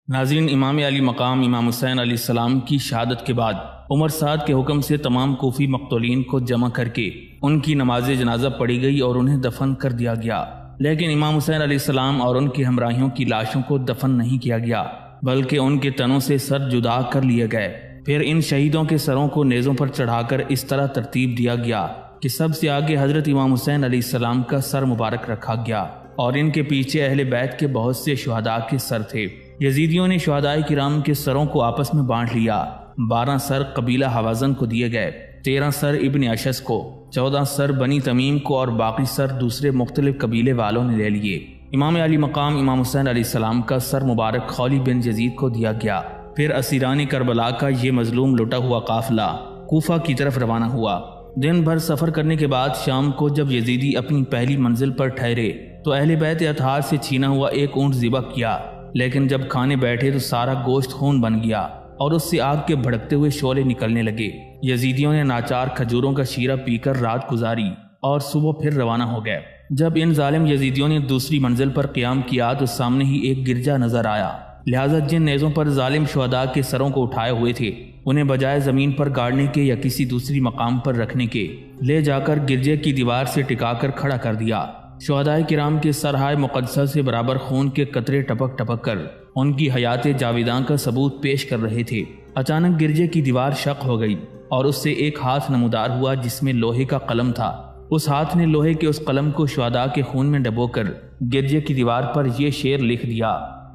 ناظرین، امام علی مقام امام حسین علیہ السلام کی شہادت کے بعد عمر سعد کے حکم سے تمام کوفی مقتولین کو جمع کر کے ان کی نماز جنازہ پڑھی گئی اور انہیں دفن کر دیا گیا، لیکن امام حسین علیہ السلام اور ان کے ہمراہیوں کی لاشوں کو دفن نہیں کیا گیا بلکہ ان کے تنوں سے سر جدا کر لیے گئے۔ پھر ان شہیدوں کے سروں کو نیزوں پر چڑھا کر اس طرح ترتیب دیا گیا کہ سب سے آگے حضرت امام حسین علیہ السلام کا سر مبارک رکھا گیا اور ان کے پیچھے اہل بیت کے بہت سے شہداء کے سر تھے۔ یزیدیوں نے شہداء کرام کے سروں کو آپس میں بانٹ لیا۔ 12 سر قبیلہ حوازن کو دیے گئے، 13 سر ابن اشس کو، 14 سر بنی تمیم کو اور باقی سر دوسرے مختلف قبیلے والوں نے لے لیے۔ امام علی مقام امام حسین علیہ السلام کا سر مبارک خولی بن یزید کو دیا گیا۔ پھر اسیران کربلا کا یہ مظلوم لٹا ہوا قافلہ کوفہ کی طرف روانہ ہوا۔ دن بھر سفر کرنے کے بعد شام کو جب یزیدی اپنی پہلی منزل پر ٹھہرے تو اہل بیت اطہار سے چھینا ہوا ایک اونٹ ذبح کیا، لیکن جب کھانے بیٹھے تو سارا گوشت خون بن گیا اور اس سے آگ کے بھڑکتے ہوئے شعلے نکلنے لگے۔ یزیدیوں نے ناچار کھجوروں کا شیرہ پی کر رات گزاری اور صبح پھر روانہ ہو گئے۔ جب ان ظالم یزیدیوں نے دوسری منزل پر قیام کیا تو سامنے ہی ایک گرجا نظر آیا، لہٰذا جن نیزوں پر ظالم شہداء کے سروں کو اٹھائے ہوئے تھے انہیں بجائے زمین پر گاڑنے کے یا کسی دوسری مقام پر رکھنے کے لے جا کر گرجے کی دیوار سے ٹکا کر کھڑا کر دیا۔ شہداء کرام کے سرہائے مقدسہ سے برابر خون کے قطرے ٹپک ٹپک کر ان کی حیات جاویداں کا ثبوت پیش کر رہے تھے۔ اچانک گرجے کی دیوار شق ہو گئی اور اس سے ایک ہاتھ نمودار ہوا جس میں لوہے کا قلم تھا۔ اس ہاتھ نے لوہے کے اس قلم کو شہداء کے خون میں ڈبو کر گرجے کی دیوار پر یہ شعر لکھ دیا: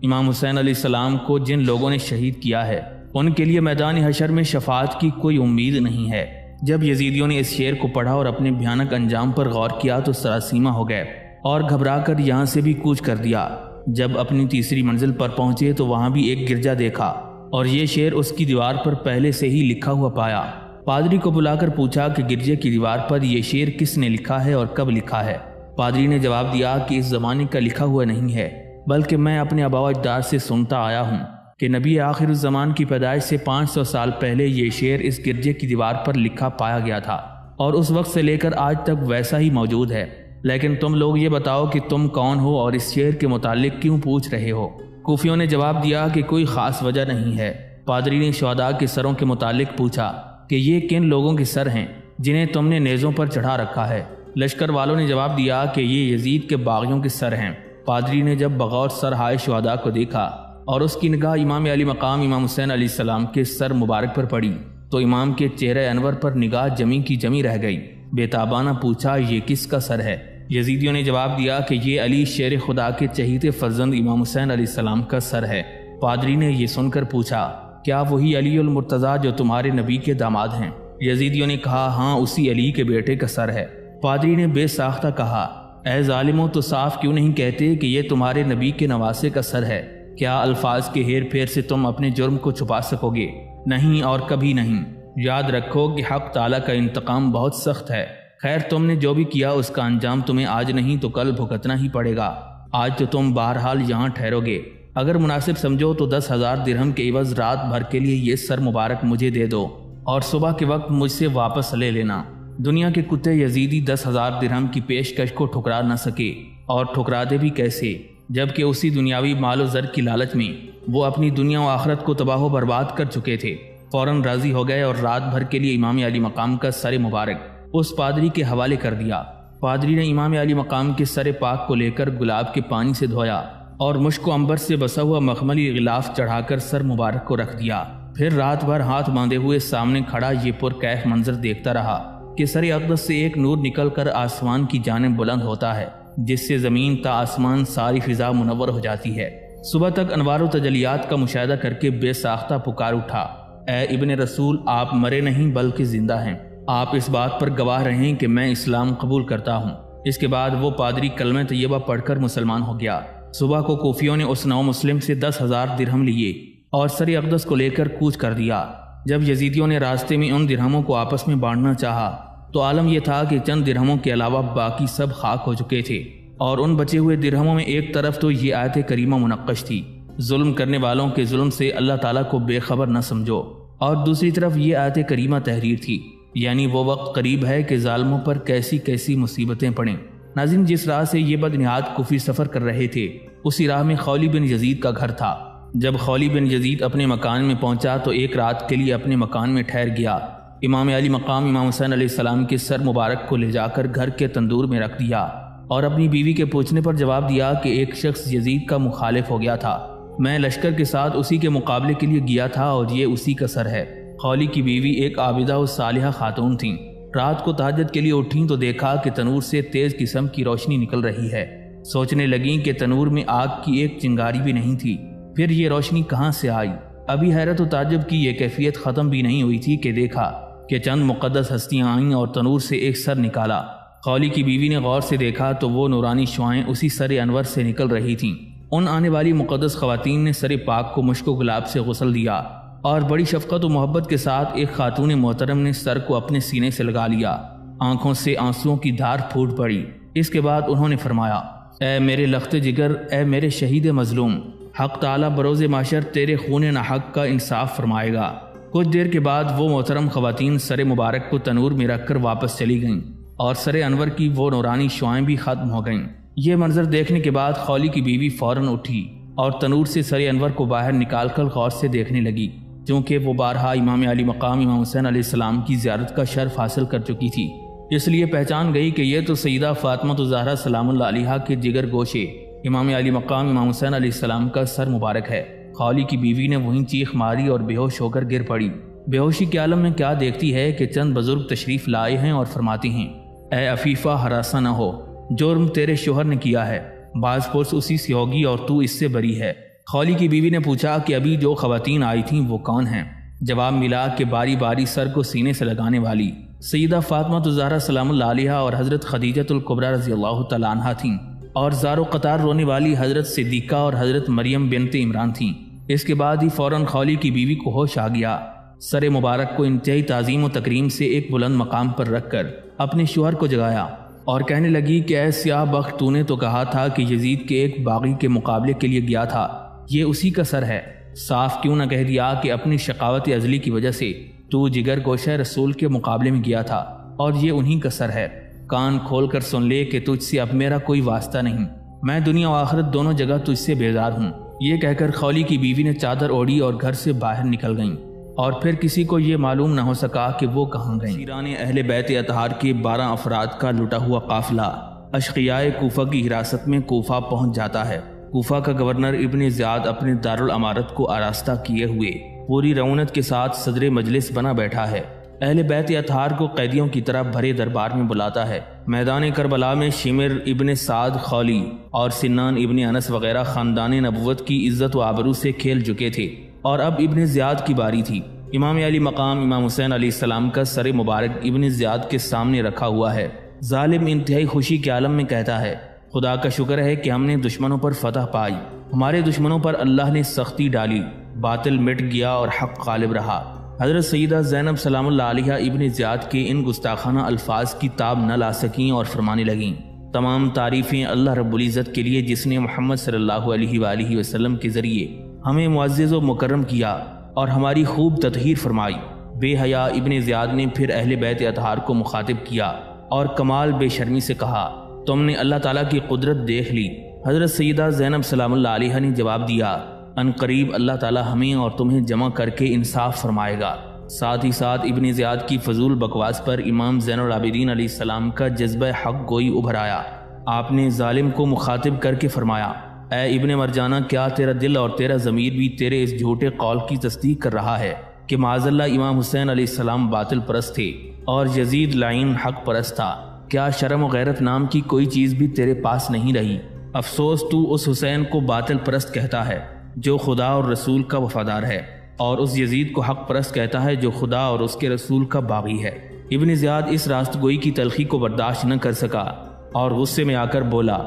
امام حسین علیہ السلام کو جن لوگوں نے شہید کیا ہے ان کے لیے میدان حشر میں شفاعت کی کوئی امید نہیں ہے۔ جب یزیدیوں نے اس شعر کو پڑھا اور اپنے بھیانک انجام پر غور کیا تو سراسیمہ ہو گئے اور گھبرا کر یہاں سے بھی کوچ کر دیا۔ جب اپنی تیسری منزل پر پہنچے تو وہاں بھی ایک گرجا دیکھا اور یہ شعر اس کی دیوار پر پہلے سے ہی لکھا ہوا پایا۔ پادری کو بلا کر پوچھا کہ گرجے کی دیوار پر یہ شعر کس نے لکھا ہے اور کب لکھا ہے؟ پادری نے جواب دیا کہ اس زمانے کا لکھا ہوا نہیں ہے، بلکہ میں اپنے آباء و اجداد سے سنتا آیا ہوں کہ نبی آخر الزمان کی پیدائش سے 500 سال پہلے یہ شعر اس گرجے کی دیوار پر لکھا پایا گیا تھا اور اس وقت سے لے کر آج تک ویسا ہی موجود ہے۔ لیکن تم لوگ یہ بتاؤ کہ تم کون ہو اور اس شعر کے متعلق کیوں پوچھ رہے ہو؟ کوفیوں نے جواب دیا کہ کوئی خاص وجہ نہیں ہے۔ پادری نے شہداء کے سروں کے متعلق پوچھا کہ یہ کن لوگوں کے سر ہیں جنہیں تم نے نیزوں پر چڑھا رکھا ہے؟ لشکر والوں نے جواب دیا کہ یہ یزید کے باغیوں کے سر ہیں۔ پادری نے جب بغور سرہائے شہداء کو دیکھا اور اس کی نگاہ امام علی مقام امام حسین علیہ السلام کے سر مبارک پر پڑی تو امام کے چہرے انور پر نگاہ جمی کی جمی رہ گئی۔ بے تابانہ پوچھا، یہ کس کا سر ہے؟ یزیدیوں نے جواب دیا کہ یہ علی شیر خدا کے چہیتے فرزند امام حسین علیہ السلام کا سر ہے۔ پادری نے یہ سن کر پوچھا، کیا وہی علی المرتضیٰ جو تمہارے نبی کے داماد ہیں؟ یزیدیوں نے کہا، ہاں، اسی علی کے بیٹے کا سر ہے۔ پادری نے بے ساختہ کہا، اے ظالموں، تو صاف کیوں نہیں کہتے کہ یہ تمہارے نبی کے نواسے کا سر ہے؟ کیا الفاظ کے ہیر پھیر سے تم اپنے جرم کو چھپا سکو گے؟ نہیں اور کبھی نہیں۔ یاد رکھو کہ حق تعالیٰ کا انتقام بہت سخت ہے۔ خیر، تم نے جو بھی کیا اس کا انجام تمہیں آج نہیں تو کل بھگتنا ہی پڑے گا۔ آج تو تم بہرحال یہاں ٹھہرو گے، اگر مناسب سمجھو تو 10,000 درہم کے عوض رات بھر کے لیے یہ سر مبارک مجھے دے دو اور صبح کے وقت مجھ سے واپس لے لینا۔ دنیا کے کتے یزیدی 10,000 درہم کی پیشکش کو ٹھکرا نہ سکے، اور ٹھکرا دے بھی کیسے، جبکہ اسی دنیاوی مال و زر کی لالچ میں وہ اپنی دنیا و آخرت کو تباہ و برباد کر چکے تھے۔ فوراً راضی ہو گئے اور رات بھر کے لیے امام علی مقام کا سر مبارک اس پادری کے حوالے کر دیا۔ پادری نے امام علی مقام کے سر پاک کو لے کر گلاب کے پانی سے دھویا اور مشک و عنبر سے بسا ہوا مخملی غلاف چڑھا کر سر مبارک کو رکھ دیا۔ پھر رات بھر ہاتھ باندھے ہوئے سامنے کھڑا یہ پرکیف منظر دیکھتا رہا کہ سر اقدس سے ایک نور نکل کر آسمان کی جانب بلند ہوتا ہے، جس سے زمین تا آسمان ساری فضا منور ہو جاتی ہے۔ صبح تک انوار و تجلیات کا مشاہدہ کر کے بے ساختہ پکار اٹھا، اے ابن رسول، آپ مرے نہیں بلکہ زندہ ہیں۔ آپ اس بات پر گواہ رہیں کہ میں اسلام قبول کرتا ہوں۔ اس کے بعد وہ پادری کلمہ طیبہ پڑھ کر مسلمان ہو گیا۔ صبح کو کوفیوں نے اس نو مسلم سے 10,000 درہم لیے اور سر اقدس کو لے کر کوچ کر دیا۔ جب یزیدیوں نے راستے میں ان درہموں کو آپس میں بانٹنا چاہا تو عالم یہ تھا کہ چند درہموں کے علاوہ باقی سب خاک ہو چکے تھے، اور ان بچے ہوئے درہموں میں ایک طرف تو یہ آیت کریمہ منقش تھی، ظلم کرنے والوں کے ظلم سے اللہ تعالیٰ کو بے خبر نہ سمجھو، اور دوسری طرف یہ آیت کریمہ تحریر تھی، یعنی وہ وقت قریب ہے کہ ظالموں پر کیسی کیسی مصیبتیں پڑیں۔ ناظرین، جس راہ سے یہ بدنہاد کوفی سفر کر رہے تھے اسی راہ میں خولی بن یزید کا گھر تھا۔ جب خولی بن یزید اپنے مکان میں پہنچا تو ایک رات کے لیے اپنے مکان میں ٹھہر گیا۔ امام علی مقام امام حسین علیہ السلام کے سر مبارک کو لے جا کر گھر کے تندور میں رکھ دیا اور اپنی بیوی کے پوچھنے پر جواب دیا کہ ایک شخص یزید کا مخالف ہو گیا تھا، میں لشکر کے ساتھ اسی کے مقابلے کے لیے گیا تھا اور یہ اسی کا سر ہے۔ خولی کی بیوی ایک عابدہ و صالحہ خاتون تھیں۔ رات کو تہجد کے لیے اٹھیں تو دیکھا کہ تنور سے تیز قسم کی روشنی نکل رہی ہے۔ سوچنے لگیں کہ تنور میں آگ کی ایک چنگاری بھی نہیں تھی، پھر یہ روشنی کہاں سے آئی؟ ابھی حیرت و تعجب کی یہ کیفیت ختم بھی نہیں ہوئی تھی کہ دیکھا کہ چند مقدس ہستیاں آئیں اور تنور سے ایک سر نکالا۔ خولی کی بیوی نے غور سے دیکھا تو وہ نورانی شعاعیں اسی سر انور سے نکل رہی تھیں۔ ان آنے والی مقدس خواتین نے سر پاک کو مشک و گلاب سے غسل دیا اور بڑی شفقت و محبت کے ساتھ ایک خاتون محترم نے سر کو اپنے سینے سے لگا لیا۔ آنکھوں سے آنسوؤں کی دھار پھوٹ پڑی۔ اس کے بعد انہوں نے فرمایا، اے میرے لخت جگر، اے میرے شہید مظلوم، حق تعالیٰ بروز محشر تیرے خون ناحق کا انصاف فرمائے گا۔ کچھ دیر کے بعد وہ محترم خواتین سر مبارک کو تنور میں رکھ کر واپس چلی گئیں اور سر انور کی وہ نورانی شعاعیں بھی ختم ہو گئیں۔ یہ منظر دیکھنے کے بعد خولی کی بیوی فوراً اٹھی اور تنور سے سر انور کو باہر نکال کر غور سے دیکھنے لگی، کیونکہ وہ بارہا امام علی مقام امام حسین علیہ السلام کی زیارت کا شرف حاصل کر چکی تھی، اس لیے پہچان گئی کہ یہ تو سیدہ فاطمہ زہرا سلام اللہ علیہا کے جگر گوشے امام علی مقام امام حسین علیہ السلام کا سر مبارک ہے۔ خولی کی بیوی نے وہیں چیخ ماری اور بے ہوش ہو کر گر پڑی۔ بے ہوشی کے عالم میں کیا دیکھتی ہے کہ چند بزرگ تشریف لائے ہیں اور فرماتی ہیں، اے عفیفہ ہراسہ نہ ہو، جرم تیرے شوہر نے کیا ہے، باز پرس اسی سے ہوگی اور تو اس سے بری ہے۔ خولی کی بیوی نے پوچھا کہ ابھی جو خواتین آئی تھیں وہ کون ہیں؟ جواب ملا کہ باری باری سر کو سینے سے لگانے والی سیدہ فاطمہ زہرا سلام اللہ علیہا اور حضرت خدیجہ الکبریٰ رضی اللہ تعالیٰ عنہا تھیں، اور زار و قطار رونے والی حضرت صدیقہ اور حضرت مریم بنت عمران تھیں۔ اس کے بعد ہی فوراً خولی کی بیوی کو ہوش آ گیا۔ سر مبارک کو انتہائی تعظیم و تکریم سے ایک بلند مقام پر رکھ کر اپنے شوہر کو جگایا اور کہنے لگی کہ اے سیاہ بخت، تو نے تو کہا تھا کہ یزید کے ایک باغی کے مقابلے کے لیے گیا تھا، یہ اسی کا سر ہے۔ صاف کیوں نہ کہہ دیا کہ اپنی شقاوت ازلی کی وجہ سے تو جگر گوشہ رسول کے مقابلے میں گیا تھا اور یہ انہی کا سر ہے۔ کان کھول کر سن لے کہ تجھ سے اب میرا کوئی واسطہ نہیں، میں دنیا و آخرت دونوں جگہ تجھ سے بیزار ہوں۔ یہ کہہ کر خولی کی بیوی نے چادر اوڑھی اور گھر سے باہر نکل گئیں، اور پھر کسی کو یہ معلوم نہ ہو سکا کہ وہ کہاں گئیں۔ سیران اہل بیت اطہار کے 12 افراد کا لٹا ہوا قافلہ اشقیاء کوفہ کی حراست میں کوفہ پہنچ جاتا ہے۔ کوفہ کا گورنر ابن زیاد اپنے دارالامارت کو آراستہ کیے ہوئے پوری رعونت کے ساتھ صدر مجلس بنا بیٹھا ہے۔ اہل بیت اطہار کو قیدیوں کی طرح بھرے دربار میں بلاتا ہے۔ میدان کربلا میں شمر ابن سعد خولی اور سنان ابن انس وغیرہ خاندان نبوت کی عزت و آبرو سے کھیل چکے تھے، اور اب ابن زیاد کی باری تھی۔ امام علی مقام امام حسین علیہ السلام کا سر مبارک ابن زیاد کے سامنے رکھا ہوا ہے۔ ظالم انتہائی خوشی کے عالم میں کہتا ہے، خدا کا شکر ہے کہ ہم نے دشمنوں پر فتح پائی، ہمارے دشمنوں پر اللہ نے سختی ڈالی، باطل مٹ گیا اور حق غالب رہا۔ حضرت سیدہ زینب سلام اللہ علیہا ابن زیاد کے ان گستاخانہ الفاظ کی تاب نہ لا سکیں اور فرمانے لگیں، تمام تعریفیں اللہ رب العزت کے لیے جس نے محمد صلی اللہ علیہ وآلہ وسلم کے ذریعے ہمیں معزز و مکرم کیا اور ہماری خوب تطہیر فرمائی۔ بے حیا ابن زیاد نے پھر اہل بیت اطہار کو مخاطب کیا اور کمال بے شرمی سے کہا، تم نے اللہ تعالیٰ کی قدرت دیکھ لی۔ حضرت سیدہ زینب سلام اللہ علیہا نے جواب دیا، ان قریب اللہ تعالیٰ ہمیں اور تمہیں جمع کر کے انصاف فرمائے گا۔ ساتھ ہی ساتھ ابن زیاد کی فضول بکواس پر امام زین العابدین علیہ السلام کا جذبہ حق گوئی ابھر آیا۔ آپ نے ظالم کو مخاطب کر کے فرمایا، اے ابن مرجانہ، کیا تیرا دل اور تیرا ضمیر بھی تیرے اس جھوٹے قول کی تصدیق کر رہا ہے کہ معاذ اللہ امام حسین علیہ السلام باطل پرست تھے اور یزید لعین حق پرست تھا؟ کیا شرم و غیرت نام کی کوئی چیز بھی تیرے پاس نہیں رہی؟ افسوس تو اس حسین کو باطل پرست کہتا ہے جو خدا اور رسول کا وفادار ہے، اور اس یزید کو حق پرست کہتا ہے جو خدا اور اس کے رسول کا باغی ہے۔ ابن زیاد اس راست گوئی کی تلخی کو برداشت نہ کر سکا اور غصے میں آ کر بولا،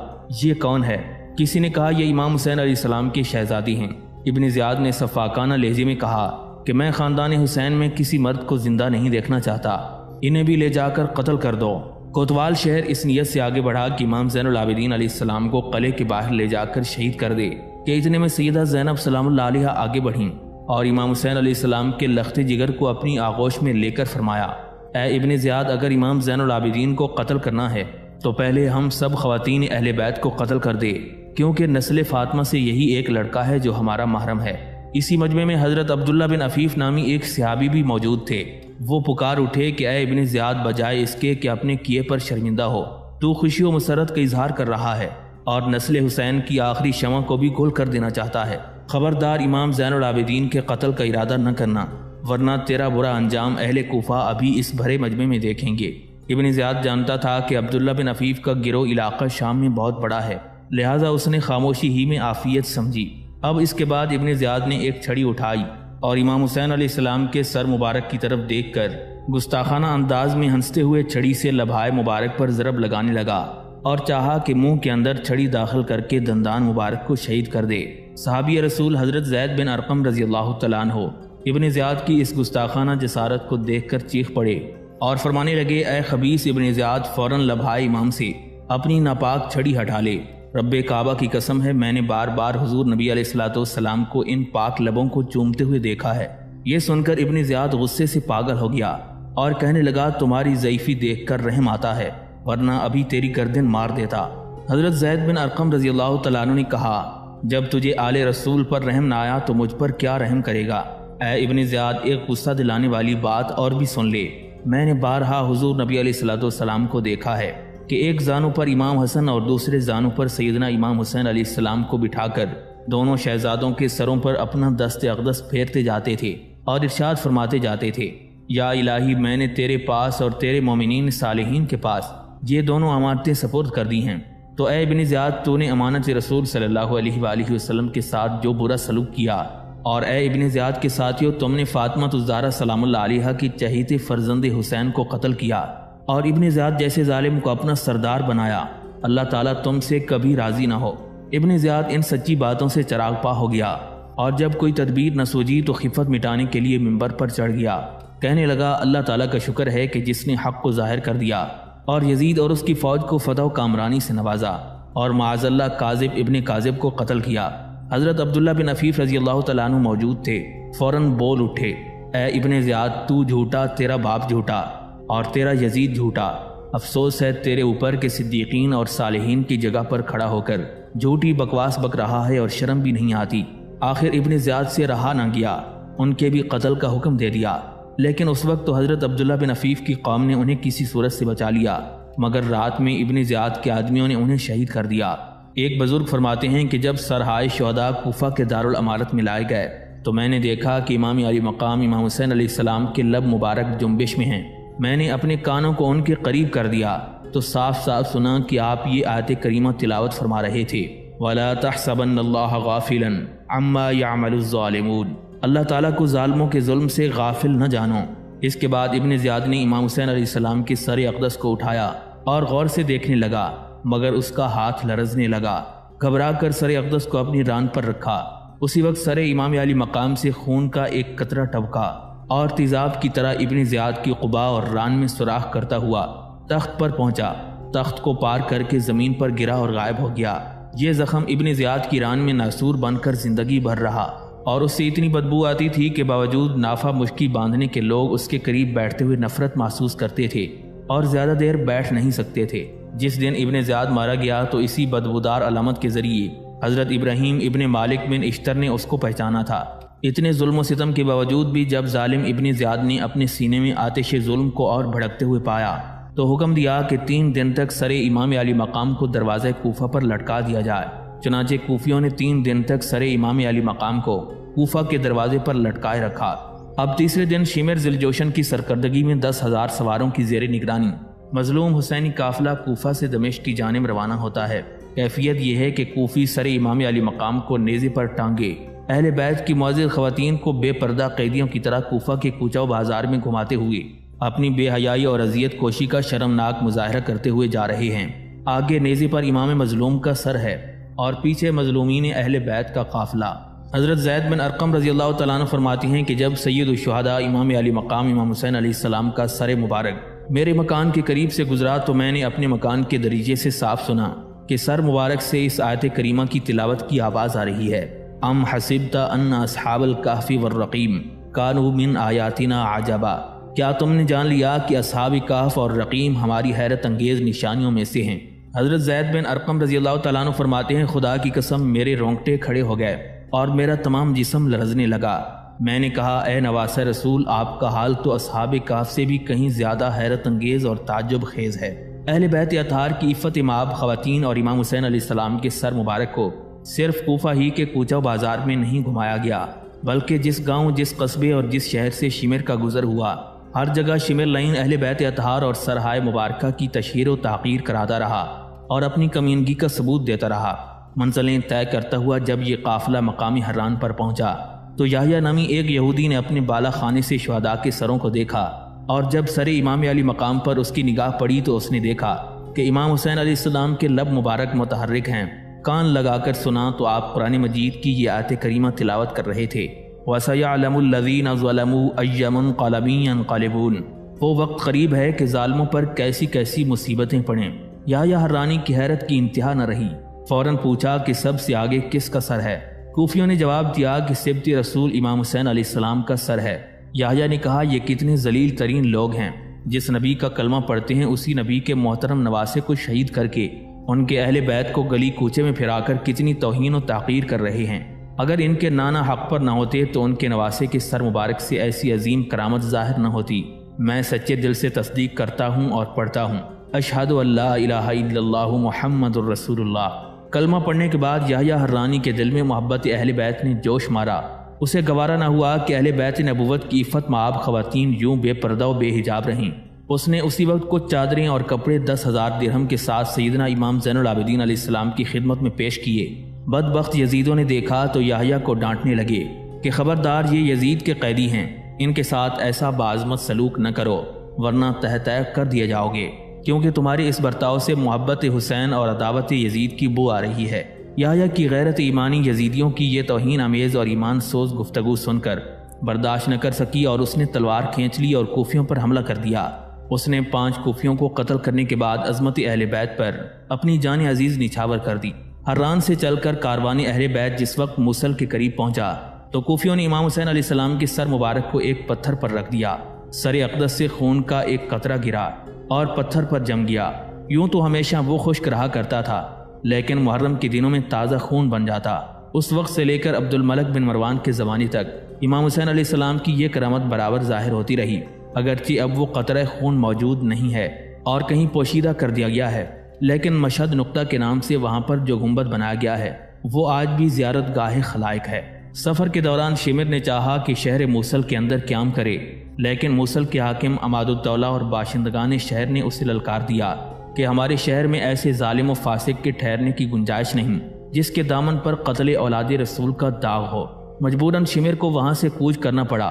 یہ کون ہے؟ کسی نے کہا یہ امام حسین علیہ السلام کے شہزادی ہیں۔ ابن زیاد نے سفاکانہ لہجے میں کہا کہ میں خاندان حسین میں کسی مرد کو زندہ نہیں دیکھنا چاہتا، انہیں بھی لے جا کر قتل کر دو۔ کوتوال شہر اس نیت سے آگے بڑھا کہ امام زین العابدین علیہ السلام کو قلعے کے باہر لے جا کر شہید کر دے کہ اتنے میں سیدہ زینب سلام اللہ علیہا آگے بڑھیں اور امام حسین علیہ السلام کے لخت جگر کو اپنی آغوش میں لے کر فرمایا، اے ابن زیاد، اگر امام زین العابدین کو قتل کرنا ہے تو پہلے ہم سب خواتین اہل بیت کو قتل کر دے، کیونکہ نسل فاطمہ سے یہی ایک لڑکا ہے جو ہمارا محرم ہے۔ اسی مجمع میں حضرت عبداللہ بن عفیف نامی ایک صحابی بھی موجود تھے۔ وہ پکار اٹھے کہ اے ابن زیاد، بجائے اس کے کہ اپنے کیے پر شرمندہ ہو، تو خوشی و مسرت کا اظہار کر رہا ہے اور نسل حسین کی آخری شمع کو بھی گل کر دینا چاہتا ہے۔ خبردار امام زین العابدین کے قتل کا ارادہ نہ کرنا، ورنہ تیرا برا انجام اہل کوفہ ابھی اس بھرے مجمع میں دیکھیں گے۔ ابن زیاد جانتا تھا کہ عبداللہ بن عفیف کا گروہ علاقہ شام میں بہت بڑا ہے، لہٰذا اس نے خاموشی ہی میں عافیت سمجھی۔ اب اس کے بعد ابن زیاد نے ایک چھڑی اٹھائی اور امام حسین علیہ السلام کے سر مبارک کی طرف دیکھ کر گستاخانہ انداز میں ہنستے ہوئے چھڑی سے لبھائے مبارک پر ضرب لگانے لگا اور چاہا کہ منہ کے اندر چھڑی داخل کر کے دندان مبارک کو شہید کر دے۔ صحابی رسول حضرت زید بن ارقم رضی اللہ تعالیٰ عنہ ابن زیاد کی اس گستاخانہ جسارت کو دیکھ کر چیخ پڑے اور فرمانے لگے، اے خبیث ابن زیاد، فوراً لبھائے امام سے اپنی ناپاک چھڑی ہٹا لے۔ رب کعبہ کی قسم ہے، میں نے بار بار حضور نبی علیہ الصلوۃ والسلام کو ان پاک لبوں کو چومتے ہوئے دیکھا ہے۔ یہ سن کر ابن زیاد غصے سے پاگل ہو گیا اور کہنے لگا، تمہاری ضعیفی دیکھ کر رحم آتا ہے، ورنہ ابھی تیری گردن مار دیتا۔ حضرت زید بن ارقم رضی اللہ تعالیٰ عنہ نے کہا، جب تجھے آل رسول پر رحم نہ آیا تو مجھ پر کیا رحم کرے گا؟ اے ابن زیاد، ایک غصہ دلانے والی بات اور بھی سن لے۔ میں نے بارہا حضور نبی علیہ الصلوۃ والسلام کو دیکھا ہے کہ ایک زانو پر امام حسن اور دوسرے زانو پر سیدنا امام حسین علیہ السلام کو بٹھا کر دونوں شہزادوں کے سروں پر اپنا دست اقدس پھیرتے جاتے تھے اور ارشاد فرماتے جاتے تھے، یا الہی، میں نے تیرے پاس اور تیرے مومنین صالحین کے پاس یہ دونوں امانتیں سپرد کر دی ہیں۔ تو اے ابن زیاد، تو نے امانت رسول صلی اللہ علیہ وآلہ وسلم کے ساتھ جو برا سلوک کیا، اور اے ابن زیاد کے ساتھیوں، تم نے فاطمہ الزہرا سلام اللہ علیہا کی چہیتے فرزند حسین کو قتل کیا اور ابن زیاد جیسے ظالم کو اپنا سردار بنایا۔ اللہ تعالیٰ تم سے کبھی راضی نہ ہو۔ ابن زیاد ان سچی باتوں سے چراغ پا ہو گیا اور جب کوئی تدبیر نہ سوجی تو خفت مٹانے کے لیے منبر پر چڑھ گیا۔ کہنے لگا، اللہ تعالیٰ کا شکر ہے کہ جس نے حق کو ظاہر کر دیا اور یزید اور اس کی فوج کو فتح و کامرانی سے نوازا اور معاذ اللہ کاذب ابن کاذب کو قتل کیا۔ حضرت عبداللہ بن عفیف رضی اللہ تعالیٰ عنہ موجود تھے، فوراً بول اٹھے، اے ابن زیاد، تو جھوٹا، تیرا باپ جھوٹا اور تیرا یزید جھوٹا۔ افسوس ہے تیرے اوپر کہ صدیقین اور صالحین کی جگہ پر کھڑا ہو کر جھوٹی بکواس بک رہا ہے اور شرم بھی نہیں آتی۔ آخر ابن زیاد سے رہا نہ گیا، ان کے بھی قتل کا حکم دے دیا، لیکن اس وقت تو حضرت عبداللہ بن عفیف کی قوم نے انہیں کسی صورت سے بچا لیا، مگر رات میں ابن زیاد کے آدمیوں نے انہیں شہید کر دیا۔ ایک بزرگ فرماتے ہیں کہ جب سرہائے شہداء کوفہ کے دارالامارت میں لائے گئے تو میں نے دیکھا کہ امام علی مقام امام حسین علیہ السلام کے لب مبارک جنبش میں ہیں۔ میں نے اپنے کانوں کو ان کے قریب کر دیا تو صاف صاف سنا کہ آپ یہ آیت کریمہ تلاوت فرما رہے تھے، وَلَا تَحْسَبَنَّ اللَّهَ غَافِلًا عَمَّا يَعْمَلُ الظَّالِمُونَ، اللہ تعالیٰ کو ظالموں کے ظلم سے غافل نہ جانو۔ اس کے بعد ابن زیاد نے امام حسین علیہ السلام کے سر اقدس کو اٹھایا اور غور سے دیکھنے لگا، مگر اس کا ہاتھ لرزنے لگا۔ گھبرا کر سر اقدس کو اپنی ران پر رکھا۔ اسی وقت سر امام علی مقام سے خون کا ایک قطرہ ٹپکا اور تیزاب کی طرح ابن زیاد کی قبا اور ران میں سوراخ کرتا ہوا تخت پر پہنچا، تخت کو پار کر کے زمین پر گرا اور غائب ہو گیا۔ یہ زخم ابن زیاد کی ران میں ناسور بن کر زندگی بھر رہا اور اس سے اتنی بدبو آتی تھی کہ باوجود نافہ مشکی باندھنے کے لوگ اس کے قریب بیٹھتے ہوئے نفرت محسوس کرتے تھے اور زیادہ دیر بیٹھ نہیں سکتے تھے۔ جس دن ابن زیاد مارا گیا تو اسی بدبودار علامت کے ذریعے حضرت ابراہیم ابن مالک بن اشتر نے اس کو پہچانا تھا۔ اتنے ظلم و ستم کے باوجود بھی جب ظالم ابن زیاد نے اپنے سینے میں آتش ظلم کو اور بھڑکتے ہوئے پایا تو حکم دیا کہ 3 دن تک سر امام علی مقام کو دروازہ کوفہ پر لٹکا دیا جائے۔ چنانچہ کوفیوں نے 3 دن تک سر امام علی مقام کو کوفہ کے دروازے پر لٹکائے رکھا۔ اب تیسرے دن شمر ذوالجوشن کی سرکردگی میں 10,000 سواروں کی زیر نگرانی مظلوم حسینی قافلہ کوفہ سے دمشق کی جانب روانہ ہوتا ہے۔ کیفیت یہ ہے کہ کوفی سر امام علی مقام کو نیزے پر ٹانگے اہل بیت کی معزز خواتین کو بے پردہ قیدیوں کی طرح کوفہ کے کوچہ و بازار میں گھماتے ہوئے اپنی بے حیائی اور اذیت کوشی کا شرمناک مظاہرہ کرتے ہوئے جا رہے ہیں۔ آگے نیزے پر امام مظلوم کا سر ہے اور پیچھے مظلومین اہل بیت کا قافلہ۔ حضرت زید بن ارقم رضی اللہ تعالیٰ عنہ فرماتی ہیں کہ جب سید الشہداء امام علی مقام امام حسین علیہ السلام کا سر مبارک میرے مکان کے قریب سے گزرا تو میں نے اپنے مکان کے دریچے سے صاف سنا کہ سر مبارک سے اس آیت کریمہ کی تلاوت کی آواز آ رہی ہے، ام حسبت ان اصحاب الکہف والرقیم کانوا من آیاتنا عجبا، کیا تم نے جان لیا کہ اصحاب کہف اور رقیم ہماری حیرت انگیز نشانیوں میں سے ہیں؟ حضرت زید بن ارقم رضی اللہ تعالیٰ عنہ فرماتے ہیں خدا کی قسم میرے رونگٹے کھڑے ہو گئے اور میرا تمام جسم لرزنے لگا۔ میں نے کہا اے نواسہ رسول آپ کا حال تو اصحاب کہف سے بھی کہیں زیادہ حیرت انگیز اور تعجب خیز ہے۔ اہل بیت اطہار کی عفت مآب خواتین اور امام حسین علیہ السلام کے سر مبارک کو صرف کوفہ ہی کے کوچہ بازار میں نہیں گھمایا گیا بلکہ جس گاؤں، جس قصبے اور جس شہر سے شمر کا گزر ہوا ہر جگہ شمر لائن اہل بیت اطہار اور سرہائے مبارکہ کی تشہیر و تحقیر کراتا رہا اور اپنی کمینگی کا ثبوت دیتا رہا۔ منزلیں طے کرتا ہوا جب یہ قافلہ مقامی حران پر پہنچا تو یحییٰ نامی ایک یہودی نے اپنے بالا خانے سے شہداء کے سروں کو دیکھا، اور جب سر امام علی مقام پر اس کی نگاہ پڑی تو اس نے دیکھا کہ امام حسین علیہ السلام کے لب مبارک متحرک ہیں۔ کان لگا کر سنا تو آپ قرآن مجید کی یہ آیت کریمہ تلاوت کر رہے تھے، وَسَيَعْلَمُ الَّذِينَ ظَلَمُوا أَيَّ مُنقَلَبٍ يَنقَلِبُونَ۔ وہ وقت قریب ہے کہ ظالموں پر کیسی کیسی مصیبتیں پڑیں۔ یحییٰ حرانی کی حیرت کی انتہا نہ رہی، فوراً پوچھا کہ سب سے آگے کس کا سر ہے؟ کوفیوں نے جواب دیا کہ سبط رسول امام حسین علیہ السلام کا سر ہے۔ یحییٰ نے کہا یہ کتنے ذلیل ترین لوگ ہیں، جس نبی کا کلمہ پڑھتے ہیں اسی نبی کے محترم نواسے کو شہید کر کے ان کے اہل بیت کو گلی کوچے میں پھرا کر کتنی توہین و تحقیر کر رہے ہیں۔ اگر ان کے نانا حق پر نہ ہوتے تو ان کے نواسے کے سر مبارک سے ایسی عظیم کرامت ظاہر نہ ہوتی۔ میں سچے دل سے تصدیق کرتا ہوں اور پڑھتا ہوں اشہد ان لا الہ الا اللہ محمد الرسول اللہ۔ کلمہ پڑھنے کے بعد یحییٰ حرانی کے دل میں محبت اہل بیت نے جوش مارا۔ اسے گوارا نہ ہوا کہ اہل بیت نبوت کی عفت مآب خواتین یوں بے پردہ و بے حجاب رہیں۔ اس نے اسی وقت کچھ چادریں اور کپڑے 10,000 درہم کے ساتھ سیدنا امام زین العابدین علیہ السلام کی خدمت میں پیش کیے۔ بدبخت یزیدوں نے دیکھا تو یحییٰ کو ڈانٹنے لگے کہ خبردار یہ یزید کے قیدی ہیں، ان کے ساتھ ایسا بعظمت سلوک نہ کرو ورنہ تہ تہ کر دیے جاؤ گے، کیونکہ تمہارے اس برتاؤ سے محبت حسین اور عداوت یزید کی بو آ رہی ہے۔ یحییٰ کی غیرت ایمانی یزیدیوں کی یہ توہین امیز اور ایمان سوز گفتگو سن کر برداشت نہ کر سکی اور اس نے تلوار کھینچ لی اور کوفیوں پر حملہ کر دیا۔ اس نے 5 کوفیوں کو قتل کرنے کے بعد عظمت اہل بیت پر اپنی جان عزیز نچھاور کر دی۔ حران سے چل کر کاروان اہل بیت جس وقت موصل کے قریب پہنچا تو کوفیوں نے امام حسین علیہ السلام کے سر مبارک کو ایک پتھر پر رکھ دیا۔ سر اقدس سے خون کا ایک قطرہ گرا اور پتھر پر جم گیا۔ یوں تو ہمیشہ وہ خشک رہا کرتا تھا لیکن محرم کے دنوں میں تازہ خون بن جاتا۔ اس وقت سے لے کر عبد الملک بن مروان کے زمانے تک امام حسین علیہ السلام کی یہ کرامت برابر ظاہر ہوتی رہی، اگرچہ اب وہ قطرہ خون موجود نہیں ہے اور کہیں پوشیدہ کر دیا گیا ہے، لیکن مشہد نقطہ کے نام سے وہاں پر جو گنبد بنایا گیا ہے وہ آج بھی زیارت گاہ خلائق ہے۔ سفر کے دوران شمر نے چاہا کہ شہر موصل کے اندر قیام کرے، لیکن موصل کے حاکم عماد الدولہ اور باشندگان شہر نے اسے للکار دیا کہ ہمارے شہر میں ایسے ظالم و فاسق کے ٹھہرنے کی گنجائش نہیں جس کے دامن پر قتل اولاد رسول کا داغ ہو۔ مجبوراً شمر کو وہاں سے کوچ کرنا پڑا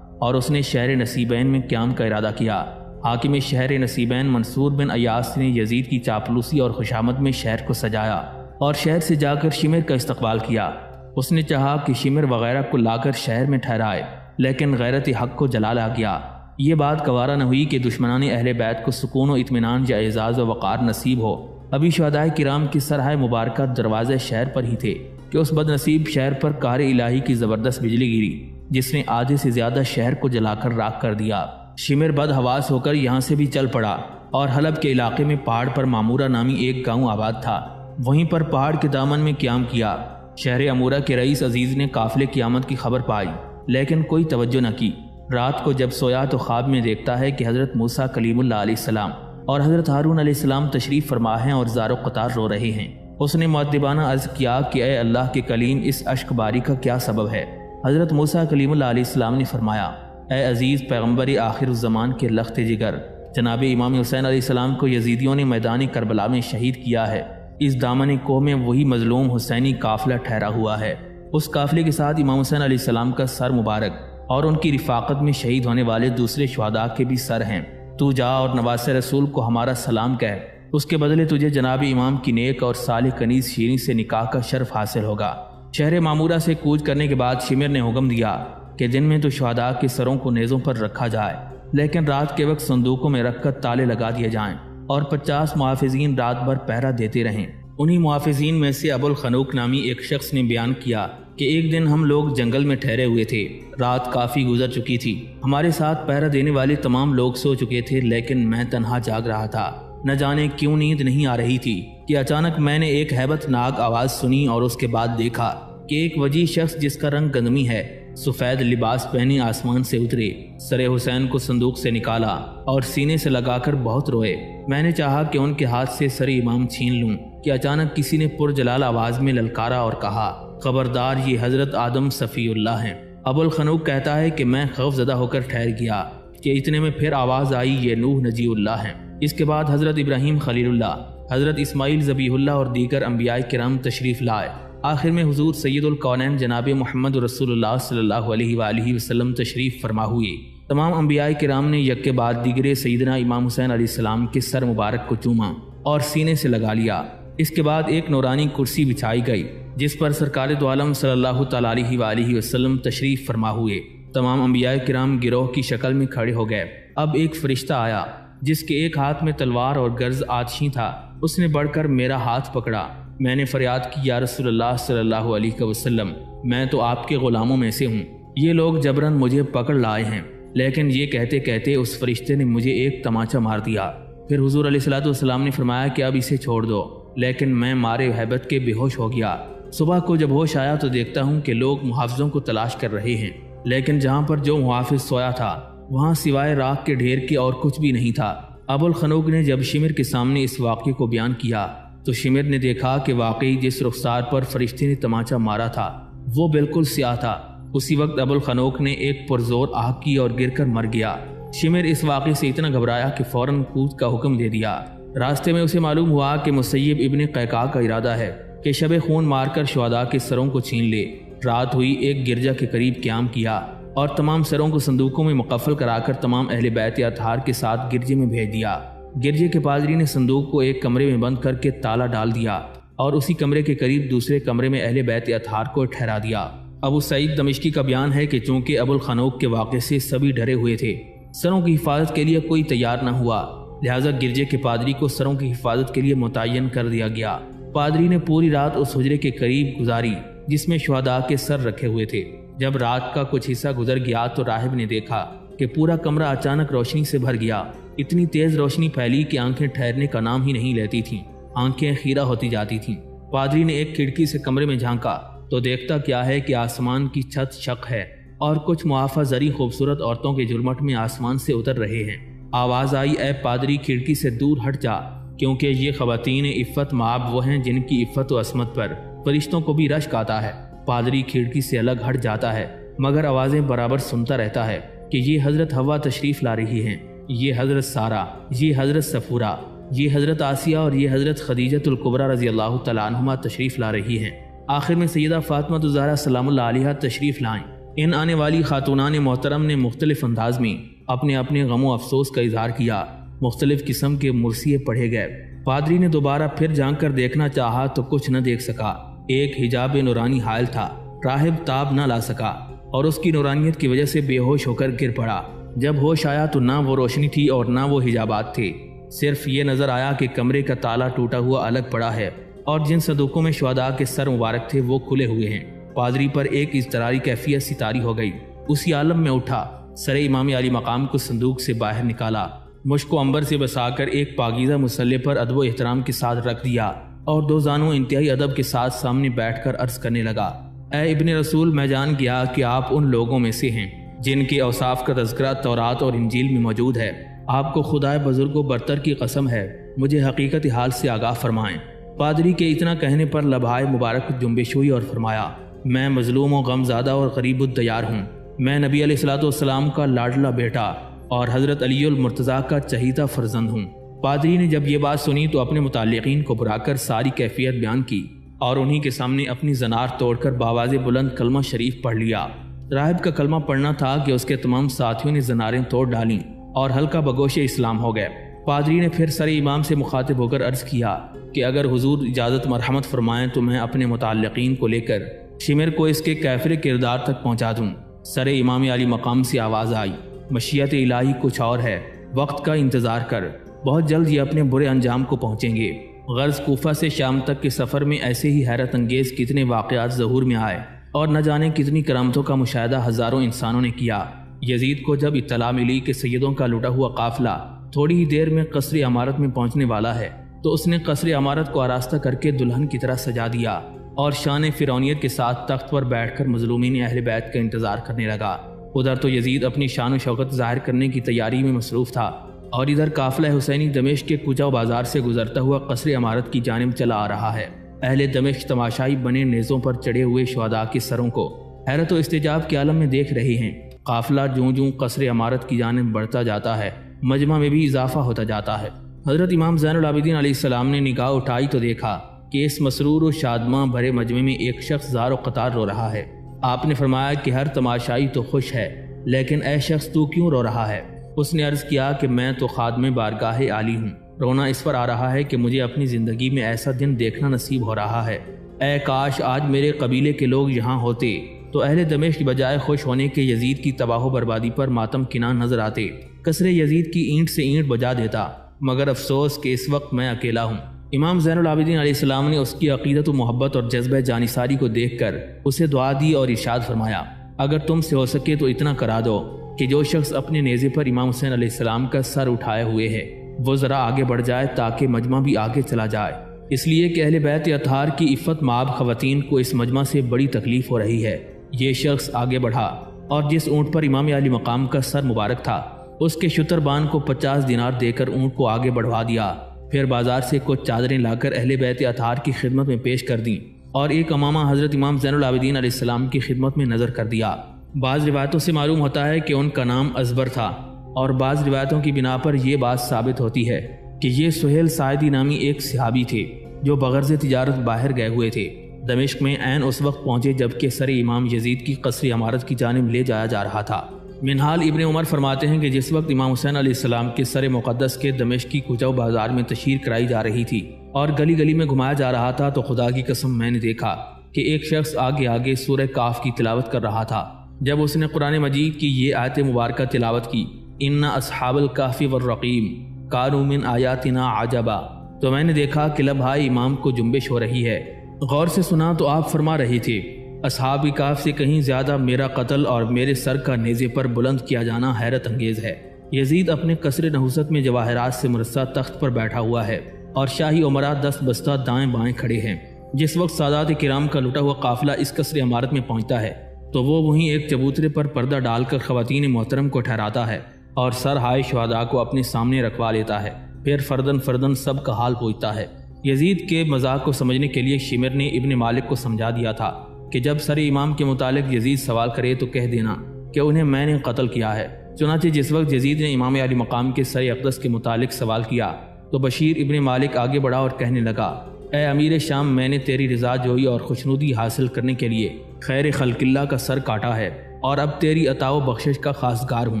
اور اس نے شہر نصیبین میں قیام کا ارادہ کیا۔ حاکم شہر نصیبین منصور بن ایاس نے یزید کی چاپلوسی اور خوشامد میں شہر کو سجایا اور شہر سے جا کر شمر کا استقبال کیا۔ اس نے چاہا کہ شمر وغیرہ کو لا کر شہر میں ٹھہرائے، لیکن غیرت حق کو جلا لا گیا۔ یہ بات گوارا نہ ہوئی کہ دشمنان اہل بیت کو سکون و اطمینان یا اعزاز و وقار نصیب ہو۔ ابھی شہدائے کرام کی سرحائے مبارکہ دروازے شہر پر ہی تھے کہ اس بد نصیب شہر پر قہر الہی کی زبردست بجلی گری جس نے آدھے سے زیادہ شہر کو جلا کر راکھ کر دیا۔ شمر بد حواس ہو کر یہاں سے بھی چل پڑا اور حلب کے علاقے میں پہاڑ پر معمورہ نامی ایک گاؤں آباد تھا، وہیں پر پہاڑ کے دامن میں قیام کیا۔ شہر امورہ کے رئیس عزیز نے قافلے کی آمد کی خبر پائی لیکن کوئی توجہ نہ کی۔ رات کو جب سویا تو خواب میں دیکھتا ہے کہ حضرت موسیٰ کلیم اللہ علیہ السلام اور حضرت ہارون علیہ السلام تشریف فرما ہیں اور زار و قطار رو رہے ہیں۔ اس نے مؤدبانہ عرض کیا کہ اے اللہ کے کلیم، اس اشک باری کا کیا سبب ہے؟ حضرت موسیٰ کلیم اللہ علیہ السلام نے فرمایا، اے عزیز پیغمبر آخر الزمان کے لخت جگر جناب امام حسین علیہ السلام کو یزیدیوں نے میدان کربلا میں شہید کیا ہے۔ اس دامن کوہ میں وہی مظلوم حسینی قافلہ ٹھہرا ہوا ہے۔ اس قافلے کے ساتھ امام حسین علیہ السلام کا سر مبارک اور ان کی رفاقت میں شہید ہونے والے دوسرے شہداء کے بھی سر ہیں۔ تو جا اور نواس رسول کو ہمارا سلام کہہ، اس کے بدلے تجھے جناب امام کی نیک اور صالح کنیز شیریں سے نکاح کا شرف حاصل ہوگا۔ شہر معمورہ سے کوچ کرنے کے بعد شمر نے حکم دیا کہ دن میں تو شہداء کے سروں کو نیزوں پر رکھا جائے، لیکن رات کے وقت صندوقوں میں رکھ کر تالے لگا دیے جائیں اور 50 محافظین رات بھر پہرا دیتے رہیں۔ انہی محافظین میں سے ابو الخنوق نامی ایک شخص نے بیان کیا کہ ایک دن ہم لوگ جنگل میں ٹھہرے ہوئے تھے، رات کافی گزر چکی تھی، ہمارے ساتھ پہرا دینے والے تمام لوگ سو چکے تھے لیکن میں تنہا جاگ رہا تھا۔ نہ جانے کیوں نیند نہیں آ رہی تھی کہ اچانک میں نے ایک ہیبت ناک آواز سنی اور اس کے بعد دیکھا کہ ایک وجیح شخص جس کا رنگ گندمی ہے، سفید لباس پہنے آسمان سے اترے، سر حسین کو صندوق سے نکالا اور سینے سے لگا کر بہت روئے۔ میں نے چاہا کہ ان کے ہاتھ سے سر امام چھین لوں کہ اچانک کسی نے پرجلال آواز میں للکارا اور کہا، خبردار، یہ حضرت آدم صفی اللہ ہیں۔ ابو الخنوق کہتا ہے کہ میں خوف زدہ ہو کر ٹھہر گیا کہ اتنے میں پھر آواز آئی، یہ نوح نجی اللہ ہیں۔ اس کے بعد حضرت ابراہیم خلیل اللہ، حضرت اسماعیل ذبیح اللہ اور دیگر انبیاء کرام تشریف لائے۔ آخر میں حضور سید الکونین جناب محمد رسول اللہ صلی اللہ علیہ وآلہ وسلم تشریف فرما ہوئے۔ تمام انبیاء کرام نے یک کے بعد دیگرے سیدنا امام حسین علیہ السلام کے سر مبارک کو چوما اور سینے سے لگا لیا۔ اس کے بعد ایک نورانی کرسی بچھائی گئی جس پر سرکار دو عالم صلی اللہ تعالی علیہ وآلہ وسلم تشریف فرما ہوئے۔ تمام انبیاء کرام گروہ کی شکل میں کھڑے ہو گئے۔ اب ایک فرشتہ آیا جس کے ایک ہاتھ میں تلوار اور گرز آتشی تھا، اس نے بڑھ کر میرا ہاتھ پکڑا۔ میں نے فریاد کی، یا رسول اللہ صلی اللہ علیہ وسلم، میں تو آپ کے غلاموں میں سے ہوں، یہ لوگ جبراً مجھے پکڑ لائے ہیں۔ لیکن یہ کہتے کہتے اس فرشتے نے مجھے ایک تماچا مار دیا۔ پھر حضور علیہ السلام نے فرمایا کہ اب اسے چھوڑ دو، لیکن میں مارے ہیبت کے بے ہوش ہو گیا۔ صبح کو جب ہوش آیا تو دیکھتا ہوں کہ لوگ محافظوں کو تلاش کر رہے ہیں، لیکن جہاں پر جو محافظ سویا تھا وہاں سوائے راکھ کے ڈھیر کے اور کچھ بھی نہیں تھا۔ ابو الخنوق نے جب شمر کے سامنے اس واقعے کو بیان کیا تو شمر نے دیکھا کہ واقعی جس رخسار پر فرشتے نے تماچا مارا تھا وہ بالکل سیاہ تھا۔ اسی وقت ابو الخنوق نے ایک پرزور آہ کی اور گر کر مر گیا۔ شمر اس واقعے سے اتنا گھبرایا کہ فوراً کود کا حکم دے دیا۔ راستے میں اسے معلوم ہوا کہ مسیب ابن قیقاع کا ارادہ ہے کہ شب خون مار کر شہداء کے سروں کو چھین لے۔ رات ہوئی، ایک گرجا کے قریب قیام کیا اور تمام سروں کو صندوقوں میں مقفل کرا کر تمام اہل بیت اطہار کے ساتھ گرجے میں بھیج دیا۔ گرجے کے پادری نے صندوق کو ایک کمرے میں بند کر کے تالا ڈال دیا اور اسی کمرے کے قریب دوسرے کمرے میں اہل بیت اطہار کو ٹھہرا دیا۔ ابو سعید دمشقی کا بیان ہے کہ چونکہ ابو الخنوق کے واقعے سے سبھی ڈرے ہوئے تھے، سروں کی حفاظت کے لیے کوئی تیار نہ ہوا، لہٰذا گرجے کے پادری کو سروں کی حفاظت کے لیے متعین کر دیا گیا۔ پادری نے پوری رات اس حجرے کے قریب گزاری جس میں شہداء کے سر رکھے ہوئے تھے۔ جب رات کا کچھ حصہ گزر گیا تو راہب نے دیکھا کہ پورا کمرہ اچانک روشنی سے بھر گیا۔ اتنی تیز روشنی پھیلی کہ آنکھیں ٹھہرنے کا نام ہی نہیں لیتی تھیں، آنکھیں خیرہ ہوتی جاتی تھیں۔ پادری نے ایک کھڑکی سے کمرے میں جھانکا تو دیکھتا کیا ہے کہ آسمان کی چھت شق ہے اور کچھ معافہ زری خوبصورت عورتوں کے جھرمٹ میں آسمان سے اتر رہے ہیں۔ آواز آئی، اے پادری کھڑکی سے دور ہٹ جا، کیونکہ یہ خواتین عفت مآب وہ ہیں جن کی عفت و عصمت پر فرشتوں کو بھی رشک آتا ہے۔ پادری کھڑکی سے الگ ہٹ جاتا ہے مگر آوازیں برابر سنتا رہتا ہے کہ یہ حضرت حوا تشریف لا رہی ہیں، یہ حضرت سارہ، یہ حضرت صفورہ، یہ حضرت آسیہ اور یہ حضرت خدیجۃ الکبریٰ رضی اللہ تعالیٰ عنہما تشریف لا رہی ہیں۔ آخر میں سیدہ فاطمہ الزہرا سلام اللہ علیہا تشریف لائیں۔ ان آنے والی خاتونان محترم نے مختلف انداز میں اپنے اپنے غم و افسوس کا اظہار کیا، مختلف قسم کے مرثیے پڑھے گئے۔ پادری نے دوبارہ پھر جھانک کر دیکھنا چاہا تو کچھ نہ دیکھ سکا۔ ایک حجاب نورانی حائل تھا، راہب تاب نہ لا سکا اور اس کی نورانیت کی وجہ سے بے ہوش ہو کر گر پڑا۔ جب ہوش آیا تو نہ وہ روشنی تھی اور نہ وہ حجابات تھے، صرف یہ نظر آیا کہ کمرے کا تالا ٹوٹا ہوا الگ پڑا ہے اور جن صندوقوں میں شہداء کے سر مبارک تھے وہ کھلے ہوئے ہیں۔ پادری پر ایک اضطراری کیفیت سی طاری ہو گئی، اسی عالم میں اٹھا، سر امام علی مقام کو صندوق سے باہر نکالا، مشک و عنبر سے بسا کر ایک پاکیزہ مسلح پر ادب و احترام کے ساتھ رکھ دیا اور دو زانوں انتہائی ادب کے ساتھ سامنے بیٹھ کر عرض کرنے لگا، اے ابن رسول، میں جان گیا کہ آپ ان لوگوں میں سے ہیں جن کے اوصاف کا تذکرہ تورات اور انجیل میں موجود ہے۔ آپ کو خدائے بزرگ و برتر کی قسم ہے، مجھے حقیقت حال سے آگاہ فرمائیں۔ پادری کے اتنا کہنے پر لبھائے مبارک جنبش ہوئی اور فرمایا، میں مظلوم و غم زادہ اور غریب الدیار ہوں، میں نبی علیہ الصلوۃ والسلام کا لاڈلا بیٹا اور حضرت علی المرتضیٰ کا چہیتا فرزند ہوں۔ پادری نے جب یہ بات سنی تو اپنے متعلقین کو بلا کر ساری کیفیت بیان کی اور انہی کے سامنے اپنی زنار توڑ کر باواز بلند کلمہ شریف پڑھ لیا۔ راہب کا کلمہ پڑھنا تھا کہ اس کے تمام ساتھیوں نے زناریں توڑ ڈالیں اور ہلکا بگوش اسلام ہو گئے۔ پادری نے پھر سر امام سے مخاطب ہو کر عرض کیا کہ اگر حضور اجازت مرحمت فرمائیں تو میں اپنے متعلقین کو لے کر شمر کو اس کے کافر کردار تک پہنچا دوں۔ سر امام علی مقام سے آواز آئی، مشیت الہی کچھ اور ہے، وقت کا انتظار کر، بہت جلد یہ اپنے برے انجام کو پہنچیں گے۔ غرض کوفہ سے شام تک کے سفر میں ایسے ہی حیرت انگیز کتنے واقعات ظہور میں آئے اور نہ جانے کتنی کرامتوں کا مشاہدہ ہزاروں انسانوں نے کیا۔ یزید کو جب اطلاع ملی کہ سیدوں کا لٹا ہوا قافلہ تھوڑی ہی دیر میں قصر عمارت میں پہنچنے والا ہے۔ تو اس نے قصر عمارت کو آراستہ کر کے دلہن کی طرح سجا دیا اور شان فرعونیت کے ساتھ تخت پر بیٹھ کر مظلومین اہل بیت کا انتظار کرنے لگا۔ ادھر تو یزید اپنی شان و شوکت ظاہر کرنے کی تیاری میں مصروف تھا، اور ادھر قافلہ حسینی دمشق کے کوچہ و بازار سے گزرتا ہوا قصر عمارت کی جانب چلا آ رہا ہے۔ اہل دمشق تماشائی بنے نیزوں پر چڑھے ہوئے شہداء کے سروں کو حیرت و استعجاب کے عالم میں دیکھ رہے ہیں۔ قافلہ جوں جوں قصر عمارت کی جانب بڑھتا جاتا ہے، مجمع میں بھی اضافہ ہوتا جاتا ہے۔ حضرت امام زین العابدین علیہ السلام نے نگاہ اٹھائی تو دیکھا کہ اس مسرور و شادماں بھرے مجمع میں ایک شخص زار و قطار رو رہا ہے۔ آپ نے فرمایا کہ ہر تماشائی تو خوش ہے، لیکن اے شخص تو کیوں رو رہا ہے؟ اس نے عرض کیا کہ میں تو خادم بارگاہ عالی ہوں، رونا اس پر آ رہا ہے کہ مجھے اپنی زندگی میں ایسا دن دیکھنا نصیب ہو رہا ہے۔ اے کاش آج میرے قبیلے کے لوگ یہاں ہوتے تو اہل دمشق بجائے خوش ہونے کے یزید کی تباہ و بربادی پر ماتم کناں نظر آتے، قصر یزید کی اینٹ سے اینٹ بجا دیتا، مگر افسوس کہ اس وقت میں اکیلا ہوں۔ امام زین العابدین علیہ السلام نے اس کی عقیدت و محبت اور جذبہ جانثاری کو دیکھ کر اسے دعا دی اور ارشاد فرمایا، اگر تم سے ہو سکے تو اتنا کرا دو کہ جو شخص اپنے نیزے پر امام حسین علیہ السلام کا سر اٹھائے ہوئے ہے وہ ذرا آگے بڑھ جائے تاکہ مجمع بھی آگے چلا جائے، اس لیے کہ اہل بیت اطہار کی عفت مآب خواتین کو اس مجمع سے بڑی تکلیف ہو رہی ہے۔ یہ شخص آگے بڑھا اور جس اونٹ پر امام علی مقام کا سر مبارک تھا اس کے شتر بان کو 50 دینار دے کر اونٹ کو آگے بڑھوا دیا، پھر بازار سے کچھ چادریں لا کر اہل بیت اطہار کی خدمت میں پیش کر دیں اور ایک امامہ حضرت امام زین العابدین علیہ السلام کی خدمت میں نظر کر دیا۔ بعض روایتوں سے معلوم ہوتا ہے کہ ان کا نام ازبر تھا، اور بعض روایتوں کی بنا پر یہ بات ثابت ہوتی ہے کہ یہ سہیل ساعدی نامی ایک صحابی تھے جو بغرض تجارت باہر گئے ہوئے تھے۔ دمشق میں عین اس وقت پہنچے جبکہ سر امام یزید کی قصری عمارت کی جانب لے جایا جا رہا تھا۔ منہال ابن عمر فرماتے ہیں کہ جس وقت امام حسین علیہ السلام کے سر مقدس کے دمشق کی کوچہ و بازار میں تشہیر کرائی جا رہی تھی اور گلی گلی میں گھمایا جا رہا تھا تو خدا کی قسم میں نے دیکھا کہ ایک شخص آگے آگے سورہ کاف کی تلاوت کر رہا تھا۔ جب اس نے قرآن مجید کی یہ آیت مبارکہ تلاوت کی، ان اصحاب الکہف والرقیم کانوا من آیاتنا عجبا، تو میں نے دیکھا کہ لبھائے امام کو جنبش ہو رہی ہے۔ غور سے سنا تو آپ فرما رہے تھے، اصحاب کہف سے کہیں زیادہ میرا قتل اور میرے سر کا نیزے پر بلند کیا جانا حیرت انگیز ہے۔ یزید اپنے قصر نحوست میں جواہرات سے مرصع تخت پر بیٹھا ہوا ہے اور شاہی امراء دست بستہ دائیں بائیں کھڑے ہیں۔ جس وقت سادات کرام کا لٹا ہوا قافلہ اس قصر عمارت میں پہنچتا ہے تو وہ وہیں ایک چبوترے پر پردہ ڈال کر خواتین محترم کو ٹھہراتا ہے اور سر ہائے شہداء کو اپنے سامنے رکھوا لیتا ہے، پھر فردن فردن سب کا حال پوچھتا ہے۔ یزید کے مذاق کو سمجھنے کے لیے شمر نے ابن مالک کو سمجھا دیا تھا کہ جب سر امام کے متعلق یزید سوال کرے تو کہہ دینا کہ انہیں میں نے قتل کیا ہے۔ چنانچہ جس وقت یزید نے امام علی مقام کے سر اقدس کے متعلق سوال کیا تو بشیر ابن مالک آگے بڑھا اور کہنے لگا، اے امیر شام، میں نے تیری رضا جوئی اور خوشنودی حاصل کرنے کے لیے خیر خلق اللہ کا سر کاٹا ہے اور اب تیری عطا و بخشش کا خواستگار ہوں۔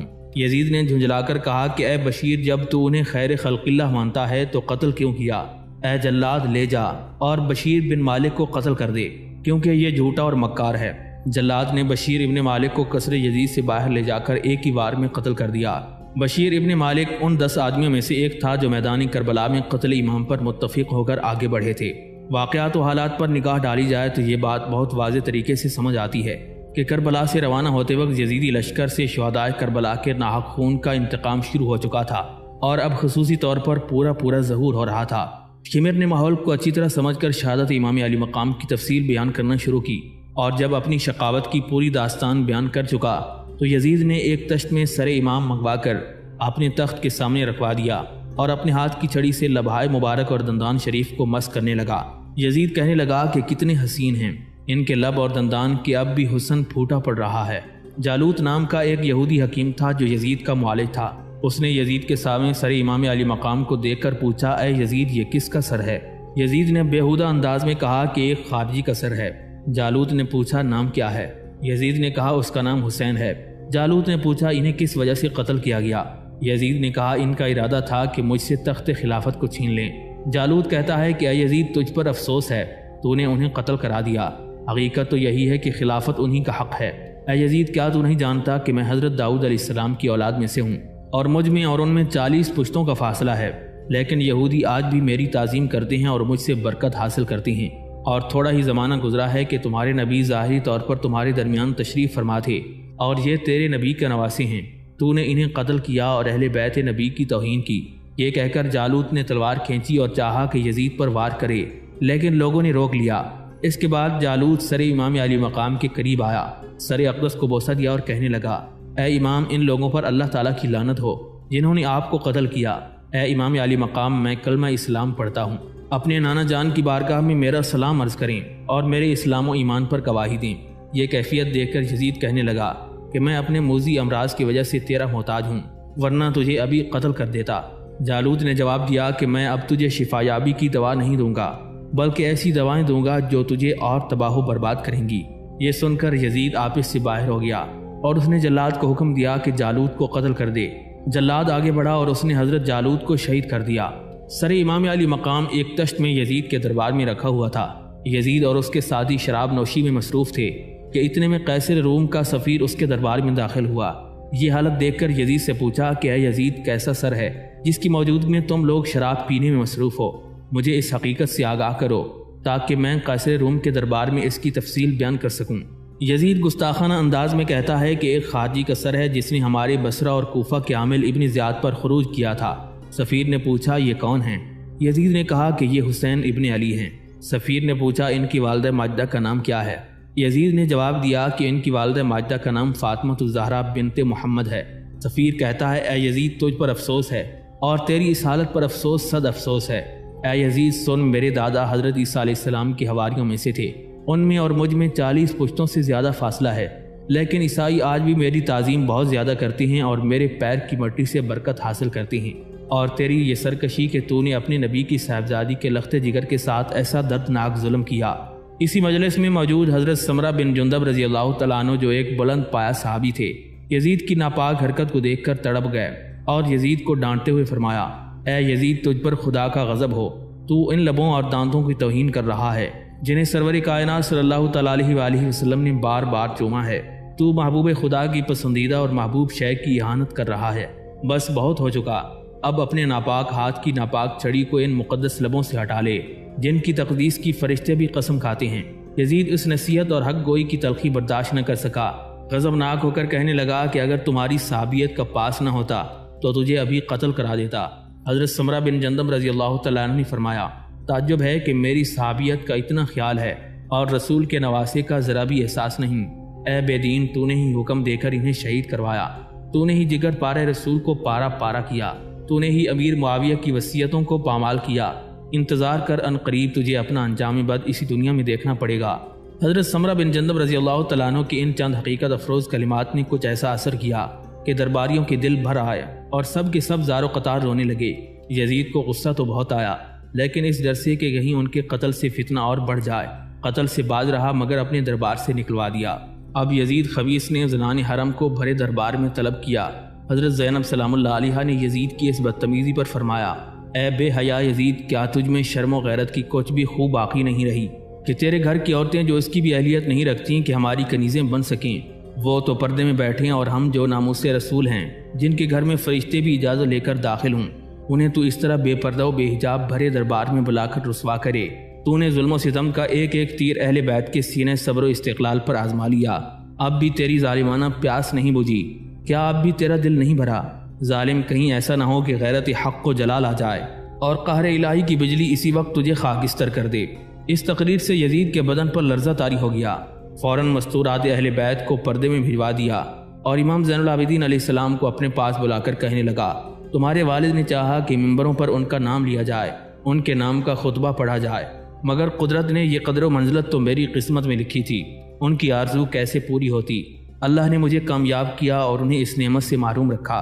یزید نے جھنجھلا کر کہا کہ اے بشیر، جب تو انہیں خیر خلق اللہ مانتا ہے تو قتل کیوں کیا؟ اے جلاد، لے جا اور بشیر بن مالک کو قتل کر دے، کیونکہ یہ جھوٹا اور مکار ہے۔ جلاد نے بشیر ابن مالک کو قصر یزید سے باہر لے جا کر ایک ہی وار میں قتل کر دیا۔ بشیر ابن مالک ان 10 آدمیوں میں سے ایک تھا جو میدان کربلا میں قتل امام پر متفق ہو کر آگے بڑھے تھے۔ واقعات و حالات پر نگاہ ڈالی جائے تو یہ بات بہت واضح طریقے سے سمجھ آتی ہے کہ کربلا سے روانہ ہوتے وقت یزیدی لشکر سے شہداء کربلا کے ناحق خون کا انتقام شروع ہو چکا تھا اور اب خصوصی طور پر پورا ظہور ہو رہا تھا۔ شمر نے ماحول کو اچھی طرح سمجھ کر شہادت امام علی مقام کی تفصیل بیان کرنا شروع کی، اور جب اپنی شقاوت کی پوری داستان بیان کر چکا تو یزید نے ایک تشت میں سر امام منگوا کر اپنے تخت کے سامنے رکھوا دیا اور اپنے ہاتھ کی چھڑی سے لبھائے مبارک اور دندان شریف کو مس کرنے لگا۔ یزید کہنے لگا کہ کتنے حسین ہیں، ان کے لب اور دندان کے اب بھی حسن پھوٹا پڑ رہا ہے۔ جالوت نام کا ایک یہودی حکیم تھا جو یزید کا معالج تھا۔ اس نے یزید کے سامنے سر امام علی مقام کو دیکھ کر پوچھا، اے یزید، یہ کس کا سر ہے؟ یزید نے بیہودہ انداز میں کہا کہ ایک خارجی کا سر ہے۔ جالوت نے پوچھا، نام کیا ہے؟ یزید نے کہا، اس کا نام حسین ہے۔ جالوت نے پوچھا، انہیں کس وجہ سے قتل کیا گیا؟ یزید نے کہا، ان کا ارادہ تھا کہ مجھ سے تخت خلافت کو چھین لیں۔ جالوت کہتا ہے کہ اے یزید، تجھ پر افسوس ہے، تو نے انہیں قتل کرا دیا۔ حقیقت تو یہی ہے کہ خلافت انہی کا حق ہے۔ اے یزید، کیا تو نہیں جانتا کہ میں حضرت داؤد علیہ السلام کی اولاد میں سے ہوں اور مجھ میں اور ان میں 40 پشتوں کا فاصلہ ہے، لیکن یہودی آج بھی میری تعظیم کرتے ہیں اور مجھ سے برکت حاصل کرتے ہیں، اور تھوڑا ہی زمانہ گزرا ہے کہ تمہارے نبی ظاہری طور پر تمہارے درمیان تشریف فرما تھے اور یہ تیرے نبی کے نواسے ہیں۔ تو نے انہیں قتل کیا اور اہل بیت نبی کی توہین کی۔ یہ کہہ کر جالوت نے تلوار کھینچی اور چاہا کہ یزید پر وار کرے، لیکن لوگوں نے روک لیا۔ اس کے بعد جالوت سر امام علی مقام کے قریب آیا، سر اقدس کو بوسہ دیا اور کہنے لگا، اے امام، ان لوگوں پر اللہ تعالیٰ کی لعنت ہو جنہوں نے آپ کو قتل کیا۔ اے امام علی مقام، میں کلمہ اسلام پڑھتا ہوں، اپنے نانا جان کی بارگاہ میں میرا سلام عرض کریں اور میرے اسلام و ایمان پر گواہی دیں۔ یہ کیفیت دیکھ کر یزید کہنے لگا کہ میں اپنے موذی امراض کی وجہ سے تیرا محتاج ہوں، ورنہ تجھے ابھی قتل کر دیتا۔ جالوت نے جواب دیا کہ میں اب تجھے شفا یابی کی دوا نہیں دوں گا، بلکہ ایسی دوائیں دوں گا جو تجھے اور تباہ و برباد کریں گی۔ یہ سن کر یزید آپس سے باہر ہو گیا اور اس نے جلاد کو حکم دیا کہ جالوت کو قتل کر دے۔ جلاد آگے بڑھا اور اس نے حضرت جالوت کو شہید کر دیا۔ سر امام علی مقام ایک تشت میں یزید کے دربار میں رکھا ہوا تھا۔ یزید اور اس کے ساتھی شراب نوشی میں مصروف تھے کہ اتنے میں قیصر روم کا سفیر اس کے دربار میں داخل ہوا۔ یہ حالت دیکھ کر یزید سے پوچھا کہ اے یزید، کیسا سر ہے جس کی موجودگی میں تم لوگ شراب پینے میں مصروف ہو؟ مجھے اس حقیقت سے آگاہ کرو تاکہ میں قیصر روم کے دربار میں اس کی تفصیل بیان کر سکوں۔ یزید گستاخانہ انداز میں کہتا ہے کہ ایک خارجی کا سر ہے جس نے ہمارے بصرہ اور کوفہ کے عامل ابن زیاد پر خروج کیا تھا۔ سفیر نے پوچھا، یہ کون ہیں؟ یزید نے کہا کہ یہ حسین ابن علی ہیں۔ سفیر نے پوچھا، ان کی والدہ ماجدہ کا نام کیا ہے؟ یزید نے جواب دیا کہ ان کی والدہ ماجدہ کا نام فاطمہ الزہرا بنت محمد ہے۔ سفیر کہتا ہے، اے یزید، تجھ پر افسوس ہے اور تیری اس حالت پر افسوس صد افسوس ہے۔ اے یزید سن، میرے دادا حضرت عیسیٰ علیہ السلام کے حواریوں میں سے تھے، ان میں اور مجھ میں 40 پشتوں سے زیادہ فاصلہ ہے، لیکن عیسائی آج بھی میری تعظیم بہت زیادہ کرتے ہیں اور میرے پیر کی مٹی سے برکت حاصل کرتے ہیں۔ اور تیری یہ سرکشی کہ تو نے اپنے نبی کی صاحبزادی کے لخت جگر کے ساتھ ایسا دردناک ظلم کیا۔ اسی مجلس میں موجود حضرت سمرہ بن جندب رضی اللہ تعالیٰ عنہ، جو ایک بلند پایا صحابی تھے، یزید کی ناپاک حرکت کو دیکھ کر تڑپ گئے اور یزید کو ڈانٹتے ہوئے فرمایا، اے یزید، تجھ پر خدا کا غضب ہو، تو ان لبوں اور دانتوں کی توہین کر رہا ہے جنہیں سرور کائنات صلی اللہ تعالیٰ علیہ وآلہ وسلم نے بار بار چوما ہے۔ تو محبوب خدا کی پسندیدہ اور محبوب شے کی اہانت کر رہا ہے۔ بس بہت ہو چکا، اب اپنے ناپاک ہاتھ کی ناپاک چھڑی کو ان مقدس لبوں سے ہٹا لے جن کی تقدیس کی فرشتے بھی قسم کھاتے ہیں۔ یزید اس نصیحت اور حق گوئی کی تلخی برداشت نہ کر سکا، غضبناک ہو کر کہنے لگا کہ اگر تمہاری صحابیت کا پاس نہ ہوتا تو تجھے ابھی قتل کرا دیتا۔ حضرت سمرہ بن جندب رضی اللہ تعالیٰ عنہ نے فرمایا، تعجب ہے کہ میری صحابیت کا اتنا خیال ہے اور رسول کے نواسے کا ذرا بھی احساس نہیں۔ اے بے دین، تو نے ہی حکم دے کر انہیں شہید کروایا، تو نے ہی جگر پارے رسول کو پارا پارا کیا، تو نے ہی امیر معاویہ کی وصیتوں کو پامال کیا۔ انتظار کر، ان قریب تجھے اپنا انجام بد اسی دنیا میں دیکھنا پڑے گا۔ حضرت سمرہ بن جندب رضی اللہ تعالیٰ عنہ کی ان چند حقیقت افروز کلمات نے کچھ ایسا اثر کیا کہ درباریوں کے دل بھر آئے اور سب کے سب زار و قطار رونے لگے۔ یزید کو غصہ تو بہت آیا، لیکن اس ڈر سے کہ کہیں ان کے قتل سے فتنہ اور بڑھ جائے، قتل سے باز رہا مگر اپنے دربار سے نکلوا دیا۔ اب یزید خبیث نے زنان حرم کو بھرے دربار میں طلب کیا۔ حضرت زینب سلام اللہ علیہا نے یزید کی اس بدتمیزی پر فرمایا، اے بے حیا یزید، کیا تجھ میں شرم و غیرت کی کچھ بھی خوب باقی نہیں رہی کہ تیرے گھر کی عورتیں جو اس کی بھی اہلیت نہیں رکھتی کہ ہماری کنیزیں بن سکیں، وہ تو پردے میں بیٹھیں، اور ہم جو ناموس رسول ہیں جن کے گھر میں فرشتے بھی اجازت لے کر داخل ہوں، انہیں تو اس طرح بے پردہ و بے حجاب بھرے دربار میں بلا کر رسوا کرے۔ تو نے ظلم و ستم کا ایک ایک تیر اہل بیت کے سینے صبر و استقلال پر آزما لیا، اب بھی تیری ظالمانہ پیاس نہیں بجھی؟ کیا اب بھی تیرا دل نہیں بھرا؟ ظالم، کہیں ایسا نہ ہو کہ غیرت حق کو جلال آ جائے اور قہر الہی کی بجلی اسی وقت تجھے خاکستر کر دے۔ اس تقریر سے یزید کے بدن پر لرزہ طاری ہو گیا، فوراً مستورات اہل بیت کو پردے میں بھجوا دیا اور امام زین العابدین علیہ السلام کو اپنے پاس بلا کر کہنے لگا، تمہارے والد نے چاہا کہ ممبروں پر ان کا نام لیا جائے، ان کے نام کا خطبہ پڑھا جائے، مگر قدرت نے یہ قدر و منزلت تو میری قسمت میں لکھی تھی، ان کی آرزو کیسے پوری ہوتی؟ اللہ نے مجھے کامیاب کیا اور انہیں اس نعمت سے محروم رکھا۔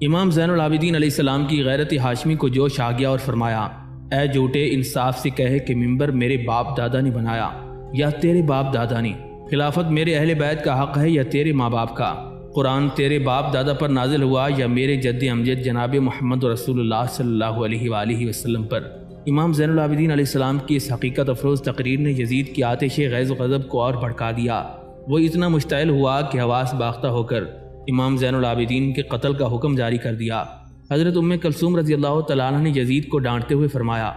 امام زین العابدین علیہ السلام کی غیرت ہاشمی کو جوش آ گیا اور فرمایا، اے جھوٹے، انصاف سے کہے کہ ممبر میرے باپ دادا نے بنایا یا تیرے باپ دادا نے؟ خلافت میرے اہل بیت کا حق ہے یا تیرے ماں باپ کا؟ قرآن تیرے باپ دادا پر نازل ہوا یا میرے جد امجد جناب محمد رسول اللہ صلی اللہ علیہ وآلہ وسلم پر؟ امام زین العابدین علیہ السلام کی اس حقیقت افروز تقریر نے یزید کی آتش غیظ و غضب کو اور بھڑکا دیا۔ وہ اتنا مشتعل ہوا کہ حواس باختہ ہو کر امام زین العابدین کے قتل کا حکم جاری کر دیا۔ حضرت ام کلثوم رضی اللہ تعالیٰ عنہ نے یزید کو ڈانٹتے ہوئے فرمایا،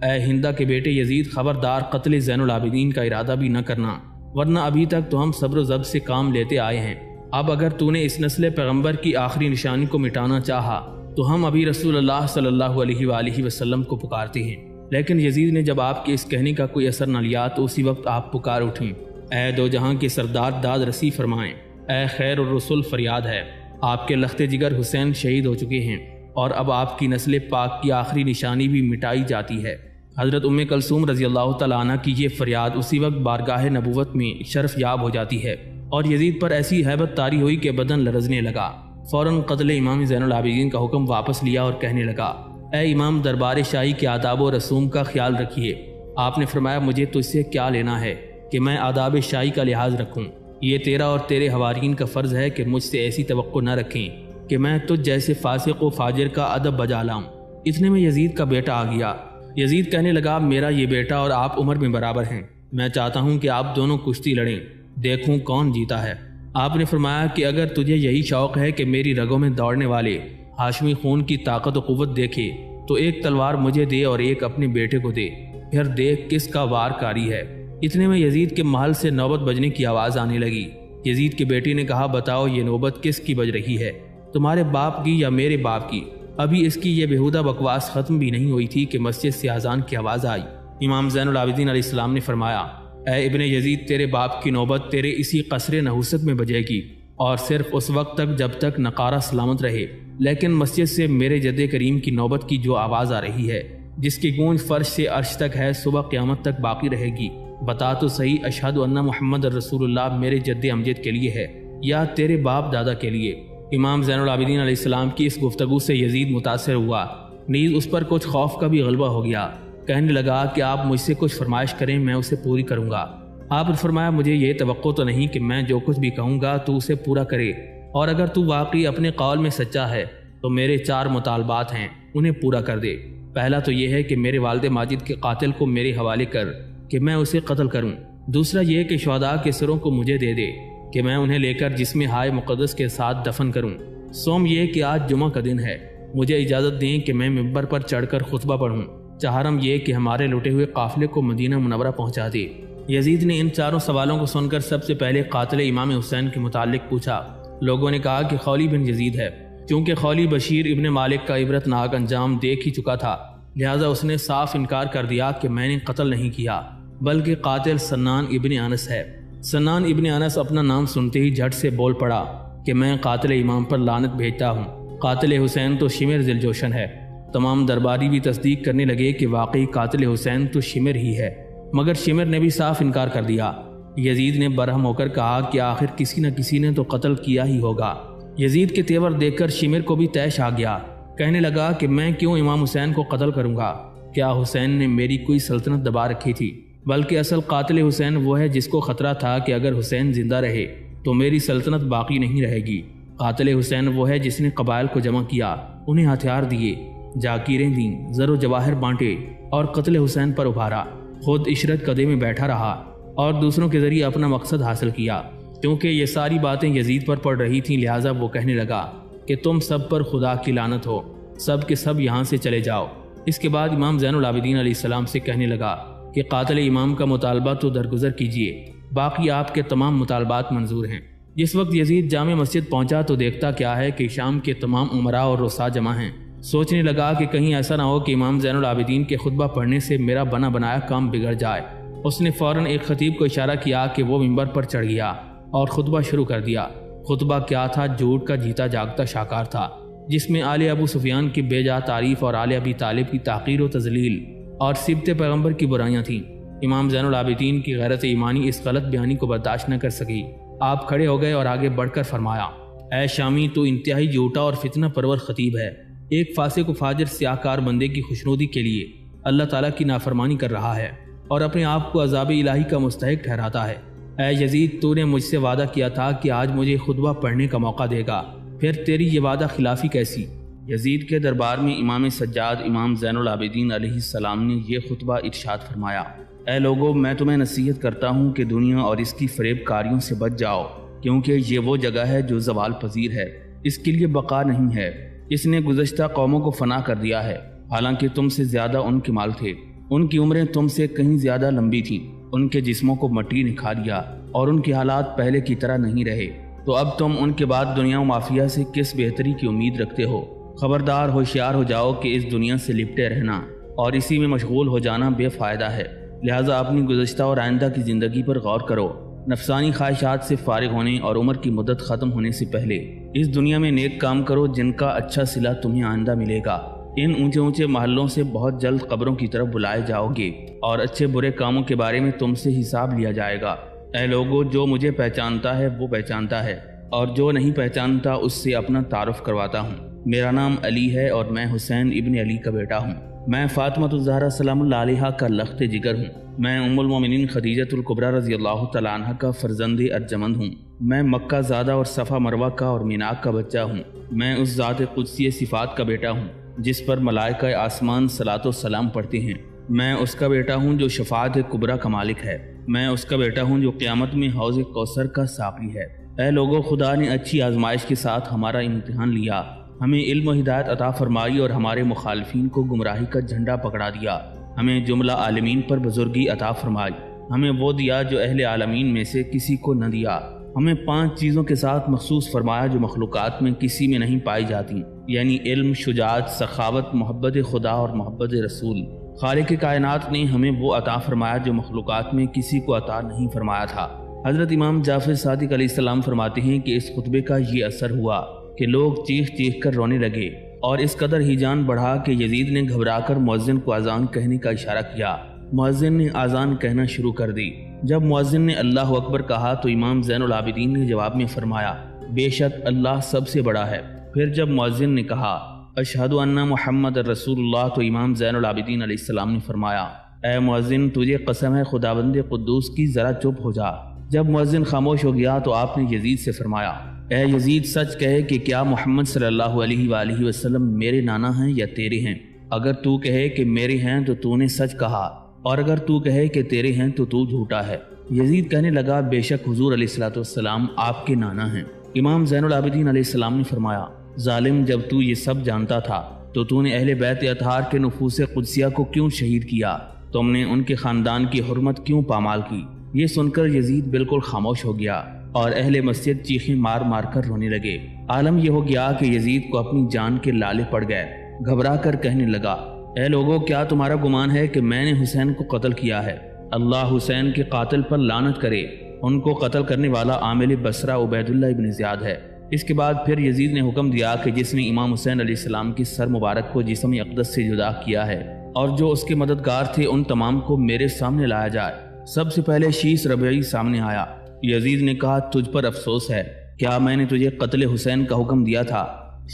اے ہندہ کے بیٹے یزید، خبردار قتل زین العابدین کا ارادہ بھی نہ کرنا، ورنہ ابھی تک تو ہم صبر و ضبط سے کام لیتے آئے ہیں، اب اگر تو نے اس نسل پیغمبر کی آخری نشانی کو مٹانا چاہا تو ہم ابھی رسول اللہ صلی اللہ علیہ وآلہ وسلم کو پکارتے ہیں۔ لیکن یزید نے جب آپ کے اس کہنے کا کوئی اثر نہ لیا تو اسی وقت آپ پکار اٹھیں، اے دو جہاں کے سردار داد رسی فرمائیں، اے خیر الرسل فریاد ہے، آپ کے لخت جگر حسین شہید ہو چکے ہیں اور اب آپ کی نسل پاک کی آخری نشانی بھی مٹائی جاتی ہے۔ حضرت ام کلثوم رضی اللہ تعالیٰ عنہ کی یہ فریاد اسی وقت بارگاہ نبوت میں شرف یاب ہو جاتی ہے اور یزید پر ایسی ہیبت طاری ہوئی کہ بدن لرزنے لگا۔ فوراً قتل امام زین العابدین کا حکم واپس لیا اور کہنے لگا، اے امام دربار شاہی کے آداب و رسوم کا خیال رکھیے۔ آپ نے فرمایا، مجھے تجھ سے کیا لینا ہے کہ میں آداب شاہی کا لحاظ رکھوں؟ یہ تیرا اور تیرے حوارین کا فرض ہے کہ مجھ سے ایسی توقع نہ رکھیں کہ میں تجھ جیسے فاسق و فاجر کا ادب بجا لاؤں۔ اتنے میں یزید کا بیٹا آ گیا۔ یزید کہنے لگا، میرا یہ بیٹا اور آپ عمر میں برابر ہیں، میں چاہتا ہوں کہ آپ دونوں کشتی لڑیں، دیکھوں کون جیتا ہے۔ آپ نے فرمایا کہ اگر تجھے یہی شوق ہے کہ میری رگوں میں دوڑنے والے ہاشمی خون کی طاقت و قوت دیکھے تو ایک تلوار مجھے دے اور ایک اپنے بیٹے کو دے، پھر دیکھ کس کا وار کاری ہے۔ اتنے میں یزید کے محل سے نوبت بجنے کی آواز آنے لگی۔ یزید کے بیٹے نے کہا، بتاؤ یہ نوبت کس کی بج رہی ہے، تمہارے باپ کی یا میرے باپ کی؟ ابھی اس کی یہ بےہودہ بکواس ختم بھی نہیں ہوئی تھی کہ مسجد سے اذان کی آواز آئی۔ امام زین العابدین علیہ السلام نے فرمایا، اے ابن یزید، تیرے باپ کی نوبت تیرے اسی قصر نحوست میں بجے گی اور صرف اس وقت تک جب تک نقارہ سلامت رہے، لیکن مسجد سے میرے جد کریم کی نوبت کی جو آواز آ رہی ہے، جس کی گونج فرش سے عرش تک ہے، صبح قیامت تک باقی رہے گی۔ بتا تو صحیح، اشہد ان محمد رسول اللہ میرے جد امجد کے لیے ہے یا تیرے باپ دادا کے لیے؟ امام زین العابدین علیہ السلام کی اس گفتگو سے یزید متاثر ہوا، نیز اس پر کچھ خوف کا بھی غلبہ ہو گیا۔ کہنے لگا کہ آپ مجھ سے کچھ فرمائش کریں، میں اسے پوری کروں گا۔ آپ نے فرمایا، مجھے یہ توقع تو نہیں کہ میں جو کچھ بھی کہوں گا تو اسے پورا کرے، اور اگر تو واقعی اپنے قول میں سچا ہے تو میرے 4 مطالبات ہیں، انہیں پورا کر دے۔ پہلا تو یہ ہے کہ میرے والد ماجد کے قاتل کو میرے حوالے کر کہ میں اسے قتل کروں۔ دوسرا یہ کہ شہداء کے سروں کو مجھے دے دے کہ میں انہیں لے کر جسم ہائے مقدس کے ساتھ دفن کروں۔ سوم یہ کہ آج جمعہ کا دن ہے، مجھے اجازت دیں کہ میں ممبر پر چڑھ کر خطبہ پڑھوں۔ چہارم یہ کہ ہمارے لٹے ہوئے قافلے کو مدینہ منورہ پہنچا دے۔ یزید نے ان 4 سوالوں کو سن کر سب سے پہلے قاتل امام حسین کے متعلق پوچھا۔ لوگوں نے کہا کہ خولی بن یزید ہے۔ چونکہ خولی بشیر ابن مالک کا عبرت ناک انجام دیکھ ہی چکا تھا، لہٰذا اس نے صاف انکار کر دیا کہ میں نے قتل نہیں کیا، بلکہ قاتل سنان ابن انس ہے۔ سنان ابن انس اپنا نام سنتے ہی جھٹ سے بول پڑا کہ میں قاتل امام پر لعنت بھیجتا ہوں، قاتل حسین تو شمر ذی الجوشن ہے۔ تمام درباری بھی تصدیق کرنے لگے کہ واقعی قاتل حسین تو شمر ہی ہے، مگر شمر نے بھی صاف انکار کر دیا۔ یزید نے برہم ہو کر کہا کہ آخر کسی نہ کسی نے تو قتل کیا ہی ہوگا۔ یزید کے تیور دیکھ کر شمر کو بھی طیش آ گیا، کہنے لگا کہ میں کیوں امام حسین کو قتل کروں گا؟ کیا حسین نے میری کوئی سلطنت دبا رکھی تھی؟ بلکہ اصل قاتل حسین وہ ہے جس کو خطرہ تھا کہ اگر حسین زندہ رہے تو میری سلطنت باقی نہیں رہے گی۔ قاتل حسین وہ ہے جس نے قبائل کو جمع کیا، انہیں ہتھیار دیے، جاکیریں دیں، زر و جواہر بانٹے اور قتل حسین پر ابھارا، خود عشرت قدے میں بیٹھا رہا اور دوسروں کے ذریعے اپنا مقصد حاصل کیا۔ کیونکہ یہ ساری باتیں یزید پر پڑ رہی تھیں، لہٰذا وہ کہنے لگا کہ تم سب پر خدا کی لعنت ہو، سب کے سب یہاں سے چلے جاؤ۔ اس کے بعد امام زین العابدین علیہ السلام سے کہنے لگا کہ قاتل امام کا مطالبہ تو درگزر کیجیے، باقی آپ کے تمام مطالبات منظور ہیں۔ جس وقت یزید جامع مسجد پہنچا تو دیکھتا کیا ہے کہ شام کے تمام امراء اور رؤساء جمع ہیں۔ سوچنے لگا کہ کہیں ایسا نہ ہو کہ امام زین العابدین کے خطبہ پڑھنے سے میرا بنا بنایا کام بگڑ جائے۔ اس نے فوراً ایک خطیب کو اشارہ کیا کہ وہ ممبر پر چڑھ گیا اور خطبہ شروع کر دیا۔ خطبہ کیا تھا؟ جھوٹ کا جیتا جاگتا شاکار تھا، جس میں آل ابو سفیان کی بے جا تعریف اور آل ابی طالب کی تحقیر و تذلیل اور سبط پیغمبر کی برائیاں تھیں۔ امام زین العابدین کی غیرت ایمانی اس غلط بیانی کو برداشت نہ کر سکی۔ آپ کھڑے ہو گئے اور آگے بڑھ کر فرمایا، اے شامی، تو انتہائی جھوٹا اور فتنہ پرور خطیب ہے، ایک فاسق و فاجر سیاہکار بندے کی خوشنودی کے لیے اللہ تعالیٰ کی نافرمانی کر رہا ہے اور اپنے آپ کو عذاب الہی کا مستحق ٹھہراتا ہے۔ اے یزید، تو نے مجھ سے وعدہ کیا تھا کہ آج مجھے خطبہ پڑھنے کا موقع دے گا، پھر تیری یہ وعدہ خلافی کیسی؟ یزید کے دربار میں امام سجاد امام زین العابدین علیہ السلام نے یہ خطبہ ارشاد فرمایا، اے لوگو، میں تمہیں نصیحت کرتا ہوں کہ دنیا اور اس کی فریب کاریوں سے بچ جاؤ، کیونکہ یہ وہ جگہ ہے جو زوال پذیر ہے، اس کے لیے بقا نہیں ہے۔ اس نے گزشتہ قوموں کو فنا کر دیا ہے، حالانکہ تم سے زیادہ ان کے مال تھے، ان کی عمریں تم سے کہیں زیادہ لمبی تھیں، ان کے جسموں کو مٹی نے کھا لیا اور ان کے حالات پہلے کی طرح نہیں رہے۔ تو اب تم ان کے بعد دنیا و مافیہ سے کس بہتری کی امید رکھتے ہو؟ خبردار ہوشیار ہو جاؤ کہ اس دنیا سے لپٹے رہنا اور اسی میں مشغول ہو جانا بے فائدہ ہے۔ لہٰذا اپنی گزشتہ اور آئندہ کی زندگی پر غور کرو۔ نفسانی خواہشات سے فارغ ہونے اور عمر کی مدت ختم ہونے سے پہلے اس دنیا میں نیک کام کرو جن کا اچھا صلہ تمہیں آئندہ ملے گا۔ ان اونچے اونچے محلوں سے بہت جلد قبروں کی طرف بلائے جاؤ گے اور اچھے برے کاموں کے بارے میں تم سے حساب لیا جائے گا۔ اے لوگو، جو مجھے پہچانتا ہے وہ پہچانتا ہے، اور جو نہیں پہچانتا اس سے اپنا تعارف کرواتا ہوں۔ میرا نام علی ہے اور میں حسین ابن علی کا بیٹا ہوں۔ میں فاطمہ الزہرا سلام اللہ علیہا کا لخت جگر ہوں۔ میں ام المومنین خدیجہ الکبریٰ رضی اللہ تعالیٰ عنہ کا فرزند ارجمند ہوں۔ میں مکہ زادہ اور صفا مروہ کا اور میناک کا بچہ ہوں۔ میں اس ذات قدسی صفات کا بیٹا ہوں جس پر ملائکہ آسمان صلاۃ و سلام پڑھتے ہیں۔ میں اس کا بیٹا ہوں جو شفاعت کبریٰ کا مالک ہے۔ میں اس کا بیٹا ہوں جو قیامت میں حوض کوثر کا ساقی ہے۔ اے لوگو، خدا نے اچھی آزمائش کے ساتھ ہمارا امتحان لیا، ہمیں علم و ہدایت عطا فرمائی اور ہمارے مخالفین کو گمراہی کا جھنڈا پکڑا دیا۔ ہمیں جملہ عالمین پر بزرگی عطا فرمائی، ہمیں وہ دیا جو اہل عالمین میں سے کسی کو نہ دیا۔ ہمیں 5 چیزوں کے ساتھ مخصوص فرمایا جو مخلوقات میں کسی میں نہیں پائی جاتی، یعنی علم، شجاعت، سخاوت، محبت خدا اور محبت رسول۔ خالق کائنات نے ہمیں وہ عطا فرمایا جو مخلوقات میں کسی کو عطا نہیں فرمایا تھا۔ حضرت امام جعفر صادق علیہ السلام فرماتے ہیں کہ اس خطبے کا یہ اثر ہوا کہ لوگ چیخ چیخ کر رونے لگے، اور اس قدر ہی جان بڑھا کہ یزید نے گھبرا کر مؤذن کو اذان کہنے کا اشارہ کیا۔ مؤذن نے اذان کہنا شروع کر دی۔ جب مؤذن نے اللہ اکبر کہا تو امام زین العابدین نے جواب میں فرمایا، بے شک اللہ سب سے بڑا ہے۔ پھر جب مؤذن نے کہا اشہد ان محمد رسول اللہ تو امام زین العابدین علیہ السلام نے فرمایا، اے مؤذن، تجھے قسم ہے خداوند قدوس کی، ذرا چپ ہو جا۔ جب مؤذن خاموش ہو گیا تو آپ نے یزید سے فرمایا، اے یزید، سچ کہے کہ کیا محمد صلی اللہ علیہ وآلہ وسلم میرے نانا ہیں یا تیرے ہیں؟ اگر تو کہے کہ میرے ہیں تو تو نے سچ کہا، اور اگر تو کہے کہ تیرے ہیں تو تو جھوٹا ہے۔ یزید کہنے لگا، بے شک حضور علیہ الصلوۃ والسلام آپ کے نانا ہیں۔ امام زین العابدین علیہ السلام نے فرمایا، ظالم، جب تو یہ سب جانتا تھا تو نے اہل بیت اطہار کے نفوس قدسیہ کو کیوں شہید کیا؟ تم نے ان کے خاندان کی حرمت کیوں پامال کی؟ یہ سن کر یزید بالکل خاموش ہو گیا اور اہل مسجد چیخیں مار مار کر رونے لگے۔ عالم یہ ہو گیا کہ یزید کو اپنی جان کے لالے پڑ گئے۔ گھبرا کر کہنے لگا، اے لوگو، کیا تمہارا گمان ہے کہ میں نے حسین کو قتل کیا ہے؟ اللہ حسین کے قاتل پر لعنت کرے۔ ان کو قتل کرنے والا عامل بصرہ عبید اللہ ابن زیاد ہے۔ اس کے بعد پھر یزید نے حکم دیا کہ جس نے امام حسین علیہ السلام کی سر مبارک کو جسم اقدس سے جدا کیا ہے اور جو اس کے مددگار تھے ان تمام کو میرے سامنے لایا جائے۔ سب سے پہلے شیش ربعی سامنے آیا۔ یزید نے کہا، تجھ پر افسوس ہے، کیا میں نے تجھے قتل حسین کا حکم دیا تھا؟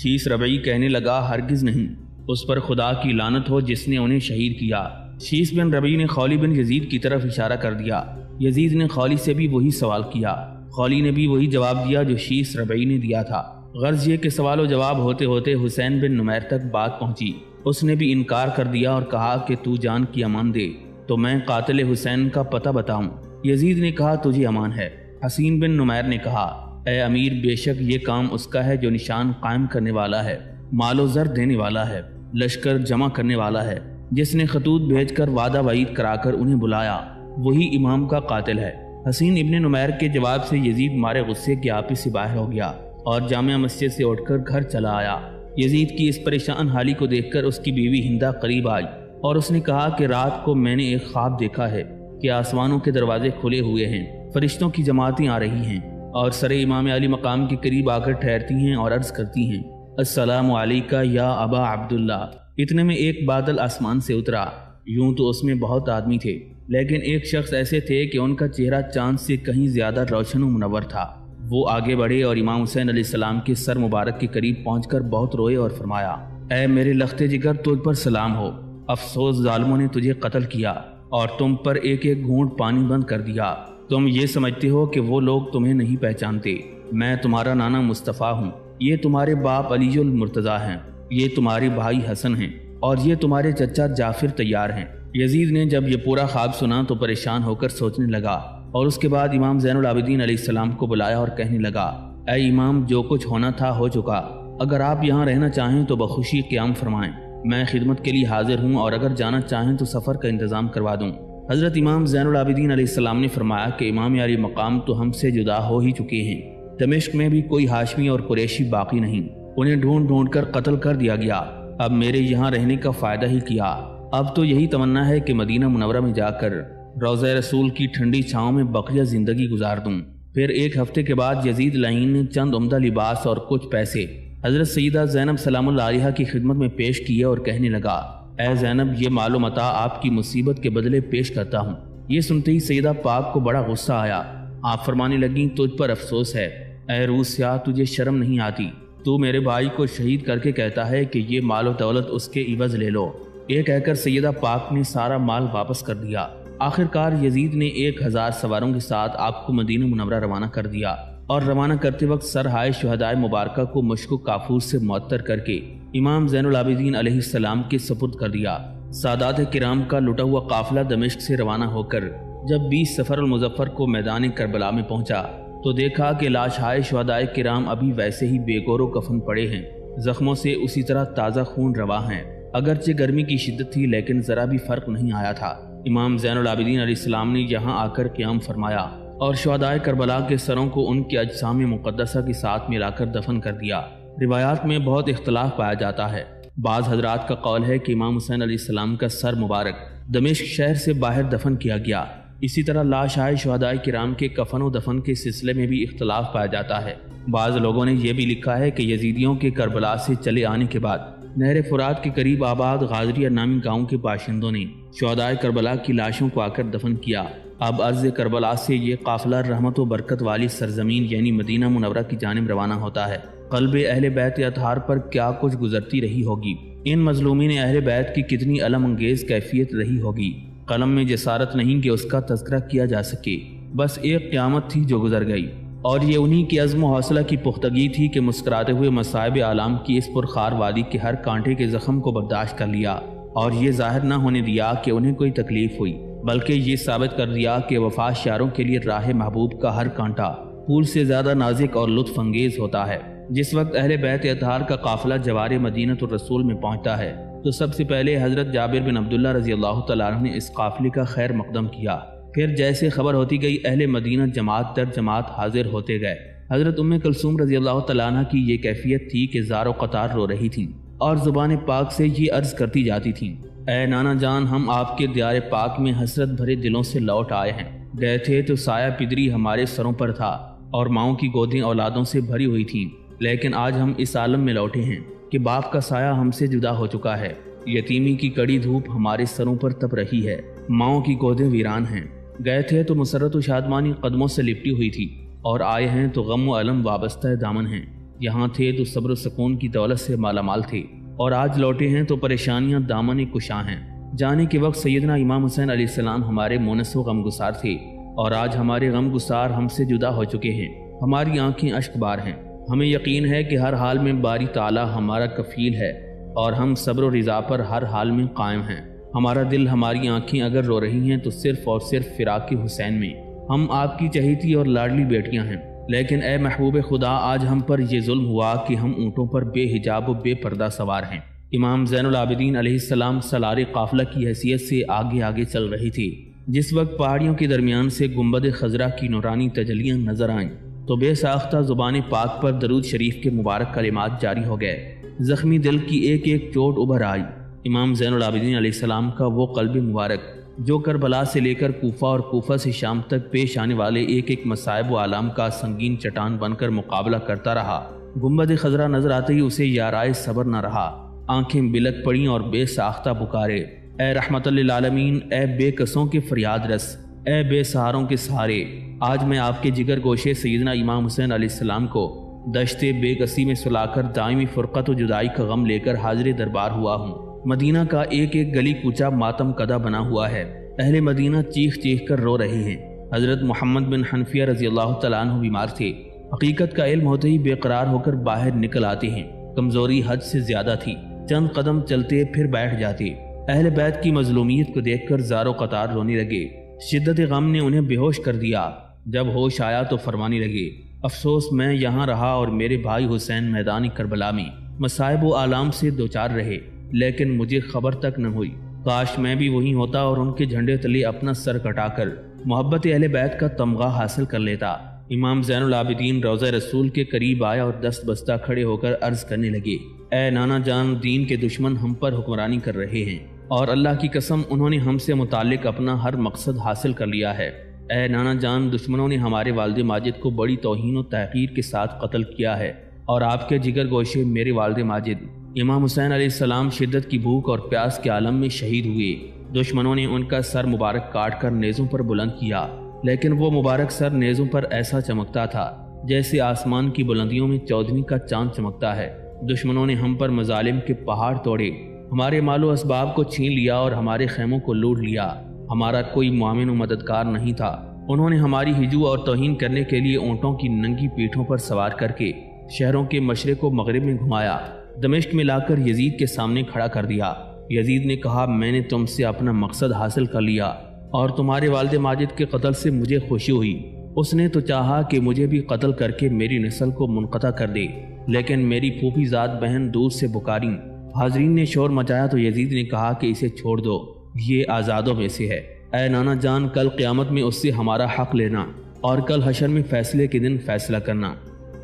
شیش ربعی کہنے لگا، ہرگز نہیں، اس پر خدا کی لعنت ہو جس نے انہیں شہید کیا۔ شیش بن ربعی نے خولی بن یزید کی طرف اشارہ کر دیا۔ یزید نے خولی سے بھی وہی سوال کیا۔ خولی نے بھی وہی جواب دیا جو شیش ربعی نے دیا تھا۔ غرض یہ کہ سوال و جواب ہوتے ہوتے حسین بن نمیر تک بات پہنچی۔ اس نے بھی انکار کر دیا اور کہا کہ تو جان کی امان دے تو میں قاتل حسین کا پتہ بتاؤں۔ یزید نے کہا، تجھے امان ہے۔ حسین بن نمیر نے کہا، اے امیر، بے شک یہ کام اس کا ہے جو نشان قائم کرنے والا ہے، مال و زر دینے والا ہے، لشکر جمع کرنے والا ہے، جس نے خطوط بھیج کر وعدہ وعید کرا کر انہیں بلایا، وہی امام کا قاتل ہے۔ حسین ابن نمیر کے جواب سے یزید مارے غصے کے آپے سے باہر ہو گیا اور جامع مسجد سے اٹھ کر گھر چلا آیا۔ یزید کی اس پریشان حالی کو دیکھ کر اس کی بیوی ہندہ قریب آئی اور اس نے کہا کہ رات کو میں نے ایک خواب دیکھا ہے کہ آسمانوں کے دروازے کھلے ہوئے ہیں، فرشتوں کی جماعتیں آ رہی ہیں اور سر امام علی مقام کے قریب آ کر ٹھہرتی ہیں اور عرض کرتی ہیں، السلام علیکہ یا ابا عبداللہ۔ اتنے میں ایک بادل آسمان سے اترا۔ یوں تو اس میں بہت آدمی تھے، لیکن ایک شخص ایسے تھے کہ ان کا چہرہ چاند سے کہیں زیادہ روشن و منور تھا۔ وہ آگے بڑھے اور امام حسین علیہ السلام کے سر مبارک کے قریب پہنچ کر بہت روئے اور فرمایا، اے میرے لخت جگر، تجھ پر سلام ہو۔ افسوس، ظالموں نے تجھے قتل کیا اور تم پر ایک ایک گھونٹ پانی بند کر دیا۔ تم یہ سمجھتے ہو کہ وہ لوگ تمہیں نہیں پہچانتے۔ میں تمہارا نانا مصطفیٰ ہوں، یہ تمہارے باپ علی المرتضیٰ ہیں، یہ تمہارے بھائی حسن ہیں اور یہ تمہارے چچا جعفر تیار ہیں۔ یزید نے جب یہ پورا خواب سنا تو پریشان ہو کر سوچنے لگا اور اس کے بعد امام زین العابدین علیہ السلام کو بلایا اور کہنے لگا، اے امام، جو کچھ ہونا تھا ہو چکا، اگر آپ یہاں رہنا چاہیں تو بخوشی قیام فرمائیں، میں خدمت کے لیے حاضر ہوں، اور اگر جانا چاہیں تو سفر کا انتظام کروا دوں۔ حضرت امام زین العابدین علیہ السلام نے فرمایا کہ امام علی مقام تو ہم سے جدا ہو ہی چکے ہیں، دمشق میں بھی کوئی ہاشمی اور قریشی باقی نہیں، انہیں ڈھونڈ ڈھونڈ کر قتل کر دیا گیا۔ اب میرے یہاں رہنے کا فائدہ ہی کیا، اب تو یہی تمنا ہے کہ مدینہ منورہ میں جا کر روضہ رسول کی ٹھنڈی چھاؤں میں بقیہ زندگی گزار دوں۔ پھر ایک ہفتے کے بعد یزید لعین نے چند عمدہ لباس اور کچھ پیسے حضرت سیدہ زینب سلام اللہ علیہا کی خدمت میں پیش کیے اور کہنے لگا، اے زینب، یہ مال و متاع آپ کی مصیبت کے بدلے پیش کرتا ہوں۔ یہ سنتے ہی سیدہ پاک کو بڑا غصہ آیا۔ آپ فرمانے لگیں، تجھ پر افسوس ہے، اے روح سیاہ، تجھے شرم نہیں آتی؟ تو میرے بھائی کو شہید کر کے کہتا ہے کہ یہ مال و دولت اس کے عوض لے لو۔ یہ کہہ کر سیدہ پاک نے سارا مال واپس کر دیا۔ آخر کار یزید نے 1000 سواروں کے ساتھ آپ کو مدینہ منورہ روانہ کر دیا، اور روانہ کرتے وقت سرہائے شہدائے مبارکہ کو مشک و کافور سے معطر کر کے امام زین العابدین علیہ السلام کے سپرد کر دیا۔ سادات کرام کا لٹا ہوا قافلہ دمشق سے روانہ ہو کر جب 20 صفر المظفر کو میدان کربلا میں پہنچا تو دیکھا کہ لاشہائے شہدائے کرام ابھی ویسے ہی بے گور و کفن پڑے ہیں، زخموں سے اسی طرح تازہ خون رواں ہیں۔ اگرچہ گرمی کی شدت تھی لیکن ذرا بھی فرق نہیں آیا تھا۔ امام زین العابدین علیہ السلام نے یہاں آ کر قیام فرمایا اور شہدائے کربلا کے سروں کو ان کے اجسام مقدسہ کے ساتھ ملا کر دفن کر دیا۔ روایات میں بہت اختلاف پایا جاتا ہے۔ بعض حضرات کا قول ہے کہ امام حسین علیہ السلام کا سر مبارک دمشق شہر سے باہر دفن کیا گیا۔ اسی طرح لاشہائے شہدائے کرام کے کفن و دفن کے سلسلے میں بھی اختلاف پایا جاتا ہے۔ بعض لوگوں نے یہ بھی لکھا ہے کہ یزیدیوں کے کربلا سے چلے آنے کے بعد نہر فرات کے قریب آباد غازریہ نامی گاؤں کے باشندوں نے شہدائے کربلا کی لاشوں کو آ کر دفن کیا۔ اب ارض کربلا سے یہ قافلہ رحمت و برکت والی سرزمین یعنی مدینہ منورہ کی جانب روانہ ہوتا ہے۔ قلب اہل بیت اطہار پر کیا کچھ گزرتی رہی ہوگی، ان مظلومین اہل بیت کی کتنی علم انگیز کیفیت رہی ہوگی، قلم میں جسارت نہیں کہ اس کا تذکرہ کیا جا سکے۔ بس ایک قیامت تھی جو گزر گئی، اور یہ انہی کی عزم و حوصلہ کی پختگی تھی کہ مسکراتے ہوئے مصائب عالم کی اس پرخار وادی کے ہر کانٹے کے زخم کو برداشت کر لیا، اور یہ ظاہر نہ ہونے دیا کہ انہیں کوئی تکلیف ہوئی، بلکہ یہ ثابت کر دیا کہ وفا شیاروں کے لیے راہ محبوب کا ہر کانٹا پھول سے زیادہ نازک اور لطف انگیز ہوتا ہے۔ جس وقت اہل بیت اطہار کا قافلہ جوار مدینۃ الرسول میں پہنچتا ہے تو سب سے پہلے حضرت جابر بن عبداللہ رضی اللہ تعالیٰ عنہ نے اس قافلے کا خیر مقدم کیا۔ پھر جیسے خبر ہوتی گئی اہل مدینہ جماعت در جماعت حاضر ہوتے گئے۔ حضرت ام کلثوم رضی اللہ تعالیٰ عنہ کی یہ کیفیت تھی کہ زار و قطار رو رہی تھیں اور زبان پاک سے یہ عرض کرتی جاتی تھیں، اے نانا جان، ہم آپ کے دیار پاک میں حسرت بھرے دلوں سے لوٹ آئے ہیں۔ گئے تھے تو سایہ پدری ہمارے سروں پر تھا اور ماؤں کی گودیں اولادوں سے بھری ہوئی تھیں، لیکن آج ہم اس عالم میں لوٹے ہیں کہ باپ کا سایہ ہم سے جدا ہو چکا ہے۔ یتیمی کی کڑی دھوپ ہمارے سروں پر تپ رہی ہے، ماؤں کی گودیں ویران ہیں۔ گئے تھے تو مسرت و شادمانی قدموں سے لپٹی ہوئی تھی، اور آئے ہیں تو غم و علم وابستہ دامن ہیں۔ یہاں تھے تو صبر و سکون کی دولت سے مالا مال تھے، اور آج لوٹے ہیں تو پریشانیاں دامن کشاں ہیں۔ جانے کے وقت سیدنا امام حسین علیہ السلام ہمارے مونس و غم گسار تھے، اور آج ہمارے غم گسار ہم سے جدا ہو چکے ہیں۔ ہماری آنکھیں اشک بار ہیں۔ ہمیں یقین ہے کہ ہر حال میں باری تعالیٰ ہمارا کفیل ہے، اور ہم صبر و رضا پر ہر حال میں قائم ہیں۔ ہمارا دل، ہماری آنکھیں اگر رو رہی ہیں تو صرف اور صرف فراق حسین میں۔ ہم آپ کی چہیتی اور لاڈلی بیٹیاں ہیں، لیکن اے محبوب خدا، آج ہم پر یہ ظلم ہوا کہ ہم اونٹوں پر بے حجاب و بے پردہ سوار ہیں۔ امام زین العابدین علیہ السلام سالار قافلہ کی حیثیت سے آگے آگے چل رہی تھی۔ جس وقت پہاڑیوں کے درمیان سے گنبد خضرا کی نورانی تجلیاں نظر آئیں تو بے ساختہ زبان پاک پر درود شریف کے مبارک کلمات جاری ہو گئے۔ زخمی دل کی ایک ایک چوٹ ابھر آئی۔ امام زین العابدین علیہ السلام کا وہ قلب مبارک جو کربلا سے لے کر کوفہ اور کوفہ سے شام تک پیش آنے والے ایک ایک مصائب و آلام کا سنگین چٹان بن کر مقابلہ کرتا رہا، گنبد خضرا نظر آتے ہی اسے یارائے صبر نہ رہا۔ آنکھیں بلک پڑیں اور بے ساختہ پکارے، اے رحمت للعالمین، اے بے کسوں کے فریاد رس، اے بے سہاروں کے سہارے، آج میں آپ کے جگر گوشے سیدنا امام حسین علیہ السلام کو دشت بے کسی میں سلا کر دائمی فرقت و جدائی کا غم لے کر حاضر دربار ہوا ہوں۔ مدینہ کا ایک ایک گلی کوچہ ماتم کدہ بنا ہوا ہے۔ اہل مدینہ چیخ چیخ کر رو رہے ہیں۔ حضرت محمد بن حنفیہ رضی اللہ تعالیٰ عنہ بیمار تھے۔ حقیقت کا علم ہوتے ہی بے قرار ہو کر باہر نکل آتے ہیں۔ کمزوری حد سے زیادہ تھی، چند قدم چلتے پھر بیٹھ جاتے۔ اہل بیت کی مظلومیت کو دیکھ کر زار و قطار رونے لگے۔ شدت غم نے انہیں بے ہوش کر دیا۔ جب ہوش آیا تو فرمانے لگے، افسوس میں یہاں رہا اور میرے بھائی حسین میدان کربلا میں مصائب و آلام سے دوچار رہے، لیکن مجھے خبر تک نہ ہوئی۔ کاش میں بھی وہیں ہوتا اور ان کے جھنڈے تلے اپنا سر کٹا کر محبت اہل بیت کا تمغہ حاصل کر لیتا۔ امام زین العابدین روضہ رسول کے قریب آیا اور دست بستہ کھڑے ہو کر عرض کرنے لگے، اے نانا جان، دین کے دشمن ہم پر حکمرانی کر رہے ہیں اور اللہ کی قسم انہوں نے ہم سے متعلق اپنا ہر مقصد حاصل کر لیا ہے۔ اے نانا جان، دشمنوں نے ہمارے والد ماجد کو بڑی توہین و تحقیر کے ساتھ قتل کیا ہے اور آپ کے جگر گوشے میرے والد ماجد امام حسین علیہ السلام شدت کی بھوک اور پیاس کے عالم میں شہید ہوئے۔ دشمنوں نے ان کا سر مبارک کاٹ کر نیزوں پر بلند کیا، لیکن وہ مبارک سر نیزوں پر ایسا چمکتا تھا جیسے آسمان کی بلندیوں میں چودھویں کا چاند چمکتا ہے۔ دشمنوں نے ہم پر مظالم کے پہاڑ توڑے، ہمارے مال و اسباب کو چھین لیا اور ہمارے خیموں کو لوٹ لیا۔ ہمارا کوئی معاون و مددگار نہیں تھا۔ انہوں نے ہماری ہجو اور توہین کرنے کے لیے اونٹوں کی ننگی پیٹھوں پر سوار کر کے شہروں کے مشرق و مغرب میں گھمایا، دمشق میں لا کر یزید کے سامنے کھڑا کر دیا۔ یزید نے کہا، میں نے تم سے اپنا مقصد حاصل کر لیا اور تمہارے والد ماجد کے قتل سے مجھے خوشی ہوئی۔ اس نے تو چاہا کہ مجھے بھی قتل کر کے میری نسل کو منقطع کر دے، لیکن میری پھوپھی ذات بہن دور سے پکاری۔ حاضرین نے شور مچایا تو یزید نے کہا کہ اسے چھوڑ دو، یہ آزادوں میں سے ہے۔ اے نانا جان، کل قیامت میں اس سے ہمارا حق لینا اور کل حشر میں فیصلے کے دن فیصلہ کرنا۔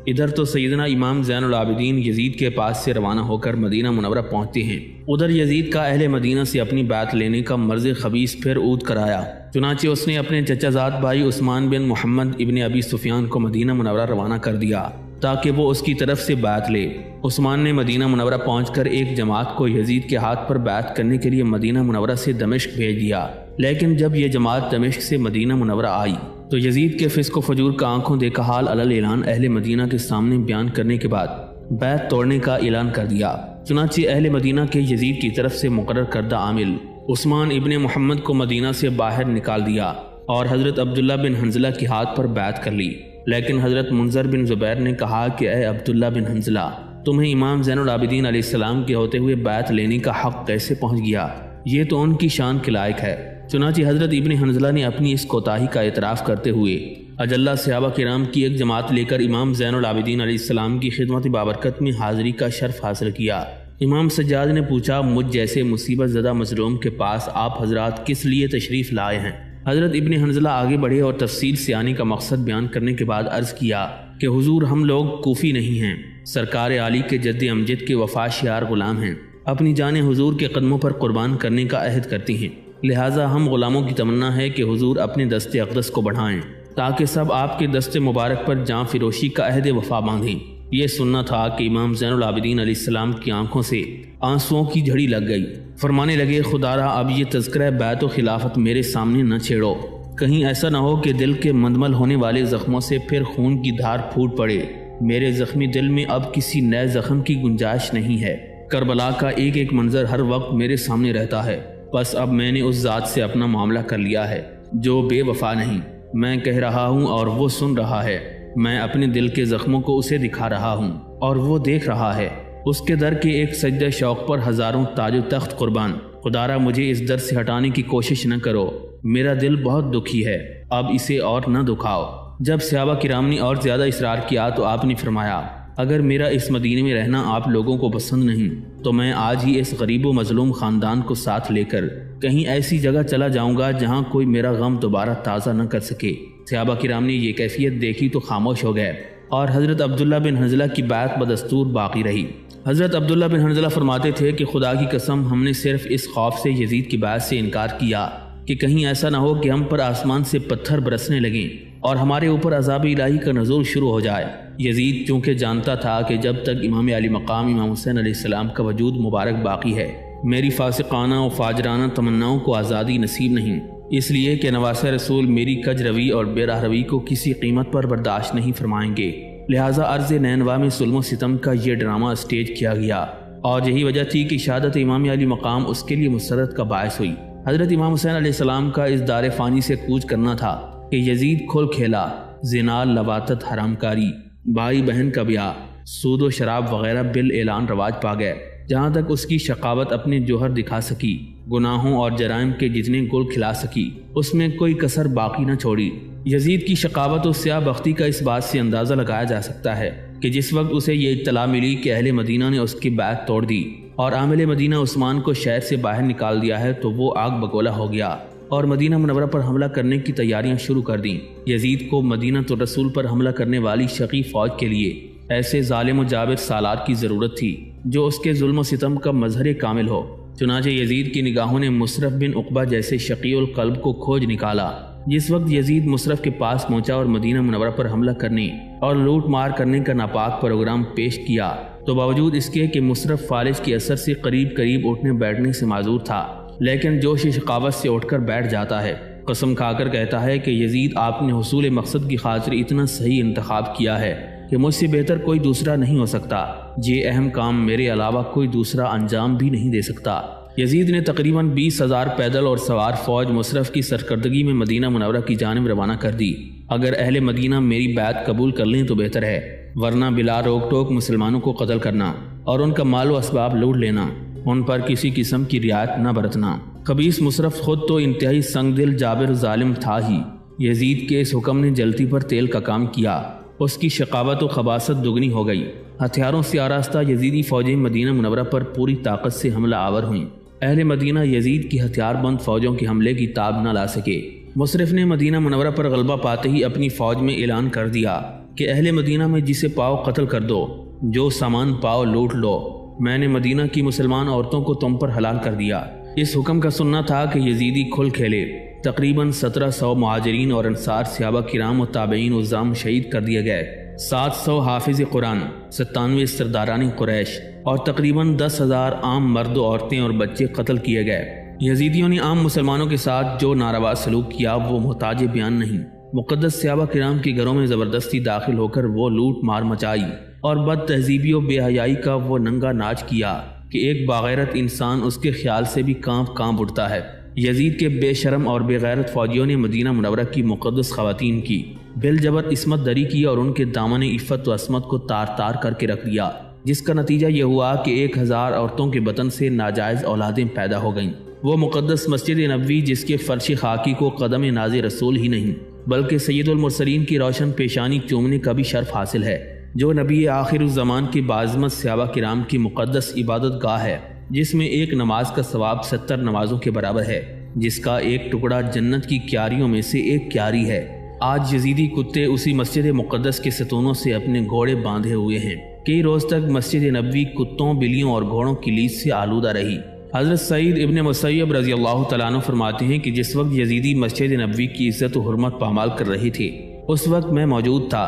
ادھر تو سیدنا امام زین العابدین یزید کے پاس سے روانہ ہو کر مدینہ منورہ پہنچتے ہیں۔ ادھر یزید کا اہل مدینہ سے اپنی بیعت لینے کا مرض خبیث پھر عود کرایا، چنانچہ اس نے اپنے چچا زاد بھائی عثمان بن محمد ابن ابی سفیان کو مدینہ منورہ روانہ کر دیا تاکہ وہ اس کی طرف سے بیعت لے۔ عثمان نے مدینہ منورہ پہنچ کر ایک جماعت کو یزید کے ہاتھ پر بیعت کرنے کے لیے مدینہ منورہ سے دمشق بھیج دیا، لیکن جب یہ جماعت دمشق سے مدینہ منورہ آئی تو یزید کے فسق و فجور کا آنکھوں دیکھا حال علل اعلان اہل مدینہ کے سامنے بیان کرنے کے بعد بیعت توڑنے کا اعلان کر دیا۔ چنانچہ اہل مدینہ کے یزید کی طرف سے مقرر کردہ عامل عثمان ابن محمد کو مدینہ سے باہر نکال دیا اور حضرت عبداللہ بن حنظلہ کے ہاتھ پر بیعت کر لی، لیکن حضرت منذر بن زبیر نے کہا کہ اے عبداللہ بن حنظلہ، تمہیں امام زین العابدین علیہ السلام کے ہوتے ہوئے بیعت لینے کا حق کیسے پہنچ گیا؟ یہ تو ان کی شان کے لائق ہے۔ چنانچہ حضرت ابن حنظلہ نے اپنی اس کوتاہی کا اعتراف کرتے ہوئے اجلہ صحابہ کرام کی ایک جماعت لے کر امام زین العابدین علیہ السلام کی خدمت بابرکت میں حاضری کا شرف حاصل کیا۔ امام سجاد نے پوچھا، مجھ جیسے مصیبت زدہ مظلوم کے پاس آپ حضرات کس لیے تشریف لائے ہیں؟ حضرت ابن حنظلہ آگے بڑھے اور تفصیل سے آنے کا مقصد بیان کرنے کے بعد عرض کیا کہ حضور، ہم لوگ کوفی نہیں ہیں، سرکار عالی کے جد امجد کے وفا شیار غلام ہیں، اپنی جان حضور کے قدموں پر قربان کرنے کا عہد کرتے ہیں، لہٰذا ہم غلاموں کی تمنا ہے کہ حضور اپنے دست اقدس کو بڑھائیں تاکہ سب آپ کے دست مبارک پر جاں فروشی کا عہد وفا باندھیں۔ یہ سننا تھا کہ امام زین العابدین علیہ السلام کی آنکھوں سے آنسوؤں کی جھڑی لگ گئی، فرمانے لگے، خدا را اب یہ تذکرہ بیعت و خلافت میرے سامنے نہ چھیڑو، کہیں ایسا نہ ہو کہ دل کے مندمل ہونے والے زخموں سے پھر خون کی دھار پھوٹ پڑے۔ میرے زخمی دل میں اب کسی نئے زخم کی گنجائش نہیں ہے۔ کربلا کا ایک ایک منظر ہر وقت میرے سامنے رہتا ہے، بس اب میں نے اس ذات سے اپنا معاملہ کر لیا ہے جو بے وفا نہیں۔ میں کہہ رہا ہوں اور وہ سن رہا ہے، میں اپنے دل کے زخموں کو اسے دکھا رہا ہوں اور وہ دیکھ رہا ہے۔ اس کے در کے ایک سجدہ شوق پر ہزاروں تاج و تخت قربان، خدارا مجھے اس در سے ہٹانے کی کوشش نہ کرو، میرا دل بہت دکھی ہے، اب اسے اور نہ دکھاؤ۔ جب صحابہ کرام نے اور زیادہ اصرار کیا تو آپ نے فرمایا، اگر میرا اس مدینے میں رہنا آپ لوگوں کو پسند نہیں تو میں آج ہی اس غریب و مظلوم خاندان کو ساتھ لے کر کہیں ایسی جگہ چلا جاؤں گا جہاں کوئی میرا غم دوبارہ تازہ نہ کر سکے۔ صحابہ کرام نے یہ کیفیت دیکھی تو خاموش ہو گئے اور حضرت عبداللہ بن حنظلہ کی بیعت بدستور باقی رہی۔ حضرت عبداللہ بن حنظلہ فرماتے تھے کہ خدا کی قسم، ہم نے صرف اس خوف سے یزید کی بیعت سے انکار کیا کہ کہیں ایسا نہ ہو کہ ہم پر آسمان سے پتھر برسنے لگیں اور ہمارے اوپر عذاب الہی کا نزول شروع ہو جائے۔ یزید چونکہ جانتا تھا کہ جب تک امام علی مقام امام حسین علیہ السلام کا وجود مبارک باقی ہے، میری فاسقانہ و فاجرانہ تمناؤں کو آزادی نصیب نہیں، اس لیے کہ نواسہ رسول میری کج روی اور بے راہ روی کو کسی قیمت پر برداشت نہیں فرمائیں گے، لہٰذا عرض نینوا میں ظلم و ستم کا یہ ڈرامہ اسٹیج کیا گیا، اور یہی وجہ تھی کہ شہادت امام علی مقام اس کے لیے مسرت کا باعث ہوئی۔ حضرت امام حسین علیہ السلام کا اس دار فانی سے کوچ کرنا تھا کہ یزید کھل کھیلا، زنا، لواطت، حرام کاری، بھائی بہن کا بیاہ، سود و شراب وغیرہ بال اعلان رواج پا گئے۔ جہاں تک اس کی شقاوت اپنے جوہر دکھا سکی، گناہوں اور جرائم کے جتنے گل کھلا سکی، اس میں کوئی کسر باقی نہ چھوڑی۔ یزید کی شقاوت و سیاہ بختی کا اس بات سے اندازہ لگایا جا سکتا ہے کہ جس وقت اسے یہ اطلاع ملی کہ اہل مدینہ نے اس کی بیعت توڑ دی اور عامل مدینہ عثمان کو شہر سے باہر نکال دیا ہے تو وہ آگ بگولا ہو گیا۔ اور مدینہ منورہ پر حملہ کرنے کی تیاریاں شروع کر دیں۔ یزید کو مدینہ الرسول پر حملہ کرنے والی شقی فوج کے لیے ایسے ظالم و جابر سالار کی ضرورت تھی جو اس کے ظلم و ستم کا مظہر کامل ہو۔ چنانچہ یزید کی نگاہوں نے مصرف بن عقبہ جیسے شقی القلب کو کھوج نکالا۔ جس وقت یزید مصرف کے پاس پہنچا اور مدینہ منورہ پر حملہ کرنے اور لوٹ مار کرنے کا ناپاک پروگرام پیش کیا تو باوجود اس کے کہ مصرف فالج کے اثر سے قریب اٹھنے بیٹھنے سے معذور تھا، لیکن جوش شقاوت سے اٹھ کر بیٹھ جاتا ہے۔ قسم کھا کر کہتا ہے کہ یزید آپ نے حصول مقصد کی خاطر اتنا صحیح انتخاب کیا ہے کہ مجھ سے بہتر کوئی دوسرا نہیں ہو سکتا۔ یہ اہم کام میرے علاوہ کوئی دوسرا انجام بھی نہیں دے سکتا۔ یزید نے تقریباً 20,000 پیدل اور سوار فوج مصرف کی سرکردگی میں مدینہ منورہ کی جانب روانہ کر دی۔ اگر اہل مدینہ میری بیعت قبول کر لیں تو بہتر ہے، ورنہ بلا روک ٹوک مسلمانوں کو قتل کرنا اور ان کا مال و اسباب لوٹ لینا، ان پر کسی قسم کی رعایت نہ برتنا۔ خبیث مصرف خود تو انتہائی سنگ دل جابر ظالم تھا ہی، یزید کے اس حکم نے جلتی پر تیل کا کام کیا۔ اس کی شقاوت و خباثت دگنی ہو گئی۔ ہتھیاروں سے آراستہ یزیدی فوجیں مدینہ منورہ پر پوری طاقت سے حملہ آور ہوئیں۔ اہل مدینہ یزید کی ہتھیار بند فوجوں کے حملے کی تاب نہ لا سکے۔ مصرف نے مدینہ منورہ پر غلبہ پاتے ہی اپنی فوج میں اعلان کر دیا کہ اہل مدینہ میں جسے پاؤ قتل کر دو، جو سامان پاؤ لوٹ لو، میں نے مدینہ کی مسلمان عورتوں کو تم پر حلال کر دیا۔ اس حکم کا سننا تھا کہ یزیدی کھل کھیلے۔ تقریباً 1700 مہاجرین اور انصار صحابہ کرام و تابعین عظام شہید کر دیے گئے، 700 حافظ قرآن، 97 سرداران قریش اور تقریباً 10,000 عام مرد و عورتیں اور بچے قتل کیے گئے۔ یزیدیوں نے عام مسلمانوں کے ساتھ جو ناروا سلوک کیا وہ محتاج بیان نہیں۔ مقدس صحابہ کرام کے گھروں میں زبردستی داخل ہو کر وہ لوٹ مار مچائی اور بد تہذیبی و بے حیائی کا وہ ننگا ناچ کیا کہ ایک باغیرت انسان اس کے خیال سے بھی کانپ اٹھتا ہے۔ یزید کے بے شرم اور بے غیرت فوجیوں نے مدینہ منورہ کی مقدس خواتین کی بالجبر عصمت دری کی اور ان کے دامن عفت و عصمت کو تار تار کر کے رکھ دیا، جس کا نتیجہ یہ ہوا کہ 1000 عورتوں کے بطن سے ناجائز اولادیں پیدا ہو گئیں۔ وہ مقدس مسجد نبوی جس کے فرش خاکی کو قدم ناز رسول ہی نہیں بلکہ سید المرسلین کی روشن پیشانی چومنے کا بھی شرف حاصل ہے، جو نبی آخر الزمان کی بعظمت صحابہ کرام کی مقدس عبادت گاہ ہے، جس میں ایک نماز کا ثواب 70 نمازوں کے برابر ہے، جس کا ایک ٹکڑا جنت کی کیاریوں میں سے ایک کیاری ہے۔ آج یزیدی کتے اسی مسجد مقدس کے ستونوں سے اپنے گھوڑے باندھے ہوئے ہیں۔ کئی روز تک مسجد نبوی کتوں، بلیوں اور گھوڑوں کی لیس سے آلودہ رہی۔ حضرت سعید ابن مسیب رضی اللہ تعالیٰ عنہ فرماتے ہیں کہ جس وقت یزیدی مسجد نبوی کی عزت و حرمت پامال کر رہے تھے، اس وقت میں موجود تھا،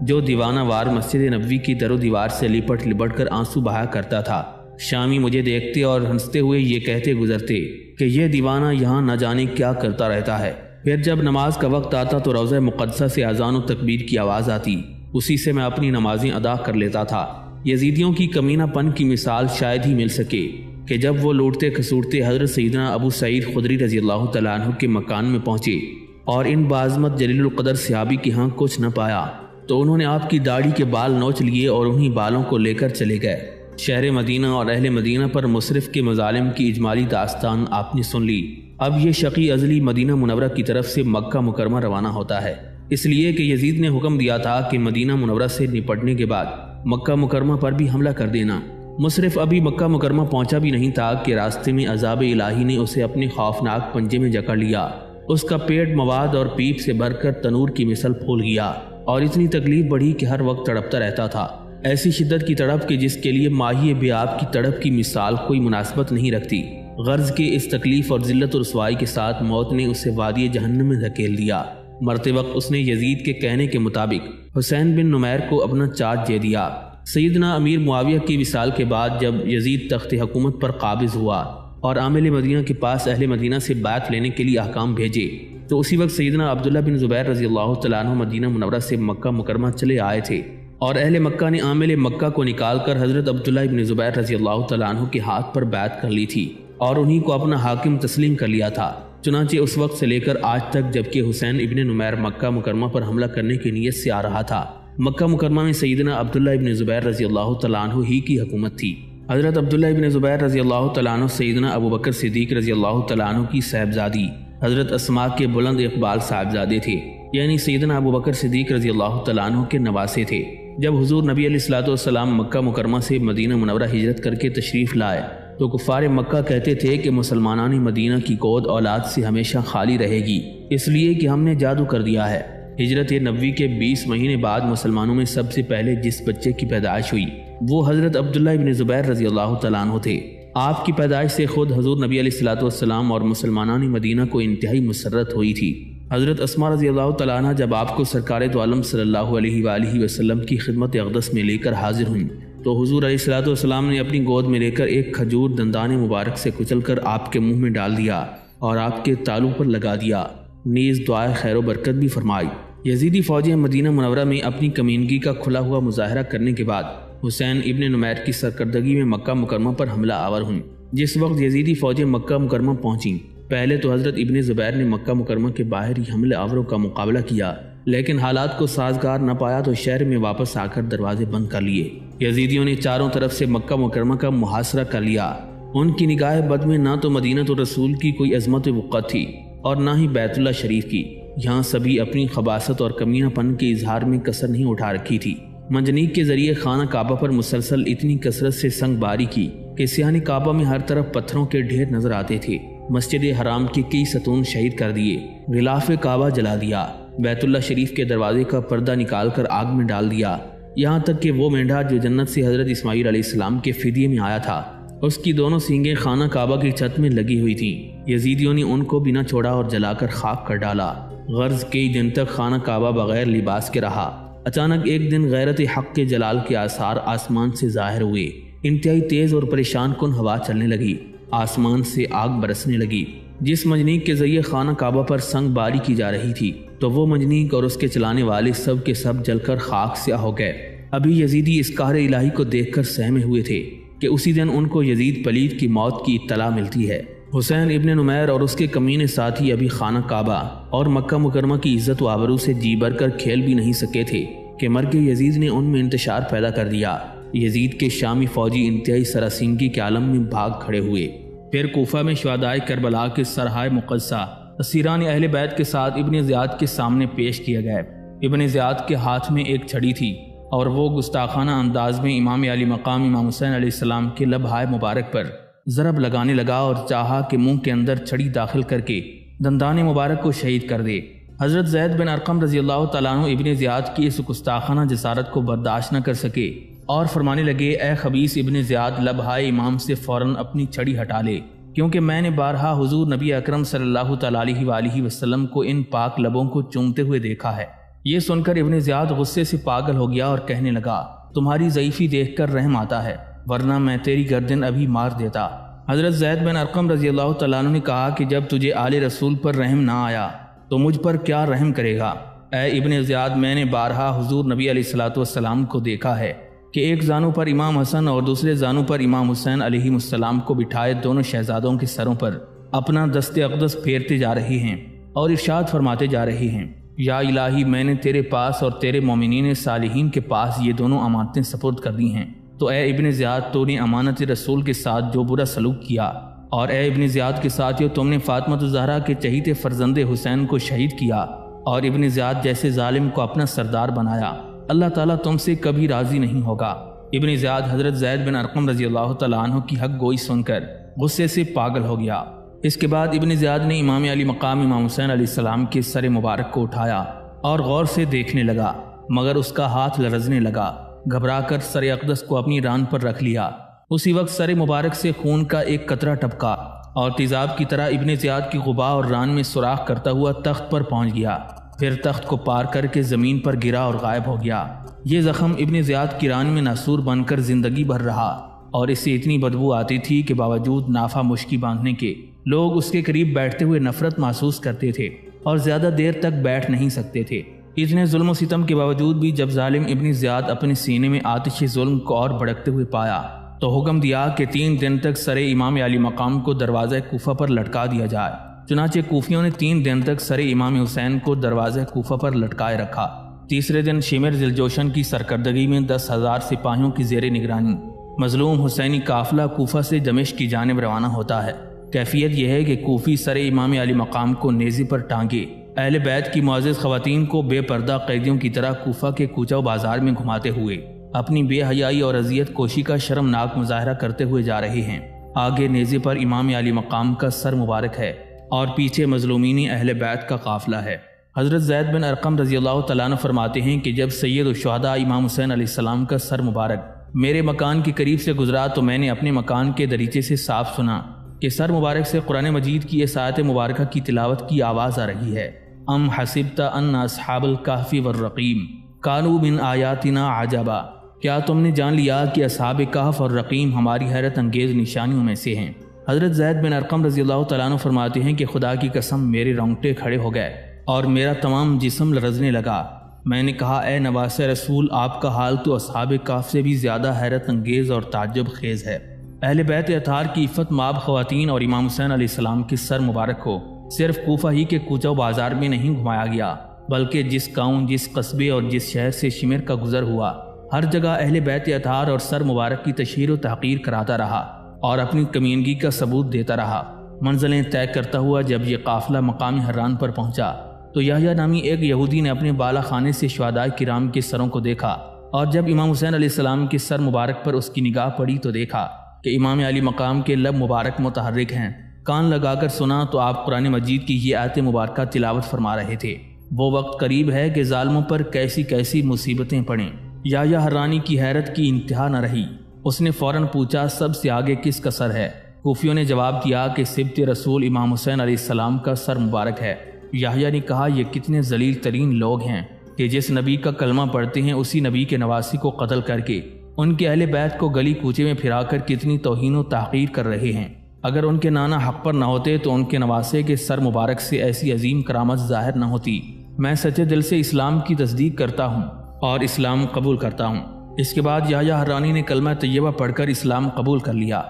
جو دیوانہ وار مسجد نبوی کی در و دیوار سے لپٹ کر آنسو بہایا کرتا تھا۔ شامی مجھے دیکھتے اور ہنستے ہوئے یہ کہتے گزرتے کہ یہ دیوانہ یہاں نہ جانے کیا کرتا رہتا ہے۔ پھر جب نماز کا وقت آتا تو روضہ مقدسہ سے اذان و تکبیر کی آواز آتی، اسی سے میں اپنی نمازیں ادا کر لیتا تھا۔ یزیدیوں کی کمینہ پن کی مثال شاید ہی مل سکے کہ جب وہ لوٹتے کھسوٹتے حضرت سیدنا ابو سعید خدری رضی اللہ تعالیٰ عنہ کے مکان میں پہنچے اور ان بعظمت جلیل القدر صحابی کے ہاں کچھ نہ پایا تو انہوں نے آپ کی داڑھی کے بال نوچ لیے اور انہی بالوں کو لے کر چلے گئے۔ شہر مدینہ اور اہل مدینہ پر مصرف کے مظالم کی اجمالی داستان آپ نے سن لی۔ اب یہ شقی ازلی مدینہ منورہ کی طرف سے مکہ مکرمہ روانہ ہوتا ہے، اس لیے کہ یزید نے حکم دیا تھا کہ مدینہ منورہ سے نپٹنے کے بعد مکہ مکرمہ پر بھی حملہ کر دینا۔ مصرف ابھی مکہ مکرمہ پہنچا بھی نہیں تھا کہ راستے میں عذاب الہی نے اسے اپنے خوفناک پنجے میں جکڑ لیا۔ اس کا پیٹ مواد اور پیپ سے بھر کر تنور کی مثل پھول گیا اور اتنی تکلیف بڑھی کہ ہر وقت تڑپتا رہتا تھا، ایسی شدت کی تڑپ کہ جس کے لیے ماہی بے آب کی تڑپ کی مثال کوئی مناسبت نہیں رکھتی۔ غرض کے اس تکلیف اور ذلت و رسوائی کے ساتھ موت نے اسے وادی جہنم میں دھکیل دیا۔ مرتے وقت اس نے یزید کے کہنے کے مطابق حسین بن نمیر کو اپنا چارج دے دیا۔ سیدنا امیر معاویہ کی وصال کے بعد جب یزید تخت حکومت پر قابض ہوا اور عامل مدینہ کے پاس اہل مدینہ سے بیعت لینے کے لیے احکام بھیجے تو اسی وقت سیدنا عبداللہ بن زبیر رضی اللہ تعالیٰ عنہ مدینہ منورہ سے مکہ مکرمہ چلے آئے تھے اور اہل مکہ نے عامل مکہ کو نکال کر حضرت عبداللہ بن زبیر رضی اللہ تعالیٰ عنہ کے ہاتھ پر بیعت کر لی تھی اور انہی کو اپنا حاکم تسلیم کر لیا تھا۔ چنانچہ اس وقت سے لے کر آج تک جبکہ حسین ابن نمیر مکہ مکرمہ پر حملہ کرنے کی نیت سے آ رہا تھا، مکہ مکرمہ میں سیدنا عبداللہ ابن زبیر رضی اللہ تعالیٰ عنہ ہی کی حکومت تھی۔ حضرت عبداللہ ابن زبیر رضی اللہ تعالیٰ عنہ سیدنا ابو بکر صدیق رضی اللہ تعالیٰ عنہ کی صاحبزادی حضرت اسماء کے بلند اقبال صاحبزادے تھے، یعنی سیدنا ابو بکر صدیق رضی اللہ تعالیٰ عنہ کے نواسے تھے۔ جب حضور نبی علیہ الصلوۃ والسلام مکہ مکرمہ سے مدینہ منورہ ہجرت کر کے تشریف لائے تو کفار مکہ کہتے تھے کہ مسلمانان مدینہ کی گود اولاد سے ہمیشہ خالی رہے گی، اس لیے کہ ہم نے جادو کر دیا ہے۔ ہجرت نبوی کے 20 مہینے بعد مسلمانوں میں سب سے پہلے جس بچے کی پیدائش ہوئی وہ حضرت عبداللہ ابن زبیر رضی اللہ تعالیٰ عنہ تھے۔ آپ کی پیدائش سے خود حضور نبی علیہ الصلوۃ اور مسلمانان مدینہ کو انتہائی مسرت ہوئی تھی۔ حضرت اسماء رضی اللہ تعالیٰ عنہ جب آپ کو سرکار دو عالم صلی اللہ علیہ وآلہ وسلم کی خدمت اقدس میں لے کر حاضر ہوئیں تو حضور علیہ الصلوۃ نے اپنی گود میں لے کر ایک کھجور دندان مبارک سے کچل کر آپ کے منہ میں ڈال دیا اور آپ کے تالو پر لگا دیا، نیز دعائے خیر و برکت بھی فرمائی۔ یزیدی فوجیں مدینہ منورہ میں اپنی کمینگی کا کھلا ہوا مظاہرہ کرنے کے بعد حسین ابن نمیر کی سرکردگی میں مکہ مکرمہ پر حملہ آور ہوئیں۔ جس وقت یزیدی فوجیں مکہ مکرمہ پہنچیں، پہلے تو حضرت ابن زبیر نے مکہ مکرمہ کے باہر ہی حملہ آوروں کا مقابلہ کیا، لیکن حالات کو سازگار نہ پایا تو شہر میں واپس آ کر دروازے بند کر لیے۔ یزیدیوں نے چاروں طرف سے مکہ مکرمہ کا محاصرہ کر لیا۔ ان کی نگاہ بد میں نہ تو مدینہ رسول کی کوئی عظمت و وقت تھی اور نہ ہی بیت اللہ شریف کی، یہاں سبھی اپنی خباثت اور کمینہ پن کے اظہار میں کسر نہیں اٹھا رکھی تھی۔ منجنیق کے ذریعے خانہ کعبہ پر مسلسل اتنی کثرت سے سنگ باری کی کہ سیاہ کعبہ میں ہر طرف پتھروں کے ڈھیر نظر آتے تھے۔ مسجد حرام کے کئی ستون شہید کر دیے، غلاف کعبہ جلا دیا، بیت اللہ شریف کے دروازے کا پردہ نکال کر آگ میں ڈال دیا، یہاں تک کہ وہ مینڈھا جو جنت سے حضرت اسماعیل علیہ السلام کے فدیے میں آیا تھا، اس کی دونوں سینگیں خانہ کعبہ کی چھت میں لگی ہوئی تھیں۔ یزیدیوں نے ان کو بنا چھوڑا اور جلا کر خاک کر ڈالا۔ غرض کئی دن تک خانہ کعبہ بغیر لباس کے رہا۔ اچانک ایک دن غیرت حق کے جلال کے آثار آسمان سے ظاہر ہوئے۔ انتہائی تیز اور پریشان کن ہوا چلنے لگی، آسمان سے آگ برسنے لگی۔ جس منجنیق کے ذریعے خانہ کعبہ پر سنگ باری کی جا رہی تھی تو وہ منجنیق اور اس کے چلانے والے سب کے سب جل کر خاک سیاہ ہو گئے۔ ابھی یزیدی اس قہر الہی کو دیکھ کر سہمے ہوئے تھے کہ اسی دن ان کو یزید پلید کی موت کی اطلاع ملتی ہے۔ حسین ابن نمیر اور اس کے کمینے ساتھی ابھی خانہ کعبہ اور مکہ مکرمہ کی عزت و آبرو سے جی بھر کر کھیل بھی نہیں سکے تھے کہ مرگ یزید نے ان میں انتشار پیدا کر دیا۔ یزید کے شامی فوجی انتہائی سراسیمگی کے عالم میں بھاگ کھڑے ہوئے۔ پھر کوفہ میں شہدائے کربلا کے سرحائے مقدسہ اسیران اہل بیت کے ساتھ ابن زیاد کے سامنے پیش کیا گئے۔ ابن زیاد کے ہاتھ میں ایک چھڑی تھی اور وہ گستاخانہ انداز میں امام علی مقام امام حسین علیہ السلام کے لبہائے مبارک پر ضرب لگانے لگا اور چاہا کہ منہ کے اندر چھڑی داخل کر کے دندان مبارک کو شہید کر دے۔ حضرت زید بن ارقم رضی اللہ تعالیٰ عنہ ابن زیاد کی اس گستاخانہ جسارت کو برداشت نہ کر سکے اور فرمانے لگے، اے خبیث ابن زیاد، لبہائے امام سے فوراً اپنی چھڑی ہٹا لے، کیونکہ میں نے بارہا حضور نبی اکرم صلی اللہ تعالیٰ علیہ وآلہ وسلم کو ان پاک لبوں کو چومتے ہوئے دیکھا ہے۔ یہ سن کر ابن زیاد غصے سے پاگل ہو گیا اور کہنے لگا، تمہاری ضعیفی دیکھ کر رحم آتا ہے، ورنہ میں تیری گردن ابھی مار دیتا۔ حضرت زید بن ارقم رضی اللہ تعالیٰ عنہ نے کہا کہ جب تجھے آل رسول پر رحم نہ آیا تو مجھ پر کیا رحم کرے گا؟ اے ابن زیاد، میں نے بارہا حضور نبی علیہ الصلوۃ والسلام کو دیکھا ہے کہ ایک زانو پر امام حسن اور دوسرے زانو پر امام حسین علیہ السلام کو بٹھائے دونوں شہزادوں کے سروں پر اپنا دست اقدس پھیرتے جا رہے ہیں اور ارشاد فرماتے جا رہے ہیں، یا الہی، میں نے تیرے پاس اور تیرے مومنین صالحین کے پاس یہ دونوں امانتیں سپرد کر دی ہیں۔ تو اے ابن زیاد، تو نے امانت رسول کے ساتھ جو برا سلوک کیا، اور اے ابن زیاد کے ساتھیوں، تم نے فاطمہ الزہرا کے چہیتے فرزند حسین کو شہید کیا اور ابن زیاد جیسے ظالم کو اپنا سردار بنایا۔ اللہ تعالیٰ تم سے کبھی راضی نہیں ہوگا۔ ابن زیاد حضرت زید بن ارقم رضی اللہ تعالیٰ عنہ کی حق گوئی سن کر غصے سے پاگل ہو گیا۔ اس کے بعد ابن زیاد نے امام علی مقام امام حسین علیہ السلام کے سر مبارک کو اٹھایا اور غور سے دیکھنے لگا، مگر اس کا ہاتھ لرزنے لگا۔ گھبرا کر سر اقدس کو اپنی ران پر رکھ لیا۔ اسی وقت سر مبارک سے خون کا ایک قطرہ ٹپکا اور تیزاب کی طرح ابن زیاد کی غبا اور ران میں سوراخ کرتا ہوا تخت پر پہنچ گیا، پھر تخت کو پار کر کے زمین پر گرا اور غائب ہو گیا۔ یہ زخم ابن زیاد کی ران میں ناسور بن کر زندگی بھر رہا اور اس سے اتنی بدبو آتی تھی کہ باوجود نافہ مشکی باندھنے کے لوگ اس کے قریب بیٹھتے ہوئے نفرت محسوس کرتے تھے اور زیادہ دیر تک بیٹھ نہیں سکتے تھے۔ اتنے ظلم و ستم کے باوجود بھی جب ظالم ابن زیاد اپنے سینے میں آتش ظلم کو اور بھڑکتے ہوئے پایا تو حکم دیا کہ 3 دن تک سر امام علی مقام کو دروازہ کوفہ پر لٹکا دیا جائے۔ چنانچہ کوفیوں نے 3 دن تک سر امام حسین کو دروازہ کوفہ پر لٹکائے رکھا۔ تیسرے دن شمر ذوالجوشن کی سرکردگی میں 10,000 سپاہیوں کی زیر نگرانی مظلوم حسینی قافلہ کوفہ سے دمشق کی جانب روانہ ہوتا ہے۔ کیفیت یہ ہے کہ کوفی سر امام علی مقام کو نیزے پر ٹانگے اہل بیت کی معزز خواتین کو بے پردہ قیدیوں کی طرح کوفہ کے کوچہ و بازار میں گھماتے ہوئے اپنی بے حیائی اور اذیت کوشی کا شرمناک مظاہرہ کرتے ہوئے جا رہے ہیں۔ آگے نیزے پر امام علی مقام کا سر مبارک ہے اور پیچھے مظلومین اہل بیت کا قافلہ ہے۔ حضرت زید بن ارقم رضی اللہ تعالیٰ عنہ فرماتے ہیں کہ جب سید الشہداء امام حسین علیہ السلام کا سر مبارک میرے مکان کے قریب سے گزرا تو میں نے اپنے مکان کے دریچے سے صاف سنا کہ سر مبارک سے قرآن مجید کی اس آیت مبارکہ کی تلاوت کی آواز آ رہی ہے، ام حسبت ان اصحاب الکہف والرقیم کانوا من آیاتنا عجبا، کیا تم نے جان لیا کہ اصحاب کہف اور رقیم ہماری حیرت انگیز نشانیوں میں سے ہیں۔ حضرت زید بن ارقم رضی اللہ تعالیٰ عنہ فرماتے ہیں کہ خدا کی قسم میرے رونگٹے کھڑے ہو گئے اور میرا تمام جسم لرزنے لگا۔ میں نے کہا اے نواسہ رسول، آپ کا حال تو اصحاب کہف سے بھی زیادہ حیرت انگیز اور تعجب خیز ہے۔ اہل بیت اطہار کی عفت مآب خواتین اور امام حسین علیہ السلام کے سر مبارک کو صرف کوفہ ہی کے کوچہ و بازار میں نہیں گھمایا گیا، بلکہ جس گاؤں، جس قصبے اور جس شہر سے شمر کا گزر ہوا، ہر جگہ اہل بیت اطہار اور سر مبارک کی تشہیر و تحقیر کراتا رہا اور اپنی کمینگی کا ثبوت دیتا رہا۔ منزلیں طے کرتا ہوا جب یہ قافلہ مقام حران پر پہنچا تو یحییٰ نامی ایک یہودی نے اپنے بالا خانے سے شہداء کرام کے سروں کو دیکھا، اور جب امام حسین علیہ السلام کے سر مبارک پر اس کی نگاہ پڑی تو دیکھا کہ امام علی مقام کے لب مبارک متحرک ہیں۔ کان لگا کر سنا تو آپ قرآن مجید کی یہ آیت مبارکہ تلاوت فرما رہے تھے، وہ وقت قریب ہے کہ ظالموں پر کیسی کیسی مصیبتیں پڑیں۔ یحییٰ حرانی کی حیرت کی انتہا نہ رہی، اس نے فوراً پوچھا سب سے آگے کس کا سر ہے؟ کوفیوں نے جواب دیا کہ سبط رسول امام حسین علیہ السلام کا سر مبارک ہے۔ یحییٰ نے کہا یہ کتنے ذلیل ترین لوگ ہیں کہ جس نبی کا کلمہ پڑھتے ہیں اسی نبی کے نواسی کو قتل کر کے ان کے اہل بیت کو گلی کوچے میں پھرا کر کتنی توہین و تحقیر کر رہے ہیں۔ اگر ان کے نانا حق پر نہ ہوتے تو ان کے نواسے کے سر مبارک سے ایسی عظیم کرامت ظاہر نہ ہوتی۔ میں سچے دل سے اسلام کی تصدیق کرتا ہوں اور اسلام قبول کرتا ہوں۔ اس کے بعد یحییٰ حرانی نے کلمہ طیبہ پڑھ کر اسلام قبول کر لیا۔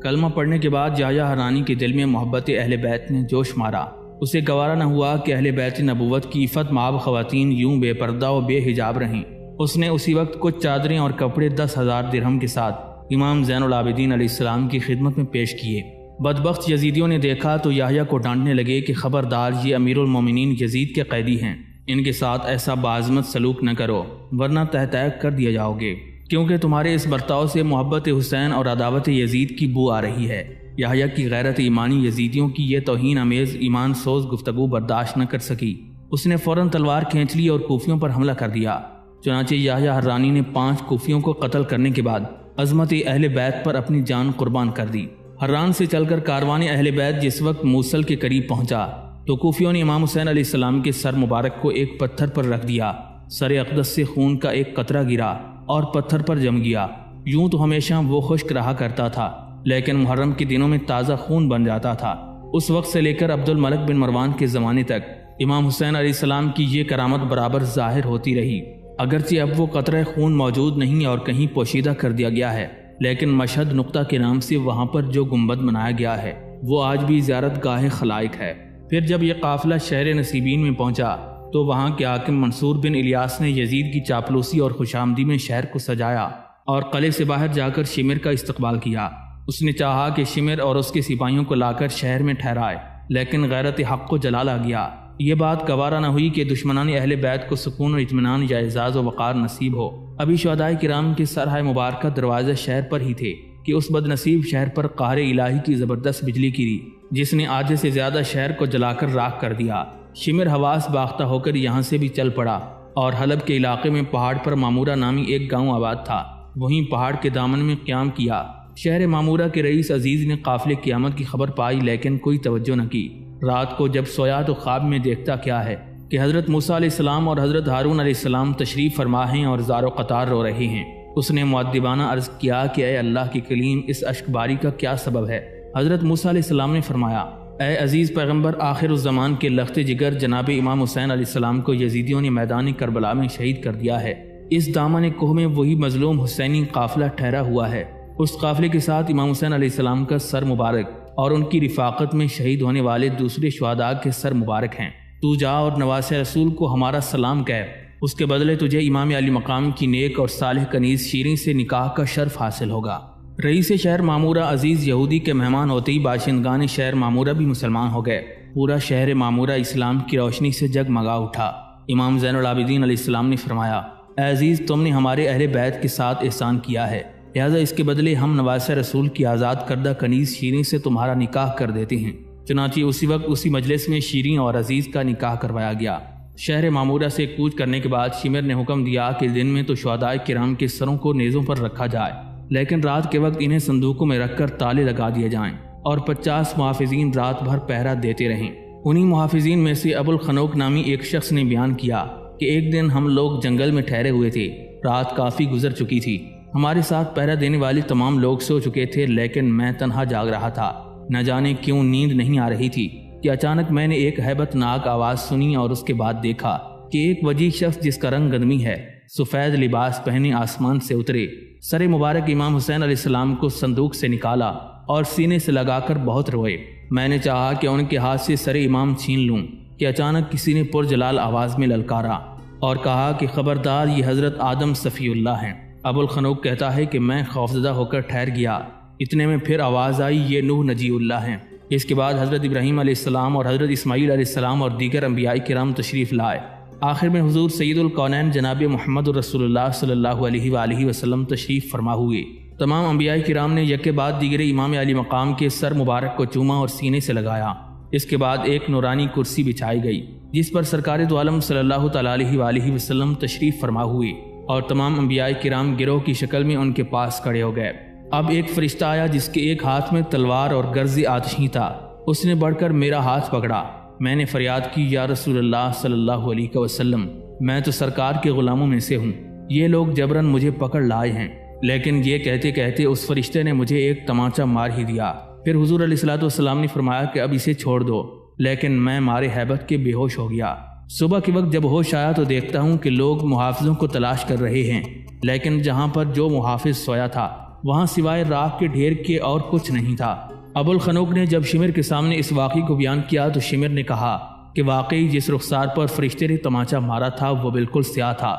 کلمہ پڑھنے کے بعد یحییٰ حرانی کے دل میں محبت اہل بیت نے جوش مارا۔ اسے گوارا نہ ہوا کہ اہل بیت نبوت کی عفت مآب خواتین یوں بے پردہ و بے حجاب رہیں۔ اس نے اسی وقت کچھ چادریں اور کپڑے 10,000 درہم کے ساتھ امام زین العابدین علیہ السلام کی خدمت میں پیش کیے۔ بدبخت یزیدیوں نے دیکھا تو یحییٰ کو ڈانٹنے لگے کہ خبردار، یہ امیر المومنین یزید کے قیدی ہیں، ان کے ساتھ ایسا بعظمت سلوک نہ کرو ورنہ تہتیک کر دیا جاؤ گے، کیونکہ تمہارے اس برتاؤ سے محبت حسین اور عداوت یزید کی بو آ رہی ہے۔ یحییٰ کی غیرت ایمانی یزیدیوں کی یہ توہین امیز ایمان سوز گفتگو برداشت نہ کر سکی۔ اس نے فوراً تلوار کھینچ لی اور کوفیوں پر حملہ کر دیا۔ چنانچہ یحییٰ حرانی نے 5 کوفیوں کو قتل کرنے کے بعد عظمت اہل بیت پر اپنی جان قربان کر دی۔ حران سے چل کر کاروان اہل بیت جس وقت موصل کے قریب پہنچا تو کوفیوں نے امام حسین علیہ السلام کے سر مبارک کو ایک پتھر پر رکھ دیا۔ سر اقدس سے خون کا ایک قطرہ گرا اور پتھر پر جم گیا۔ یوں تو ہمیشہ وہ خشک رہا کرتا تھا، لیکن محرم کے دنوں میں تازہ خون بن جاتا تھا۔ اس وقت سے لے کر عبد الملک بن مروان کے زمانے تک امام حسین علیہ السلام کی یہ کرامت برابر ظاہر ہوتی رہی۔ اگرچہ اب وہ قطرہ خون موجود نہیں اور کہیں پوشیدہ کر دیا گیا ہے، لیکن مشہد نقطہ کے نام سے وہاں پر جو گنبد بنایا گیا ہے وہ آج بھی زیارت گاہ خلائق ہے۔ پھر جب یہ قافلہ شہر نصیبین میں پہنچا تو وہاں کے حاکم منصور بن الیاس نے یزید کی چاپلوسی اور خوشامدی میں شہر کو سجایا اور قلعے سے باہر جا کر شمر کا استقبال کیا۔ اس نے چاہا کہ شمر اور اس کے سپاہیوں کو لا کر شہر میں ٹھہرائے، لیکن غیرت حق کو جلالا گیا۔ یہ بات گوارا نہ ہوئی کہ دشمنان اہل بیت کو سکون و اطمینان یا اعزاز و وقار نصیب ہو۔ ابھی شہداء کرام کے سرحۂ مبارکہ دروازہ شہر پر ہی تھے کہ اس بد نصیب شہر پر قہر الہی کی زبردست بجلی گری، جس نے آدھے سے زیادہ شہر کو جلا کر راکھ کر دیا۔ شمر حواس باختہ ہو کر یہاں سے بھی چل پڑا اور حلب کے علاقے میں پہاڑ پر مامورہ نامی ایک گاؤں آباد تھا، وہیں پہاڑ کے دامن میں قیام کیا۔ شہر مامورہ کے رئیس عزیز نے قافلے قیامت کی خبر پائی لیکن کوئی توجہ نہ کی۔ رات کو جب سویا تو خواب میں دیکھتا کیا ہے کہ حضرت موسیٰ علیہ السلام اور حضرت ہارون علیہ السلام تشریف فرما ہیں اور زار و قطار رو رہے ہیں۔ اس نے مؤدبانہ عرض کیا کہ اے اللہ کی کلیم، اس اشک باری کا کیا سبب ہے؟ حضرت موسیٰ علیہ السلام نے فرمایا، اے عزیز پیغمبر، آخر الزمان کے لخت جگر جناب امام حسین علیہ السلام کو یزیدیوں نے میدان کربلا میں شہید کر دیا ہے۔ اس دامن کوہ میں وہی مظلوم حسینی قافلہ ٹھہرا ہوا ہے۔ اس قافلے کے ساتھ امام حسین علیہ السلام کا سر مبارک اور ان کی رفاقت میں شہید ہونے والے دوسرے شہداء کے سر مبارک ہیں۔ تو جا اور نواسہ رسول کو ہمارا سلام کہہ، اس کے بدلے تجھے امام علی مقام کی نیک اور صالح کنیز شیریں سے نکاح کا شرف حاصل ہوگا۔ رئیس شہر مامورہ عزیز یہودی کے مہمان ہوتے ہی باشندگان شہر مامورہ بھی مسلمان ہو گئے۔ پورا شہر مامورہ اسلام کی روشنی سے جگمگا اٹھا۔ امام زین العابدین علیہ السلام نے فرمایا، اے عزیز، تم نے ہمارے اہل بیت کے ساتھ احسان کیا ہے، لہذا اس کے بدلے ہم نواسہ رسول کی آزاد کردہ کنیز شیریں سے تمہارا نکاح کر دیتے ہیں۔ چنانچہ اسی وقت اسی مجلس میں شیریں اور عزیز کا نکاح کروایا گیا۔ شہر معمورہ سے کوچ کرنے کے بعد شمر نے حکم دیا کہ دن میں تو شہداء کرام کے سروں کو نیزوں پر رکھا جائے، لیکن رات کے وقت انہیں صندوقوں میں رکھ کر تالے لگا دیے جائیں اور 50 محافظین رات بھر پہرا دیتے رہیں۔ انہی محافظین میں سے ابو الخنوق نامی ایک شخص نے بیان کیا کہ ایک دن ہم لوگ جنگل میں ٹھہرے ہوئے تھے، رات کافی گزر چکی تھی، ہمارے ساتھ پہرا دینے والے تمام لوگ سو چکے تھے، لیکن میں تنہا جاگ رہا تھا۔ نہ جانے کیوں نیند نہیں آ رہی تھی کہ اچانک میں نے ایک ہیبت ناک آواز سنی اور اس کے بعد دیکھا کہ ایک وجیح شخص جس کا رنگ گدمی ہے، سفید لباس پہنے آسمان سے اترے، سر مبارک امام حسین علیہ السلام کو صندوق سے نکالا اور سینے سے لگا کر بہت روئے۔ میں نے چاہا کہ ان کے ہاتھ سے سر امام چھین لوں کہ اچانک کسی نے پرجلال آواز میں للکارا اور کہا کہ خبردار، یہ حضرت آدم صفی اللہ ہیں۔ ابو الخنوق کہتا ہے کہ میں خوفزدہ ہو کر ٹھہر گیا، اتنے میں پھر آواز آئی، یہ نوح نجی اللہ ہیں۔ اس کے بعد حضرت ابراہیم علیہ السلام اور حضرت اسماعیل علیہ السلام اور دیگر انبیاء کرام تشریف لائے۔ آخر میں حضور سید الکونین جناب محمد رسول اللہ صلی اللہ علیہ وآلہ وسلم تشریف فرما ہوئے۔ تمام انبیاء کرام نے یک کے بعد دیگر امام علی مقام کے سر مبارک کو چوما اور سینے سے لگایا۔ اس کے بعد ایک نورانی کرسی بچھائی گئی جس پر سرکار دو عالم صلی اللہ تعالیٰ علیہ وآلہ وسلم تشریف فرما ہوئے اور تمام انبیاء کرام گروہ کی شکل میں ان کے پاس کھڑے ہو گئے۔ اب ایک فرشتہ آیا جس کے ایک ہاتھ میں تلوار اور گرز آتشی تھا، اس نے بڑھ کر میرا ہاتھ پکڑا۔ میں نے فریاد کی، یا رسول اللہ صلی اللہ علیہ وسلم، میں تو سرکار کے غلاموں میں سے ہوں، یہ لوگ جبراً مجھے پکڑ لائے ہیں۔ لیکن یہ کہتے کہتے اس فرشتے نے مجھے ایک تمانچہ مار ہی دیا۔ پھر حضور علیہ الصلوۃ والسلام نے فرمایا کہ اب اسے چھوڑ دو، لیکن میں مارے ہیبت کے بے ہوش ہو گیا۔ صبح کے وقت جب ہوش آیا تو دیکھتا ہوں کہ لوگ محافظوں کو تلاش کر رہے ہیں، لیکن جہاں پر جو محافظ سویا تھا وہاں سوائے راکھ کے ڈھیر کے اور کچھ نہیں تھا۔ ابو الخنوق نے جب شمر کے سامنے اس واقعے کو بیان کیا تو شمر نے کہا کہ واقعی جس رخسار پر فرشتے نے تمانچہ مارا تھا وہ بالکل سیاہ تھا۔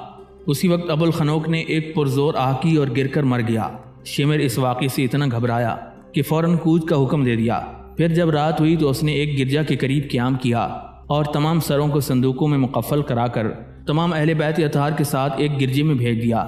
اسی وقت ابو الخنوق نے ایک پرزور آہ کی اور گر کر مر گیا۔ شمر اس واقعے سے اتنا گھبرایا کہ فوراً کوچ کا حکم دے دیا۔ پھر جب رات ہوئی تو اس نے ایک گرجا کے قریب قیام کیا اور تمام سروں کو صندوقوں میں مقفل کرا کر تمام اہل بیت اطہار کے ساتھ ایک گرجے میں بھیج دیا۔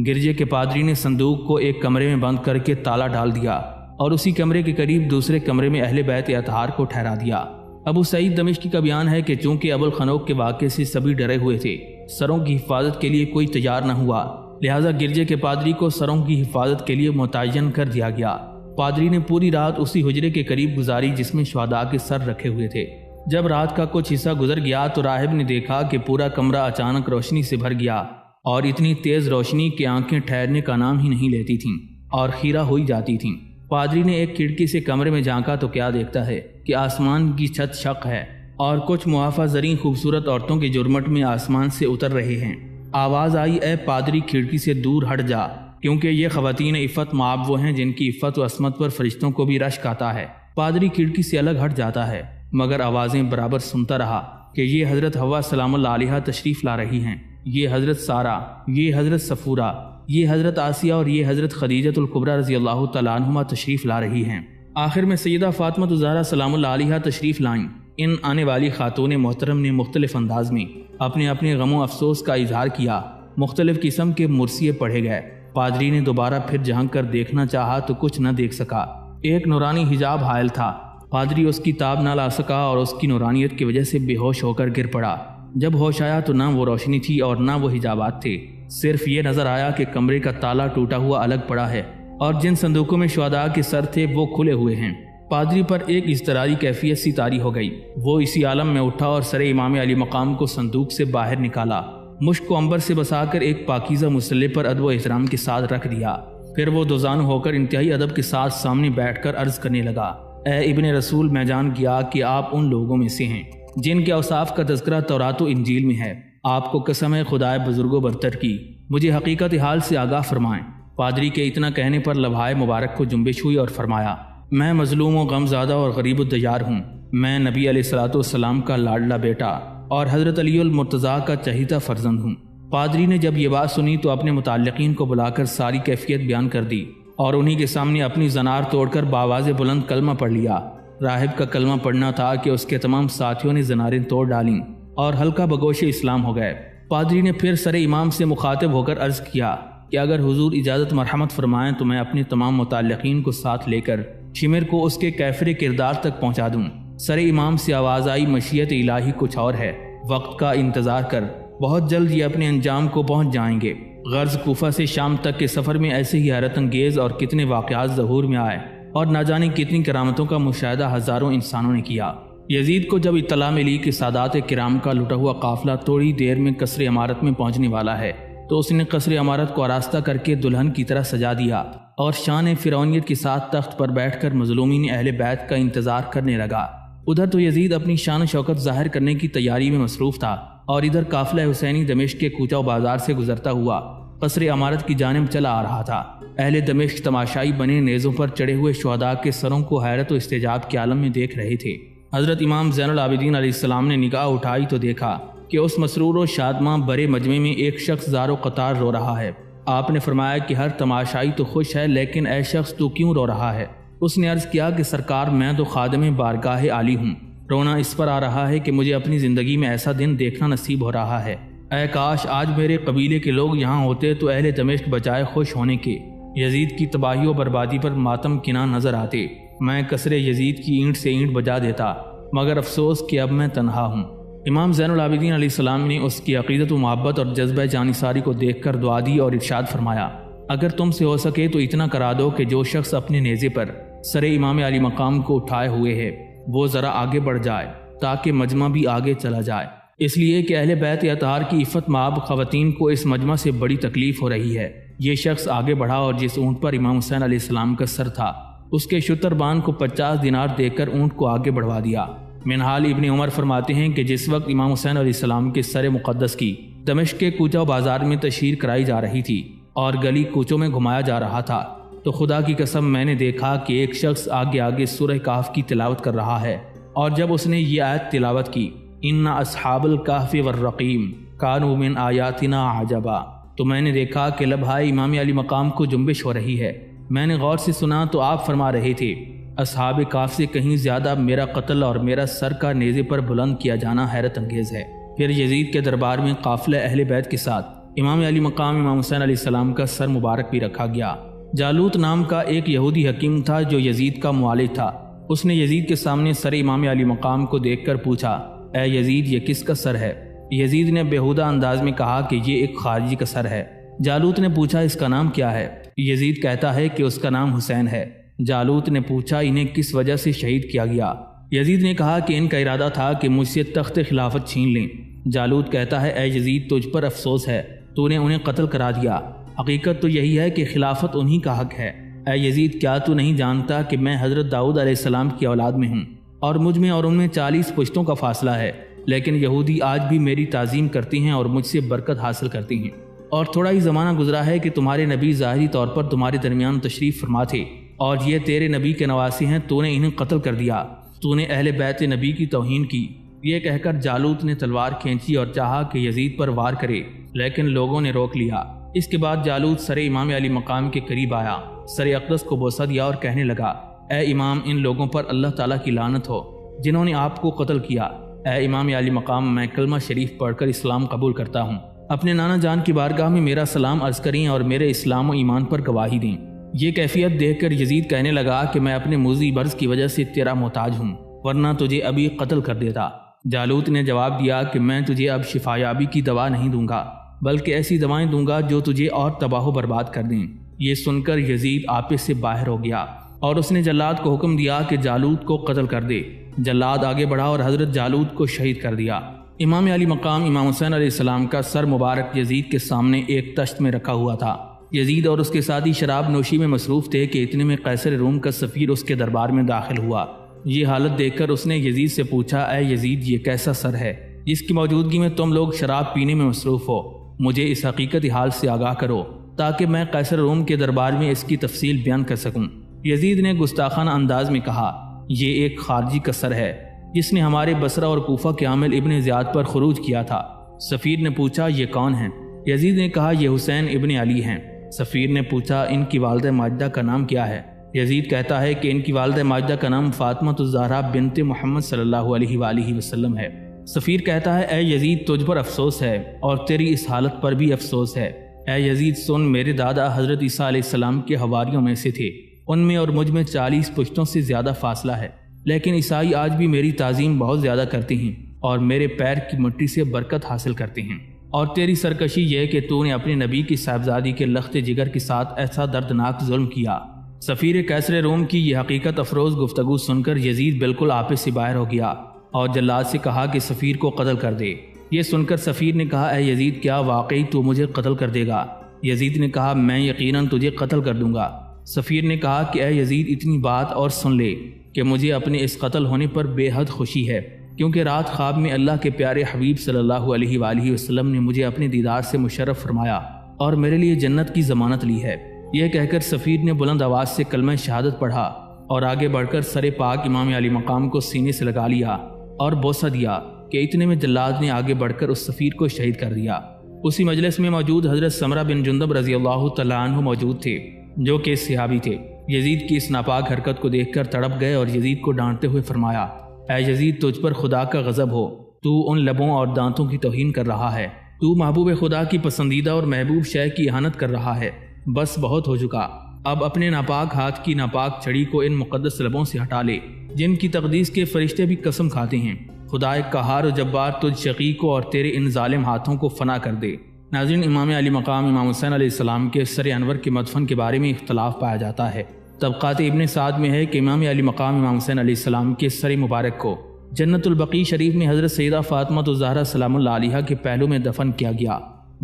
گرجے کے پادری نے صندوق کو ایک کمرے میں بند کر کے تالا ڈال دیا اور اسی کمرے کے قریب دوسرے کمرے میں اہل بیت اطہار کو ٹھہرا دیا۔ ابو سعید دمشقی کا بیان ہے کہ چونکہ ابو الخنوق کے واقعے سے سبھی ڈرے ہوئے تھے، سروں کی حفاظت کے لیے کوئی تیار نہ ہوا، لہٰذا گرجے کے پادری کو سروں کی حفاظت کے لیے متعین کر دیا گیا۔ پادری نے پوری رات اسی حجرے کے قریب گزاری جس میں شہداء کے سر رکھے ہوئے تھے۔ جب رات کا کچھ حصہ گزر گیا تو راہب نے دیکھا کہ پورا کمرہ اچانک روشنی سے بھر گیا اور اتنی تیز روشنی کہ آنکھیں ٹھہرنے کا نام ہی نہیں لیتی تھیں اور خیرہ ہوئی جاتی تھیں۔ پادری نے ایک کھڑکی سے کمرے میں جھانکا تو کیا دیکھتا ہے کہ آسمان کی چھت شق ہے اور کچھ معافی زریں خوبصورت عورتوں کے جرمٹ میں آسمان سے اتر رہے ہیں۔ آواز آئی، اے پادری کھڑکی سے دور ہٹ جا، کیونکہ یہ خواتین عفت مآب وہ ہیں جن کی عفت و عصمت پر فرشتوں کو بھی رشک آتا ہے۔ پادری کھڑکی سے الگ ہٹ جاتا ہے مگر آوازیں برابر سنتا رہا کہ یہ حضرت حوا سلام اللہ علیہا تشریف لا رہی ہیں، یہ حضرت سارہ، یہ حضرت صفورہ، یہ حضرت آسیہ اور یہ حضرت خدیجۃ الکبریٰ رضی اللہ تعالیٰ عنہما تشریف لا رہی ہیں۔ آخر میں سیدہ فاطمہ الزہرا سلام اللہ علیہا تشریف لائیں۔ ان آنے والی خاتون محترم نے مختلف انداز میں اپنے اپنے غم و افسوس کا اظہار کیا، مختلف قسم کے مرثیے پڑھے گئے۔ پادری نے دوبارہ پھر جھانک کر دیکھنا چاہا تو کچھ نہ دیکھ سکا۔ ایک نورانی حجاب حائل تھا، پادری اس کی تاب نہ لا سکا اور اس کی نورانیت کی وجہ سے بے ہوش ہو کر گر پڑا۔ جب ہوش آیا تو نہ وہ روشنی تھی اور نہ وہ حجابات تھے، صرف یہ نظر آیا کہ کمرے کا تالا ٹوٹا ہوا الگ پڑا ہے اور جن صندوقوں میں شہداء کے سر تھے وہ کھلے ہوئے ہیں۔ پادری پر ایک اضطراری کیفیت سی طاری ہو گئی، وہ اسی عالم میں اٹھا اور سر امام علی مقام کو صندوق سے باہر نکالا، مشک کو عنبر سے بسا کر ایک پاکیزہ مسلح پر ادب و احترام کے ساتھ رکھ دیا۔ پھر وہ دوزانو ہو کر انتہائی ادب کے ساتھ سامنے بیٹھ کر عرض کرنے لگا، اے ابن رسول، میں جان گیا کہ آپ ان لوگوں میں سے ہیں جن کے اوصاف کا تذکرہ تورات و انجیل میں ہے۔ آپ کو قسم ہے خدائے بزرگ و برتر کی، مجھے حقیقت حال سے آگاہ فرمائیں۔ پادری کے اتنا کہنے پر لبھائے مبارک کو جنبش ہوئی اور فرمایا، میں مظلوم و غم زادہ اور غریب الدیار ہوں، میں نبی علیہ الصلوۃ والسلام کا لاڈلا بیٹا اور حضرت علی المرتضیٰ کا چہیتا فرزند ہوں۔ پادری نے جب یہ بات سنی تو اپنے متعلقین کو بلا کر ساری کیفیت بیان کر دی اور انہی کے سامنے اپنی زنار توڑ کر بآواز بلند کلمہ پڑھ لیا۔ راہب کا کلمہ پڑھنا تھا کہ اس کے تمام ساتھیوں نے زناریں توڑ ڈالیں اور ہلکا بگوش اسلام ہو گئے۔ پادری نے پھر سر امام سے مخاطب ہو کر عرض کیا، کہ اگر حضور اجازت مرحمت فرمائیں تو میں اپنے تمام متعلقین کو ساتھ لے کر شمر کو اس کے کیفر کردار تک پہنچا دوں۔ سر امام سے آواز آئی، مشیت الہی کچھ اور ہے، وقت کا انتظار کر، بہت جلد یہ اپنے انجام کو پہنچ جائیں گے۔ غرض کوفہ سے شام تک کے سفر میں ایسے ہی حیرت انگیز اور کتنے واقعات ظہور میں آئے اور نہ جانے کتنی کرامتوں کا مشاہدہ ہزاروں انسانوں نے کیا۔ یزید کو جب اطلاع ملی کہ سادات کرام کا لٹا ہوا قافلہ تھوڑی دیر میں قصر عمارت میں پہنچنے والا ہے تو اس نے قصر عمارت کو آراستہ کر کے دلہن کی طرح سجا دیا اور شان فرعونیت کے ساتھ تخت پر بیٹھ کر مظلومین اہل بیت کا انتظار کرنے لگا۔ ادھر تو یزید اپنی شان و شوکت ظاہر کرنے کی تیاری میں مصروف تھا اور ادھر قافلہ حسینی دمشق کے کوچہ و بازار سے گزرتا ہوا قصر عمارت کی جانب چلا آ رہا تھا۔ اہل دمشق تماشائی بنے نیزوں پر چڑھے ہوئے شہداء کے سروں کو حیرت و استعجاب کے عالم میں دیکھ رہے تھے۔ حضرت امام زین العابدین علیہ السلام نے نگاہ اٹھائی تو دیکھا کہ اس مسرور و شادماں برے مجمع میں ایک شخص زار و قطار رو رہا ہے۔ آپ نے فرمایا کہ ہر تماشائی تو خوش ہے، لیکن اے شخص تو کیوں رو رہا ہے؟ اس نے عرض کیا کہ سرکار میں تو خادم بارگاہ عالی ہوں، رونا اس پر آ رہا ہے کہ مجھے اپنی زندگی میں ایسا دن دیکھنا نصیب ہو رہا ہے۔ اے کاش آج میرے قبیلے کے لوگ یہاں ہوتے تو اہل دمشق بجائے خوش ہونے کے یزید کی تباہی و بربادی پر ماتم کنا نظر آتے۔ میں قصر یزید کی اینٹ سے اینٹ بجا دیتا، مگر افسوس کہ اب میں تنہا ہوں۔ امام زین العابدین علیہ السلام نے اس کی عقیدت و محبت اور جذبہ جانثاری کو دیکھ کر دعا دی اور ارشاد فرمایا، اگر تم سے ہو سکے تو اتنا کرا دو کہ جو شخص اپنے نیزے پر سر امام علی مقام کو اٹھائے ہوئے ہے وہ ذرا آگے بڑھ جائے تاکہ مجمع بھی آگے چلا جائے، اس لیے کہ اہل بیت اطہار کی عفت مآب خواتین کو اس مجمع سے بڑی تکلیف ہو رہی ہے۔ یہ شخص آگے بڑھا اور جس اونٹ پر امام حسین علیہ السلام کا سر تھا اس کے شتربان کو 50 دینار دے کر اونٹ کو آگے بڑھوا دیا۔ منہال ابن عمر فرماتے ہیں کہ جس وقت امام حسین علیہ السلام کے سر مقدس کی دمشق کے کوچہ و بازار میں تشہیر کرائی جا رہی تھی اور گلی کوچوں میں گھمایا جا رہا تھا تو خدا کی قسم میں نے دیکھا کہ ایک شخص آگے آگے سورہ کہف کی تلاوت کر رہا ہے، اور جب اس نے یہ آیت تلاوت کی، ان اصحاب الکہف والرقیم کانوا من آیاتنا عجبا، تو میں نے دیکھا کہ لبھائے امام علی مقام کو جنبش ہو رہی ہے۔ میں نے غور سے سنا تو آپ فرما رہے تھے، اصحاب کہف سے کہیں زیادہ میرا قتل اور میرا سر کا نیزے پر بلند کیا جانا حیرت انگیز ہے۔ پھر یزید کے دربار میں قافلہ اہل بیت کے ساتھ امام علی مقام امام حسین علیہ السلام کا سر مبارک بھی رکھا گیا۔ جالوت نام کا ایک یہودی حکیم تھا جو یزید کا معالج تھا۔ اس نے یزید کے سامنے سر امام علی مقام کو دیکھ کر پوچھا، اے یزید یہ کس کا سر ہے؟ یزید نے بےہودہ انداز میں کہا کہ یہ ایک خارجی کا سر ہے۔ جالوت نے پوچھا اس کا نام کیا ہے؟ یزید کہتا ہے کہ اس کا نام حسین ہے۔ جالوت نے پوچھا انہیں کس وجہ سے شہید کیا گیا؟ یزید نے کہا کہ ان کا ارادہ تھا کہ مجھ سے تخت خلافت چھین لیں۔ جالوت کہتا ہے، اے یزید تجھ پر افسوس ہے، تو نے انہیں قتل کرا دیا۔ حقیقت تو یہی ہے کہ خلافت انہی کا حق ہے۔ اے یزید کیا تو نہیں جانتا کہ میں حضرت داؤد علیہ السلام کی اولاد میں ہوں اور مجھ میں اور ان میں 40 پشتوں کا فاصلہ ہے، لیکن یہودی آج بھی میری تعظیم کرتی ہیں اور مجھ سے برکت حاصل کرتی ہیں۔ اور تھوڑا ہی زمانہ گزرا ہے کہ تمہارے نبی ظاہری طور پر تمہارے درمیان تشریف فرما تھے اور یہ تیرے نبی کے نواسی ہیں، تو نے انہیں قتل کر دیا، تو نے اہل بیت نبی کی توہین کی۔ یہ کہہ کر جالوت نے تلوار کھینچی اور چاہا کہ یزید پر وار کرے، لیکن لوگوں نے روک لیا۔ اس کے بعد جالوت سر امام علی مقام کے قریب آیا، سر اقدس کو بوسہ دیا اور کہنے لگا، اے امام ان لوگوں پر اللہ تعالیٰ کی لعنت ہو جنہوں نے آپ کو قتل کیا۔ اے امام علی مقام میں کلمہ شریف پڑھ کر اسلام قبول کرتا ہوں، اپنے نانا جان کی بارگاہ میں میرا سلام عرض کریں اور میرے اسلام و ایمان پر گواہی دیں۔ یہ کیفیت دیکھ کر یزید کہنے لگا کہ میں اپنے موذی برض کی وجہ سے تیرا محتاج ہوں، ورنہ تجھے ابھی قتل کر دیتا۔ جالوت نے جواب دیا کہ میں تجھے اب شفایابی کی دوا نہیں دوں گا، بلکہ ایسی دوائیں دوں گا جو تجھے اور تباہ و برباد کر دیں۔ یہ سن کر یزید آپے سے باہر ہو گیا اور اس نے جلاد کو حکم دیا کہ جالوت کو قتل کر دے۔ جلاد آگے بڑھا اور حضرت جالوت کو شہید کر دیا۔ امام علی مقام امام حسین علیہ السلام کا سر مبارک یزید کے سامنے ایک تشت میں رکھا ہوا تھا۔ یزید اور اس کے ساتھی شراب نوشی میں مصروف تھے کہ اتنے میں قیصر روم کا سفیر اس کے دربار میں داخل ہوا۔ یہ حالت دیکھ کر اس نے یزید سے پوچھا، اے یزید یہ کیسا سر ہے جس کی موجودگی میں تم لوگ شراب پینے میں مصروف ہو؟ مجھے اس حقیقت حال سے آگاہ کرو تاکہ میں قیصر روم کے دربار میں اس کی تفصیل بیان کر سکوں۔ یزید نے گستاخانہ انداز میں کہا، یہ ایک خارجی کا سر ہے جس نے ہمارے بصرہ اور کوفہ کے عامل ابن زیاد پر خروج کیا تھا۔ سفیر نے پوچھا، یہ کون ہیں؟ یزید نے کہا، یہ حسین ابن علی ہیں۔ سفیر نے پوچھا، ان کی والدہ ماجدہ کا نام کیا ہے؟ یزید کہتا ہے کہ ان کی والدہ ماجدہ کا نام فاطمہ الزہرا بنت محمد صلی اللہ علیہ وآلہ وسلم ہے۔ سفیر کہتا ہے، اے یزید تجھ پر افسوس ہے اور تیری اس حالت پر بھی افسوس ہے۔ اے یزید سن، میرے دادا حضرت عیسیٰ علیہ السلام کے حواریوں میں سے تھے، ان میں اور مجھ میں 40 پشتوں سے زیادہ فاصلہ ہے، لیکن عیسائی آج بھی میری تعظیم بہت زیادہ کرتے ہیں اور میرے پیر کی مٹی سے برکت حاصل کرتے ہیں۔ اور تیری سرکشی یہ کہ تو نے اپنے نبی کی صاحبزادی کے لخت جگر کے ساتھ ایسا دردناک ظلم کیا۔ سفیر کیسر روم کی یہ حقیقت افروز گفتگو سن کر یزید بالکل آپے سے باہر ہو گیا اور جلاد سے کہا کہ سفیر کو قتل کر دے۔ یہ سن کر سفیر نے کہا، اے یزید کیا واقعی تو مجھے قتل کر دے گا؟ یزید نے کہا، میں یقیناً تجھے قتل کر دوں گا۔ سفیر نے کہا کہ اے یزید اتنی بات اور سن لے کہ مجھے اپنے اس قتل ہونے پر بے حد خوشی ہے، کیونکہ رات خواب میں اللہ کے پیارے حبیب صلی اللہ علیہ وآلہ وسلم نے مجھے اپنے دیدار سے مشرف فرمایا اور میرے لیے جنت کی ضمانت لی ہے۔ یہ کہہ کر سفیر نے بلند آواز سے کلمہ شہادت پڑھا اور آگے بڑھ کر سر پاک امام علی مقام کو سینے سے لگا لیا اور بوسہ دیا کہ اتنے میں جلاد نے آگے بڑھ کر اس سفیر کو شہید کر دیا۔ اسی مجلس میں موجود حضرت سمرہ بن جندب رضی اللہ تعالیٰ عنہ موجود تھے، جو کہ صحابی تھے۔ یزید کی اس ناپاک حرکت کو دیکھ کر تڑپ گئے اور یزید کو ڈانٹتے ہوئے فرمایا، اے یزید تجھ پر خدا کا غضب ہو، تو ان لبوں اور دانتوں کی توہین کر رہا ہے، تو محبوب خدا کی پسندیدہ اور محبوب شے کی اہانت کر رہا ہے۔ بس بہت ہو چکا، اب اپنے ناپاک ہاتھ کی ناپاک چھڑی کو ان مقدس لبوں سے ہٹا لے جن کی تقدیس کے فرشتے بھی قسم کھاتے ہیں۔ خدا قہار و جبار تجھ شقی کو اور تیرے ان ظالم ہاتھوں کو فنا کر دے۔ ناظرین، امام علی مقام امام حسین علیہ السلام کے سر انور کے مدفن کے بارے میں اختلاف پایا جاتا ہے۔ طبقات ابن سعد میں ہے کہ امام علی مقام امام حسین علیہ السلام کے سر مبارک کو جنت البقیع شریف میں حضرت سیدہ فاطمہ الزہرا سلام اللہ علیہا کے پہلو میں دفن کیا گیا۔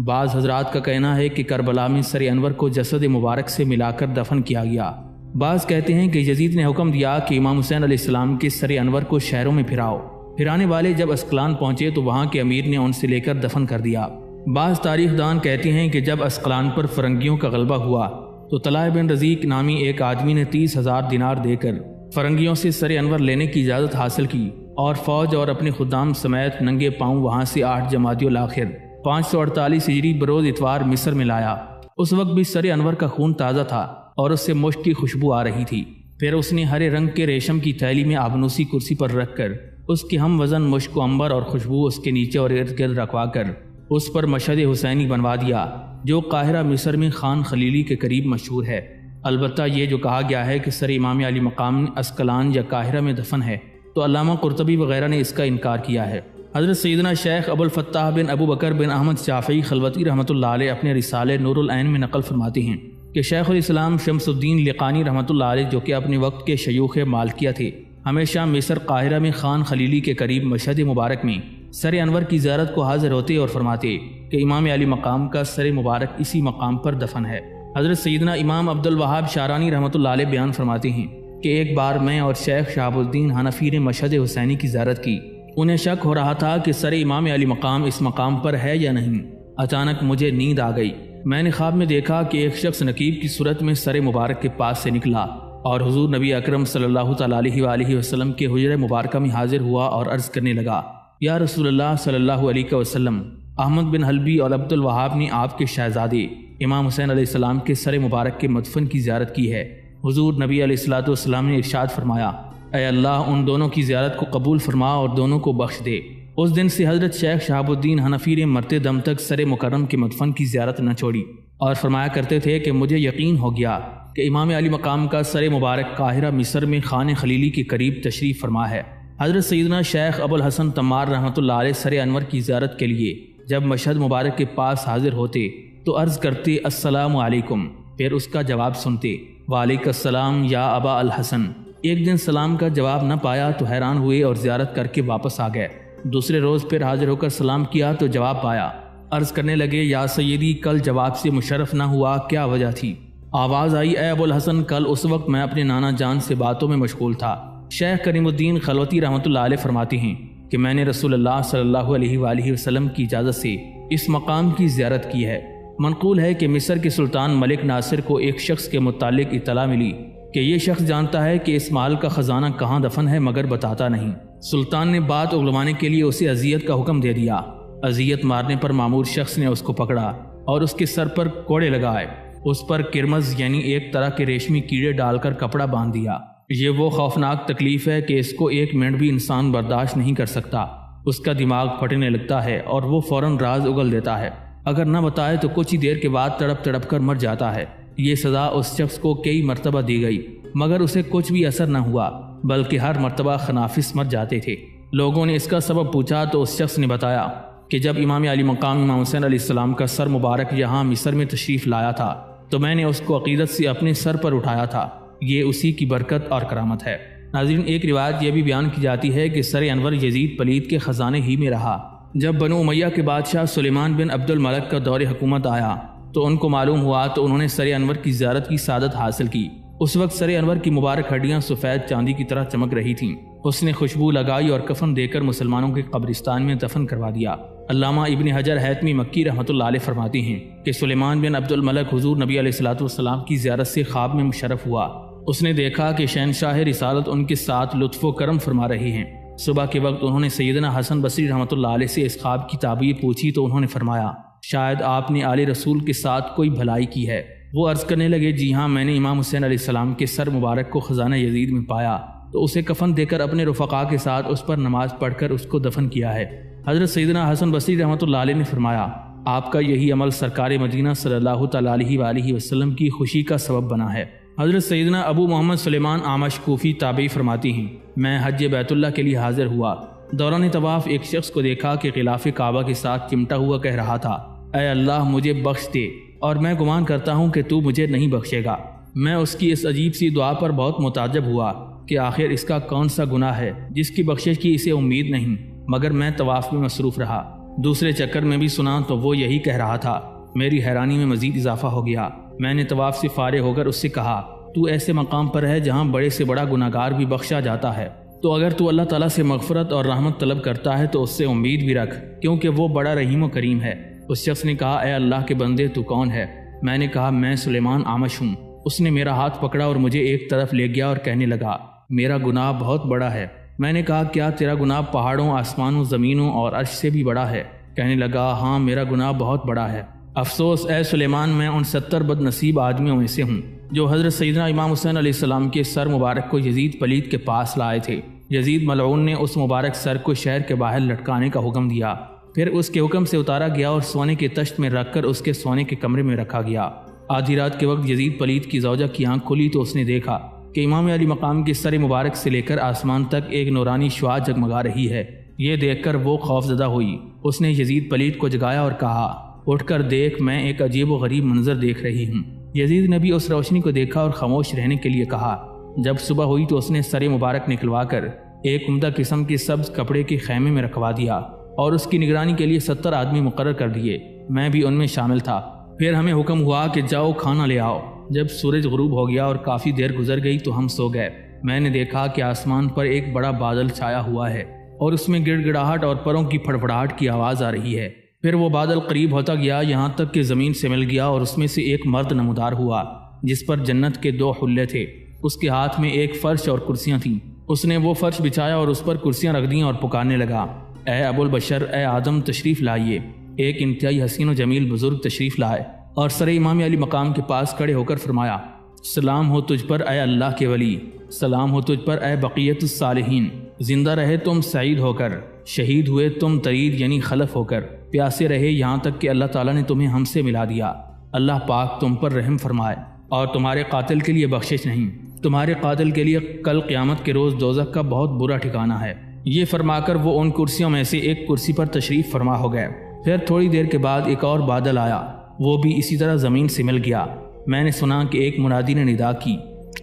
بعض حضرات کا کہنا ہے کہ کربلا میں سر انور کو جسد مبارک سے ملا کر دفن کیا گیا۔ بعض کہتے ہیں کہ یزید نے حکم دیا کہ امام حسین علیہ السلام کے سر انور کو شہروں میں پھراؤ۔ پھرانے والے جب اسقلان پہنچے تو وہاں کے امیر نے ان سے لے کر دفن کر دیا۔ بعض تاریخ دان کہتے ہیں کہ جب اسقلان پر فرنگیوں کا غلبہ ہوا تو طلحہ بن رزیق نامی ایک آدمی نے 30,000 دینار دے کر فرنگیوں سے سر انور لینے کی اجازت حاصل کی اور فوج اور اپنے خدام سمیت ننگے پاؤں وہاں سے 8 جمادی الاخر 548 ہجری بروز اتوار مصر میں لایا۔ اس وقت بھی سر انور کا خون تازہ تھا اور اس سے مشک کی خوشبو آ رہی تھی۔ پھر اس نے ہرے رنگ کے ریشم کی تھیلی میں آبنوسی کرسی پر رکھ کر اس کے ہم وزن مشک و عنبر اور خوشبو اس کے نیچے اور ارد گرد رکھوا کر اس پر مشہد حسینی بنوا دیا، جو قاہرہ مصر میں خان خلیلی کے قریب مشہور ہے۔ البتہ یہ جو کہا گیا ہے کہ سر امام علی مقام اسقلان یا قاہرہ میں دفن ہے، تو علامہ قرطبی وغیرہ نے اس کا انکار کیا ہے۔ حضرت سیدنا شیخ ابو الفتاح بن ابو بکر بن احمد شافعی خلوتی رحمۃ اللہ علیہ اپنے رسالے نور العین میں نقل فرماتے ہیں کہ شیخ الاسلام شمس الدین لقانی رحمۃ اللہ علیہ، جو کہ اپنے وقت کے شیوخ مالکیہ تھے، ہمیشہ مصر قاہرہ میں خان خلیلی کے قریب مشہد مبارک میں سر انور کی زیارت کو حاضر ہوتے اور فرماتے کہ امام علی مقام کا سر مبارک اسی مقام پر دفن ہے۔ حضرت سیدنا امام عبد الوہاب شارانی رحمۃ اللہ علیہ بیان فرماتے ہیں کہ ایک بار میں اور شیخ شہاب الدین حنفی نے مشہد حسینی کی زیارت کی۔ انہیں شک ہو رہا تھا کہ سر امام علی مقام اس مقام پر ہے یا نہیں۔ اچانک مجھے نیند آ گئی۔ میں نے خواب میں دیکھا کہ ایک شخص نقیب کی صورت میں سر مبارک کے پاس سے نکلا اور حضور نبی اکرم صلی اللہ تعالیٰ علیہ وآلہ وسلم کے حجرہ مبارکہ میں حاضر ہوا اور عرض کرنے لگا، یا رسول اللہ صلی اللہ علیہ وسلم، احمد بن حلبی اور عبد الوہاب نے آپ کے شہزادے امام حسین علیہ السلام کے سر مبارک کے مدفن کی زیارت کی ہے۔ حضور نبی علیہ الصلوۃ والسلام نے ارشاد فرمایا، اے اللہ ان دونوں کی زیارت کو قبول فرما اور دونوں کو بخش دے۔ اس دن سے حضرت شیخ شہاب الدین حنفی نے مرتے دم تک سر مکرم کے مدفن کی زیارت نہ چھوڑی اور فرمایا کرتے تھے کہ مجھے یقین ہو گیا کہ امام علی مقام کا سر مبارک قاہرہ مصر میں خان خلیلی کے قریب تشریف فرما ہے۔ حضرت سیدنا شیخ ابو الحسن تمار رحمۃ اللہ علیہ سر انور کی زیارت کے لیے جب مشہد مبارک کے پاس حاضر ہوتے تو عرض کرتے السلام علیکم، پھر اس کا جواب سنتے وعلیکم السلام یا ابا الحسن۔ ایک دن سلام کا جواب نہ پایا تو حیران ہوئے اور زیارت کر کے واپس آ گئے۔ دوسرے روز پھر حاضر ہو کر سلام کیا تو جواب پایا۔ عرض کرنے لگے، یا سیدی کل جواب سے مشرف نہ ہوا، کیا وجہ تھی؟ آواز آئی، اے ابو الحسن کل اس وقت میں اپنے نانا جان سے باتوں میں مشغول تھا۔ شیخ کریم الدین خلوتی رحمۃ اللہ علیہ فرماتے ہیں کہ میں نے رسول اللہ صلی اللہ علیہ وآلہ وسلم کی اجازت سے اس مقام کی زیارت کی ہے۔ منقول ہے کہ مصر کے سلطان ملک ناصر کو ایک شخص کے متعلق اطلاع ملی کہ یہ شخص جانتا ہے کہ اس مال کا خزانہ کہاں دفن ہے مگر بتاتا نہیں۔ سلطان نے بات اگلوانے کے لیے اسے اذیت کا حکم دے دیا۔ اذیت مارنے پر مامور شخص نے اس کو پکڑا اور اس کے سر پر کوڑے لگائے، اس پر کرمز یعنی ایک طرح کے ریشمی کیڑے ڈال کر کپڑا باندھ دیا۔ یہ وہ خوفناک تکلیف ہے کہ اس کو ایک منٹ بھی انسان برداشت نہیں کر سکتا۔ اس کا دماغ پھٹنے لگتا ہے اور وہ فوراً راز اگل دیتا ہے۔ اگر نہ بتائے تو کچھ ہی دیر کے بعد تڑپ تڑپ کر مر جاتا ہے۔ یہ سزا اس شخص کو کئی مرتبہ دی گئی مگر اسے کچھ بھی اثر نہ ہوا، بلکہ ہر مرتبہ خنافس مر جاتے تھے۔ لوگوں نے اس کا سبب پوچھا تو اس شخص نے بتایا کہ جب امام علی مقام امام حسین علیہ السلام کا سر مبارک یہاں مصر میں تشریف لایا تھا تو میں نے اس کو عقیدت سے اپنے سر پر اٹھایا تھا، یہ اسی کی برکت اور کرامت ہے۔ ناظرین، ایک روایت یہ بھی بیان کی جاتی ہے کہ سر انور یزید پلید کے خزانے ہی میں رہا۔ جب بنو امیہ کے بادشاہ سلیمان بن عبد الملک کا دور حکومت آیا تو ان کو معلوم ہوا تو انہوں نے سر انور کی زیارت کی سعادت حاصل کی۔ اس وقت سر انور کی مبارک ہڈیاں سفید چاندی کی طرح چمک رہی تھیں۔ اس نے خوشبو لگائی اور کفن دے کر مسلمانوں کے قبرستان میں دفن کروا دیا۔ علامہ ابن حجر حیتمی مکی رحمۃ اللہ علیہ فرماتے ہیں کہ سلیمان بن عبد الملک حضور نبی علیہ الصلوۃ والسلام کی زیارت سے خواب میں مشرف ہوا۔ اس نے دیکھا کہ شہنشاہ رسالت ان کے ساتھ لطف و کرم فرما رہے ہیں۔ صبح کے وقت انہوں نے سیدنا حسن بصری رحمۃ اللہ علیہ سے اس خواب کی تعبیر پوچھی تو انہوں نے فرمایا شاید آپ نے آل رسول کے ساتھ کوئی بھلائی کی ہے۔ وہ عرض کرنے لگے جی ہاں، میں نے امام حسین علیہ السلام کے سر مبارک کو خزانہ یزید میں پایا تو اسے کفن دے کر اپنے رفقا کے ساتھ اس پر نماز پڑھ کر اس کو دفن کیا ہے۔ حضرت سیدنا حسن بصری رحمۃ اللہ علیہ نے فرمایا آپ کا یہی عمل سرکار مدینہ صلی اللہ تعالیٰ علیہ وآلہ وسلم کی خوشی کا سبب بنا ہے۔ حضرت سیدنا ابو محمد سلیمان اعمش کوفی تابعی فرماتی ہیں میں حج بیت اللہ کے لیے حاضر ہوا۔ دوران طواف ایک شخص کو دیکھا کہ غلاف کعبہ کے ساتھ چمٹا ہوا کہہ رہا تھا اے اللہ مجھے بخش دے، اور میں گمان کرتا ہوں کہ تو مجھے نہیں بخشے گا۔ میں اس کی اس عجیب سی دعا پر بہت متعجب ہوا کہ آخر اس کا کون سا گناہ ہے جس کی بخشش کی اسے امید نہیں، مگر میں طواف میں مصروف رہا۔ دوسرے چکر میں بھی سنا تو وہ یہی کہہ رہا تھا۔ میری حیرانی میں مزید اضافہ ہو گیا۔ میں نے طواف سے فارغ ہو کر اس سے کہا تو ایسے مقام پر ہے جہاں بڑے سے بڑا گناہگار بھی بخشا جاتا ہے، تو اگر تو اللہ تعالیٰ سے مغفرت اور رحمت طلب کرتا ہے تو اس سے امید بھی رکھ، کیونکہ وہ بڑا رحیم و کریم ہے۔ اس شخص نے کہا اے اللہ کے بندے تو کون ہے؟ میں نے کہا میں سلیمان اعمش ہوں۔ اس نے میرا ہاتھ پکڑا اور مجھے ایک طرف لے گیا اور کہنے لگا میرا گناہ بہت بڑا ہے۔ میں نے کہا کیا تیرا گناہ پہاڑوں، آسمانوں، زمینوں اور عرش سے بھی بڑا ہے؟ کہنے لگا ہاں میرا گناہ بہت بڑا ہے۔ افسوس اے سلیمان، میں ان 70 بد نصیب آدمیوں میں سے ہوں جو حضرت سیدنا امام حسین علیہ السلام کے سر مبارک کو یزید پلید کے پاس لائے تھے۔ یزید ملعون نے اس مبارک سر کو شہر کے باہر لٹکانے کا حکم دیا، پھر اس کے حکم سے اتارا گیا اور سونے کے تشت میں رکھ کر اس کے سونے کے کمرے میں رکھا گیا۔ آدھی رات کے وقت یزید پلید کی زوجہ کی آنکھ کھلی تو اس نے دیکھا کہ امام علی مقام کے سر مبارک سے لے کر آسمان تک ایک نورانی شعاع جگمگا رہی ہے۔ یہ دیکھ کر وہ خوفزدہ ہوئی۔ اس نے یزید پلید کو جگایا اور کہا اٹھ کر دیکھ، میں ایک عجیب و غریب منظر دیکھ رہی ہوں۔ یزید نے بھی اس روشنی کو دیکھا اور خاموش رہنے کے لیے کہا۔ جب صبح ہوئی تو اس نے سر مبارک نکلوا کر ایک عمدہ قسم کے سبز کپڑے کے خیمے میں رکھوا دیا اور اس کی نگرانی کے لیے 70 آدمی مقرر کر دیے، میں بھی ان میں شامل تھا۔ پھر ہمیں حکم ہوا کہ جاؤ کھانا لے آؤ۔ جب سورج غروب ہو گیا اور کافی دیر گزر گئی تو ہم سو گئے۔ میں نے دیکھا کہ آسمان پر ایک بڑا بادل چھایا ہوا ہے اور اس میں گڑ گڑاہٹ اور پروں کی پھڑپھڑاہٹ کی آواز آ رہی ہے۔ پھر وہ بادل قریب ہوتا گیا یہاں تک کہ زمین سے مل گیا اور اس میں سے ایک مرد نمودار ہوا جس پر جنت کے 2 حلے تھے۔ اس کے ہاتھ میں ایک فرش اور کرسیاں تھیں۔ اس نے وہ فرش بچھایا اور اس پر کرسیاں رکھ دیں اور پکارنے لگا اے ابو البشر، اے آدم تشریف لائیے۔ ایک انتہائی حسین و جمیل بزرگ تشریف لائے اور سر امام علی مقام کے پاس کھڑے ہو کر فرمایا سلام ہو تجھ پر اے اللہ کے ولی، سلام ہو تجھ پر اے بقیت الصالحین، زندہ رہے تم سعید ہو کر، شہید ہوئے تم ترید یعنی خلف ہو کر، پیاسے رہے یہاں تک کہ اللہ تعالیٰ نے تمہیں ہم سے ملا دیا۔ اللہ پاک تم پر رحم فرمائے اور تمہارے قاتل کے لیے بخشش نہیں، تمہارے قاتل کے لیے کل قیامت کے روز دوزخ کا بہت برا ٹھکانہ ہے۔ یہ فرما کر وہ ان کرسیوں میں سے ایک کرسی پر تشریف فرما ہو گئے۔ پھر تھوڑی دیر کے بعد ایک اور بادل آیا، وہ بھی اسی طرح زمین سے مل گیا۔ میں نے سنا کہ ایک منادی نے ندا کی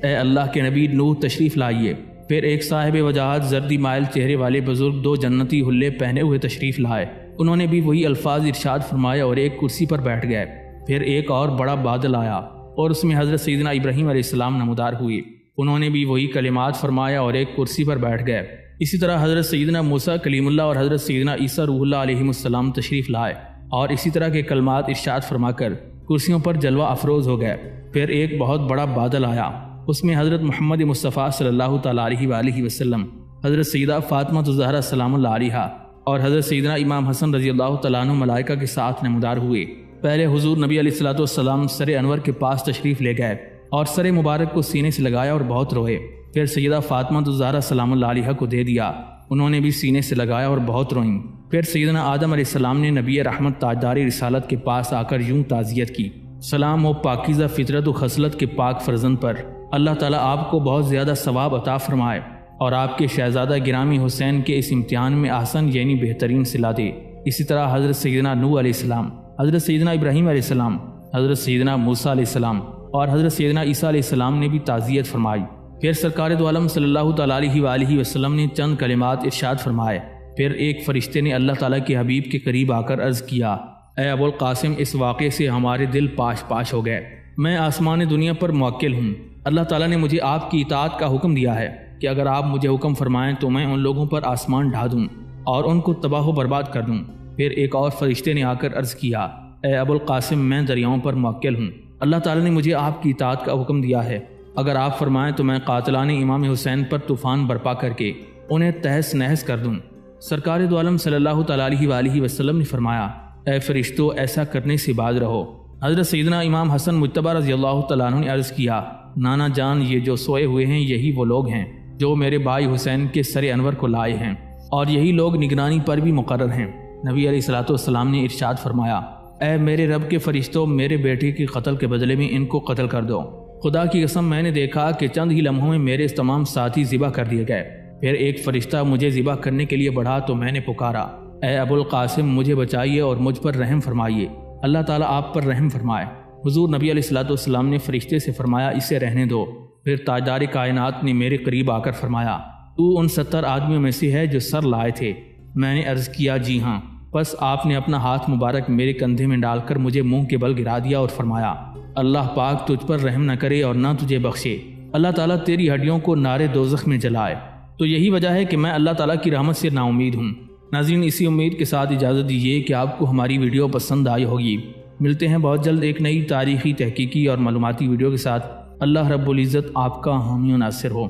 اے اللہ کے نبی نوح تشریف لائیے۔ پھر ایک صاحب وجاہت زردی مائل چہرے والے بزرگ 2 جنتی حلے پہنے ہوئے تشریف لائے۔ انہوں نے بھی وہی الفاظ ارشاد فرمائے اور ایک کرسی پر بیٹھ گئے۔ پھر ایک اور بڑا بادل آیا اور اس میں حضرت سیدنا ابراہیم علیہ السلام نمودار ہوئے۔ انہوں نے بھی وہی کلمات فرمایا اور ایک کرسی پر بیٹھ گئے۔ اسی طرح حضرت سیدنا موسیٰ کلیم اللہ اور حضرت سیدنا عیسیٰ روح اللہ علیہ السلام تشریف لائے اور اسی طرح کے کلمات ارشاد فرما کر کرسیوں پر جلوہ افروز ہو گئے۔ پھر ایک بہت بڑا بادل آیا، اس میں حضرت محمد مصطفیٰ صلی اللہ تعالیٰ علیہ وآلہ وسلم، حضرت سیدہ فاطمہ الزہرا سلام اللہ علیہا اور حضرت سیدنا امام حسن رضی اللہ تعالیٰ عنہ ملائکہ کے ساتھ نمودار ہوئے۔ پہلے حضور نبی علیہ الصلوۃ والسلام سر انور کے پاس تشریف لے گئے اور سر مبارک کو سینے سے لگایا اور بہت روئے۔ پھر سیدہ فاطمہ الزہرا سلام اللہ علیہا کو دے دیا۔ انہوں نے بھی سینے سے لگایا اور بہت روئیں۔ پھر سیدنا آدم علیہ السلام نے نبی رحمت تاجدار رسالت کے پاس آ کر یوں تعزیت کی، سلام و پاکیزہ فطرت و خصلت کے پاک فرزند پر، اللہ تعالیٰ آپ کو بہت زیادہ ثواب عطا فرمائے اور آپ کے شہزادہ گرامی حسین کے اس امتحان میں احسن یعنی بہترین صلہ دے۔ اسی طرح حضرت سیدنا نوح علیہ السلام، حضرت سیدنا ابراہیم علیہ السلام، حضرت سیدنا موسیٰ علیہ السلام اور حضرت سیدنا عیسیٰ علیہ السلام نے بھی تعزیت فرمائی۔ پھر سرکار دو عالم صلی اللہ تعالیٰ علیہ وآلہ وسلم نے چند کلمات ارشاد فرمائے۔ پھر ایک فرشتے نے اللہ تعالیٰ کے حبیب کے قریب آ کر عرض کیا، اے ابو القاسم، اس واقعے سے ہمارے دل پاش پاش ہو گئے۔ میں آسمان دنیا پر موکل ہوں، اللہ تعالیٰ نے مجھے آپ کی اطاعت کا حکم دیا ہے کہ اگر آپ مجھے حکم فرمائیں تو میں ان لوگوں پر آسمان ڈھا دوں اور ان کو تباہ و برباد کر دوں۔ پھر ایک اور فرشتے نے آ کر عرض کیا، اے ابو القاسم، میں دریاؤں پر موکل ہوں، اللہ تعالیٰ نے مجھے آپ کی اطاعت کا حکم دیا ہے، اگر آپ فرمائیں تو میں قاتلان امام حسین پر طوفان برپا کر کے انہیں تہس نہس کر دوں۔ سرکار دو عالم صلی اللہ تعالیٰ علیہ وآلہ وسلم نے فرمایا، اے فرشتوں، ایسا کرنے سے باز رہو۔ حضرت سیدنا امام حسن مجتبی رضی اللہ تعالیٰ عنہ نے عرض کیا، نانا جان، یہ جو سوئے ہوئے ہیں یہی وہ لوگ ہیں جو میرے بھائی حسین کے سر انور کو لائے ہیں، اور یہی لوگ نگرانی پر بھی مقرر ہیں۔ نبی علیہ الصلوۃ والسلام نے ارشاد فرمایا، اے میرے رب کے فرشتوں، میرے بیٹے کے قتل کے بدلے میں ان کو قتل کر دو۔ خدا کی قسم، میں نے دیکھا کہ چند ہی لمحوں میں میرے تمام ساتھی ذبح کر دیے گئے۔ پھر ایک فرشتہ مجھے ذبح کرنے کے لیے بڑھا تو میں نے پکارا، اے ابو القاسم، مجھے بچائیے اور مجھ پر رحم فرمائیے، اللہ تعالیٰ آپ پر رحم فرمائے۔ حضور نبی علیہ الصلوۃ والسلام نے فرشتے سے فرمایا، اسے رہنے دو۔ پھر تاجدار کائنات نے میرے قریب آ کر فرمایا، تو ان 70 آدمیوں میں سے ہے جو سر لائے تھے؟ میں نے عرض کیا، جی ہاں۔ بس آپ نے اپنا ہاتھ مبارک میرے کندھے میں ڈال کر مجھے منہ کے بل گرا دیا اور فرمایا، اللہ پاک تجھ پر رحم نہ کرے اور نہ تجھے بخشے، اللہ تعالیٰ تیری ہڈیوں کو نار دوزخ میں جلائے۔ تو یہی وجہ ہے کہ میں اللہ تعالیٰ کی رحمت سے نا امید ہوں۔ ناظرین، اسی امید کے ساتھ اجازت دیجیے کہ آپ کو ہماری ویڈیو پسند آئی ہوگی۔ ملتے ہیں بہت جلد ایک نئی تاریخی، تحقیقی اور معلوماتی ویڈیو کے ساتھ۔ اللہ رب العزت آپ کا حامی و ناصر ہو۔